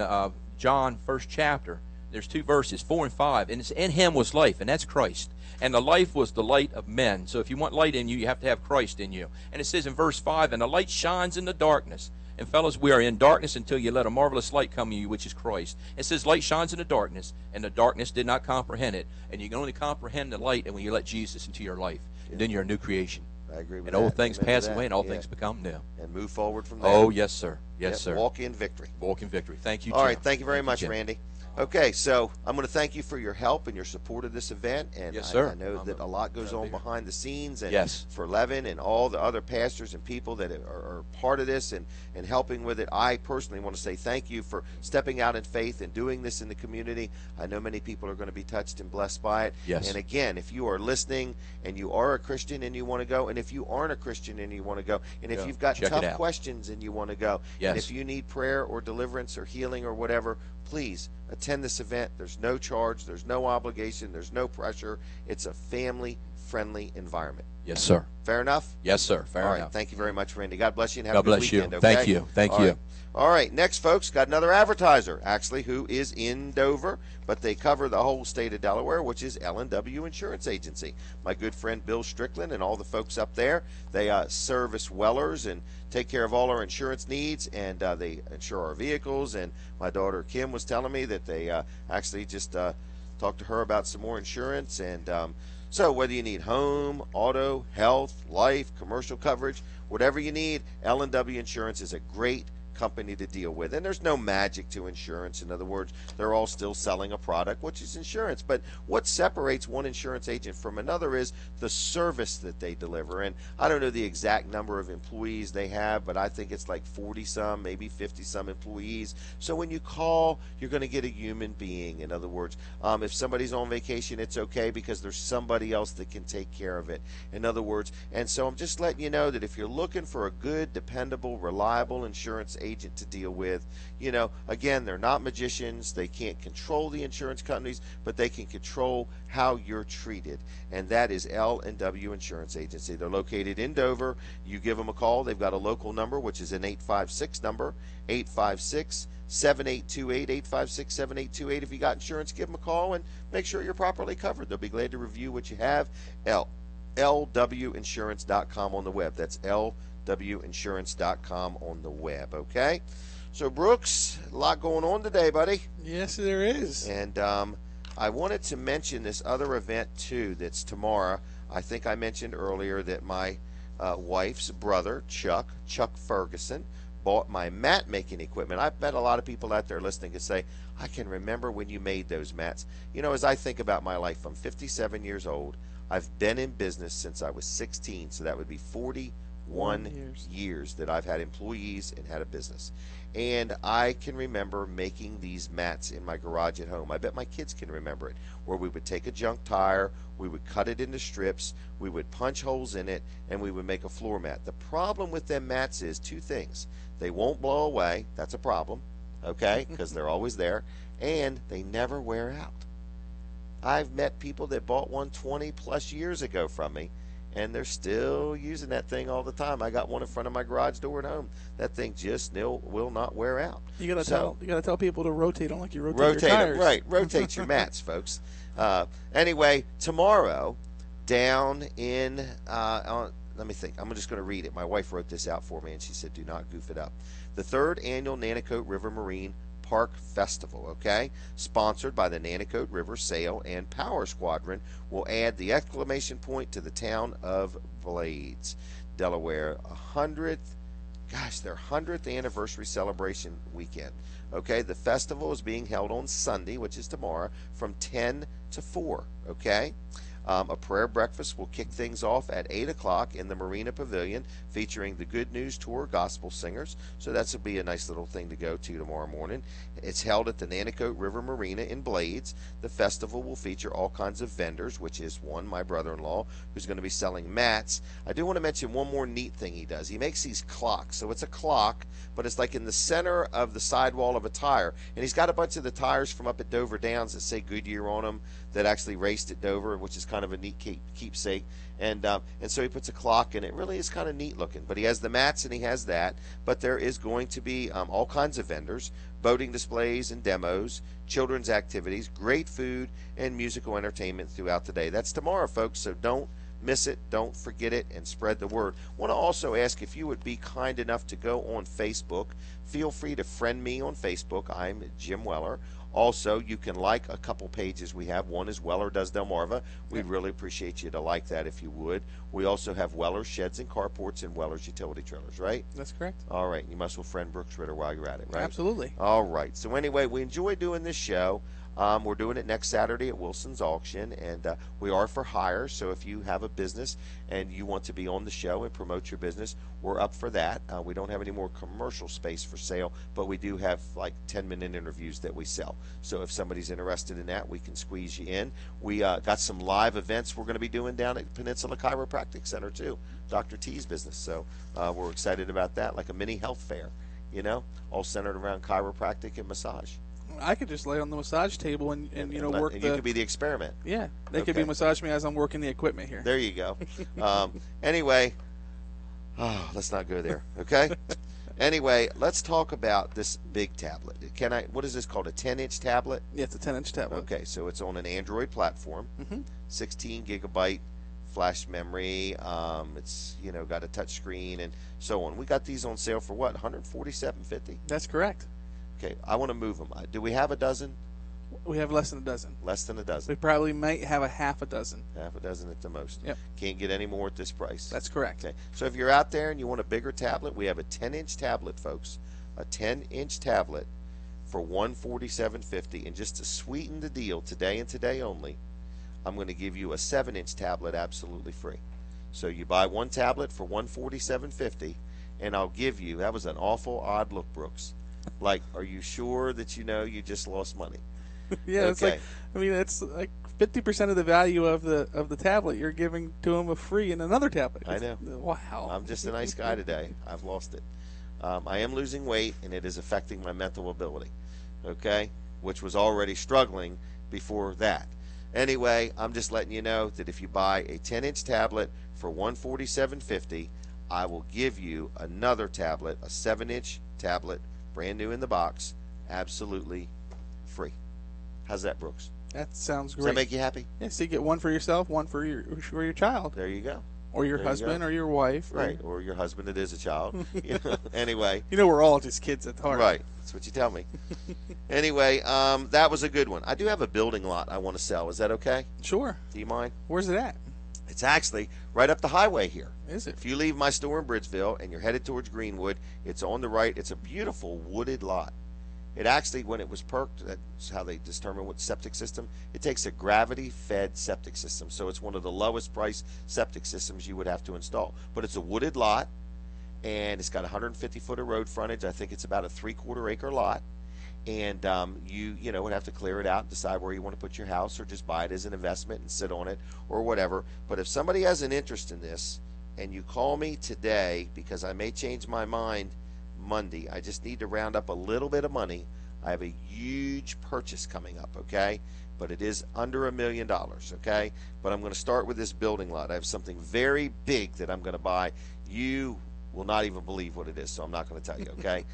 John 1st chapter, there's 2 verses, 4 and 5, and it's in him was life, and that's Christ. And the life was the light of men. So if you want light in you, you have to have Christ in you. And it says in verse 5, and the light shines in the darkness. And fellas, we are in darkness until you let a marvelous light come to you, which is Christ. It says light shines in the darkness, and the darkness did not comprehend it. And you can only comprehend the light when you let Jesus into your life. And then you're a new creation. I agree with and that. old things Amen pass to away, that. and all things become new. And move forward from there. Oh, yes, sir. Yes, sir. Walk in victory. Walk in victory. Thank you, Jim. All right. Thank you very much, Jim. Randy. Okay, so I'm going to thank you for your help and your support of this event. And yes, sir. I know that a lot goes on behind the scenes. And yes. For Levin and all the other pastors and people that are part of this and helping with it, I personally want to say thank you for stepping out in faith and doing this in the community. I know many people are going to be touched and blessed by it. Yes. And again, if you are listening and you are a Christian and you want to go, and if you aren't a Christian and you want to go, and if you've got tough questions and you want to go, and if you need prayer or deliverance or healing or whatever, please attend this event. There's no charge, there's no obligation, there's no pressure. It's a family-friendly environment. Yes, sir. Fair enough? Yes, sir. Fair enough. All right. Thank you very much, Randy. God bless you and have God a good bless weekend. you. Okay? Thank you. Thank you. Right. All right. Next, folks, got another advertiser, actually, who is in Dover, but they cover the whole state of Delaware, which is L&W Insurance Agency. My good friend Bill Strickland and all the folks up there, they service Wellers and take care of all our insurance needs, and they insure our vehicles. And my daughter Kim was telling me that they actually just talked to her about some more insurance. And so whether you need home, auto, health, life, commercial coverage, whatever you need, L&W Insurance is a great company to deal with. And there's no magic to insurance. In other words, they're all still selling a product, which is insurance. But what separates one insurance agent from another is the service that they deliver. And I don't know the exact number of employees they have, but I think it's like 40-some, maybe 50-some employees. So when you call, you're going to get a human being. In other words, if somebody's on vacation, it's okay because there's somebody else that can take care of it. In other words, and so I'm just letting you know that if you're looking for a good, dependable, reliable insurance agent to deal with, you know, again, they're not magicians. They can't control the insurance companies, but they can control how you're treated. And that is L&W Insurance Agency. They're located in Dover. You give them a call. They've got a local number, which is an 856 number, 856 7828, 856 7828. If you got insurance, give them a call and make sure you're properly covered. They'll be glad to review what you have. LWinsurance.com on the web. That's LWinsurance.com on the web. Okay, so Brooks, a lot going on today, buddy. Yes, there is. And I wanted to mention this other event too. That's tomorrow. I think I mentioned earlier that my wife's brother, Chuck Ferguson, bought my mat making equipment. I bet a lot of people out there listening can say, I can remember when you made those mats. You know, as I think about my life, I'm 57 years old. I've been in business since I was 16, so that would be 41 years that I've had employees and had a business. And I can remember making these mats in my garage at home. I bet my kids can remember it, where we would take a junk tire, we would cut it into strips, we would punch holes in it, and we would make a floor mat. The problem with them mats is two things. They won't blow away. That's a problem, okay, because they're always there. And they never wear out. I've met people that bought one 20 plus years ago from me, and they're still using that thing all the time. I got one in front of my garage door at home. That thing just will not wear out. You gotta tell people to rotate them like you rotate your tires. Right, rotate your mats, folks. Anyway, tomorrow, down in let me think. I'm just going to read it. My wife wrote this out for me, and she said, "Do not goof it up." The 3rd annual Nanticoke River Marine Park Festival, okay, sponsored by the Nanticoke River Sail and Power Squadron, will add the exclamation point to the town of Blades, Delaware, their 100th anniversary celebration weekend. Okay, the festival is being held on Sunday, which is tomorrow, from 10 to 4. Okay, A prayer breakfast will kick things off at 8 o'clock in the Marina Pavilion, featuring the Good News Tour gospel singers. So that's will be a nice little thing to go to tomorrow morning. It's held at the Nanticoke River Marina in Blades. The festival will feature all kinds of vendors, which is one, my brother-in-law, who's going to be selling mats. I do want to mention one more neat thing he does. He makes these clocks. So it's a clock, but it's like in the center of the sidewall of a tire. And he's got a bunch of the tires from up at Dover Downs that say Goodyear on them, that actually raced at Dover, which is kind of a neat keepsake. And so he puts a clock in it. Really is kind of neat looking. But he has the mats and he has that. But there is going to be all kinds of vendors, boating displays and demos, children's activities, great food, and musical entertainment throughout the day. That's tomorrow, folks, so don't miss it, don't forget it, and spread the word. Want to also ask if you would be kind enough to go on Facebook. Feel free to friend me on Facebook. I'm Jim Weller. Also, you can like a couple pages we have. One is Weller Does Delmarva. We'd really appreciate you to like that if you would. We also have Weller's Sheds and Carports and Weller's Utility Trailers, right? That's correct. All right. You must will friend Brooks Ritter while you're at it, right? Absolutely. All right. So anyway, we enjoy doing this show. We're doing it next Saturday at Wilson's Auction, and we are for hire. So if you have a business and you want to be on the show and promote your business, we're up for that. We don't have any more commercial space for sale, but we do have like 10-minute interviews that we sell. So if somebody's interested in that, we can squeeze you in. We got some live events we're going to be doing down at Peninsula Chiropractic Center too, Dr. T's business. So we're excited about that, like a mini health fair, all centered around chiropractic and massage. I could just lay on the massage table and work. And you could be the experiment. Yeah, they could be massaging me as I'm working the equipment here. There you go. Anyway, let's not go there. Okay. Anyway, let's talk about this big tablet. What is this called? A 10-inch tablet? Yeah, it's a 10-inch tablet. Okay, so it's on an Android platform. 16 gigabyte flash memory. It's got a touch screen and so on. We got these on sale for what? $147.50. That's correct. Okay, I want to move them. Do we have a dozen? We have less than a dozen. Less than a dozen. We probably might have a half a dozen. Half a dozen at the most. Yep. Can't get any more at this price. That's correct. Okay. So if you're out there and you want a bigger tablet, we have a 10-inch tablet, folks. A 10-inch tablet for $147.50. And just to sweeten the deal today and today only, I'm going to give you a 7-inch tablet absolutely free. So you buy one tablet for $147.50, and I'll give you, that was an awful odd look, Brooks. Like, are you sure that you just lost money? Yeah, okay. It's like, it's like 50% of the value of the tablet you're giving to him for free in another tablet. I know. Wow. I'm just a nice guy today. I've lost it. I am losing weight, and it is affecting my mental ability. Okay, which was already struggling before that. Anyway, I'm just letting you know that if you buy a 10-inch tablet for $147.50, I will give you another tablet, a 7-inch tablet, brand new in the box, absolutely free. How's that, Brooks? That sounds great. Does that make you happy? Yeah, so you get one for yourself, one for your child. There you go. Or your husband or your wife. Right, or your husband that is a child. Anyway. We're all just kids at heart. Right, that's what you tell me. Anyway, that was a good one. I do have a building lot I want to sell. Is that okay? Sure. Do you mind? Where's it at? It's actually right up the highway here. Is it? If you leave my store in Bridgeville and you're headed towards Greenwood, it's on the right. It's a beautiful wooded lot. It actually, when it was perked, that's how they determine what septic system. It takes a gravity-fed septic system, so it's one of the lowest price septic systems you would have to install. But it's a wooded lot, and it's got 150 foot of road frontage. I think it's about a 3/4 acre lot. And you would have to clear it out and decide where you want to put your house, or just buy it as an investment and sit on it or whatever. But if somebody has an interest in this and you call me today, because I may change my mind Monday, I just need to round up a little bit of money. I have a huge purchase coming up, okay? But it is under $1 million, okay? But I'm going to start with this building lot. I have something very big that I'm going to buy. You will not even believe what it is, so I'm not going to tell you, okay?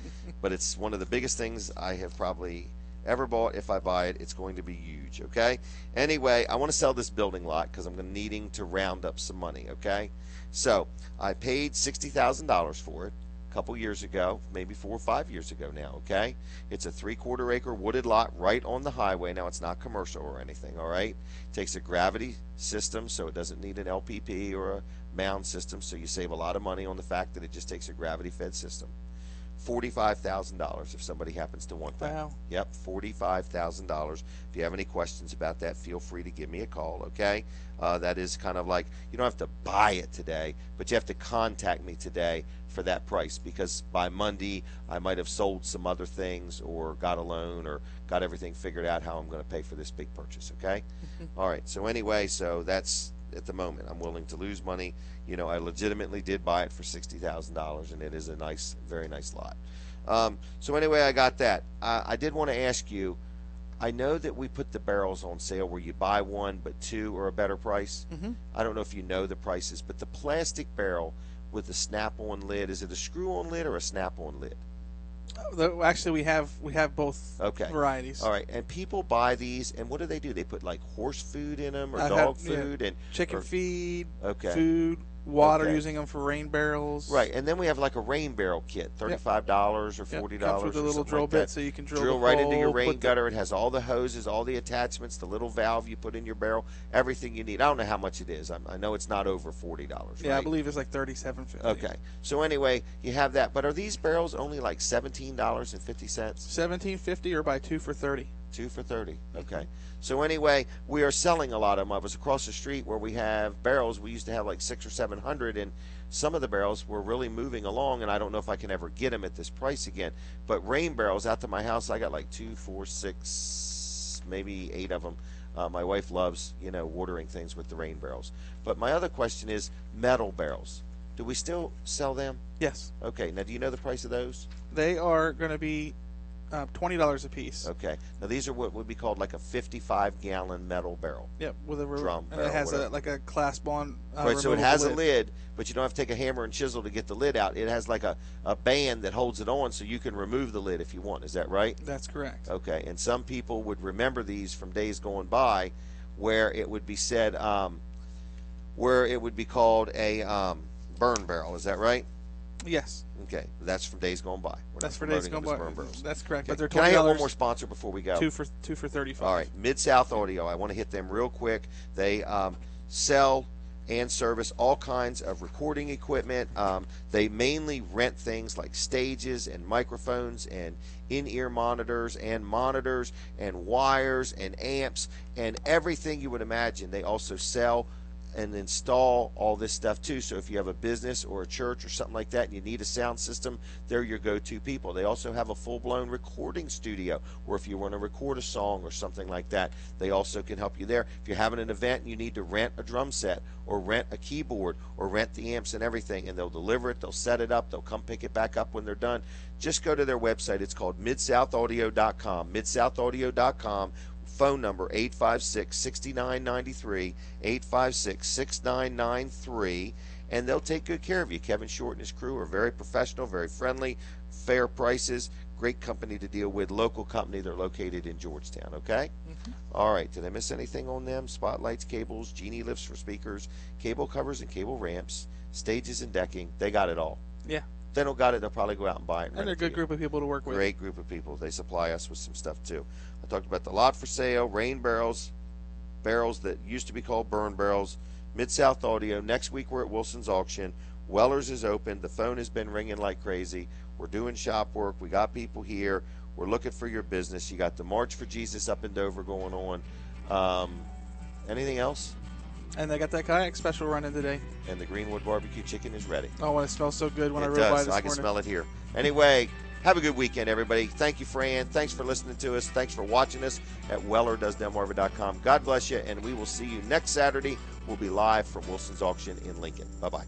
But it's one of the biggest things I have probably ever bought. If I buy it, it's going to be huge, okay? Anyway, I want to sell this building lot because I'm needing to round up some money, okay? So I paid $60,000 for it a couple years ago, maybe 4 or 5 years ago now, okay? It's a 3/4 acre wooded lot right on the highway. Now, it's not commercial or anything, all right? It takes a gravity system, so it doesn't need an LPP or a mound system, so you save a lot of money on the fact that it just takes a gravity fed system. $45,000 if somebody happens to want that. Wow. Yep, $45,000. If you have any questions about that, feel free to give me a call, okay? That is kind of like, you don't have to buy it today, but you have to contact me today for that price, because by Monday I might have sold some other things or got a loan or got everything figured out how I'm going to pay for this big purchase, okay? All right, so anyway, so that's at the moment. I'm willing to lose money. You know, I legitimately did buy it for $60,000, and it is a nice, very nice lot. So anyway, I got that. I did want to ask you, I know that we put the barrels on sale where you buy one but two are a better price. I don't know if you know the prices, but the plastic barrel with the snap-on lid, is it a screw-on lid or a snap-on lid? Actually, we have both varieties. All right, and people buy these, and what do? They put like horse food in them or dog food and chicken feed, okay, food, water, using them for rain barrels. Right, and then we have like a rain barrel kit, $35 or $40. Comes with a little drill bit, so you can drill right into your rain gutter. It has all the hoses, all the attachments, the little valve you put in your barrel, everything you need. I don't know how much it is. I know it's not over $40. Yeah, right? I believe it's like $37.50. Okay, so anyway, you have that. But are these barrels only like $17.50? $17.50, or buy two for $30. 2 for $30. Okay. So anyway, we are selling a lot of them. I was across the street where we have barrels. We used to have like 600 or 700, and some of the barrels were really moving along, and I don't know if I can ever get them at this price again. But rain barrels out to my house, I got like 2, 4, 6, maybe 8 of them. My wife loves, watering things with the rain barrels. But my other question is metal barrels. Do we still sell them? Yes. Okay. Now, do you know the price of those? They are going to be $20 a piece. Okay. Now these are what would be called like a 55-gallon metal barrel. Yep, with a drum and barrel. It has a clasp on. Right, so it has a lid, but you don't have to take a hammer and chisel to get the lid out. It has like a band that holds it on, so you can remove the lid if you want. Is that right? That's correct. Okay. And some people would remember these from days going by, where it would be said, where it would be called a burn barrel. Is that right? Yes. Okay, that's from days gone by. That's for days gone by. That's correct. Okay. But they're $20. Can I have one more sponsor before we go? Two for $35. All right, Mid-South Audio. I want to hit them real quick. They sell and service all kinds of recording equipment. They mainly rent things like stages and microphones and in-ear monitors and wires and amps and everything you would imagine. They also sell and install all this stuff too. So if you have a business or a church or something like that and you need a sound system, they're your go-to people. They also have a full-blown recording studio where if you want to record a song or something like that, they also can help you there. If you're having an event and you need to rent a drum set or rent a keyboard or rent the amps and everything, and they'll deliver it, they'll set it up, they'll come pick it back up when they're done. Just go to their website. It's called midsoutaudio.com, midsoutaudio.com. Phone number 856-6993, 856-6993, and they'll take good care of you. Kevin Short and his crew are very professional, very friendly, fair prices, great company to deal with, local company. They're located in Georgetown, okay? All right, did I miss anything on them? Spotlights, cables, genie lifts for speakers, cable covers and cable ramps, stages and decking. They got it all. Yeah. If they don't got it, they'll probably go out and buy it. And they're a good group of people to work with. Great group of people. They supply us with some stuff too. I talked about the lot for sale, rain barrels, barrels that used to be called burn barrels, Mid-South Audio. Next week we're at Wilson's auction. Weller's is open. The phone has been ringing like crazy. We're doing shop work. We got people here. We're looking for your business. You got the March for Jesus up in Dover going on. Anything else? And they got that kayak special running today. And the Greenwood barbecue chicken is ready. Oh, and it smells so good when I rode by this morning. I can smell it here. Anyway, have a good weekend, everybody. Thank you, Fran. Thanks for listening to us. Thanks for watching us at WellerDoesDelmarva.com. God bless you, and we will see you next Saturday. We'll be live from Wilson's Auction in Lincoln. Bye-bye.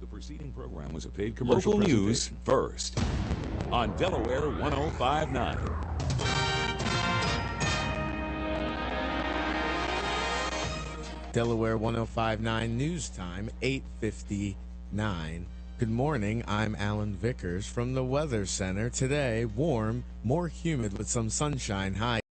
The preceding program was a paid commercial news first on Delaware 1059. Delaware 1059 news time, 8:59. Good morning, I'm Alan Vickers from the Weather Center. Today, warm, more humid with some sunshine, high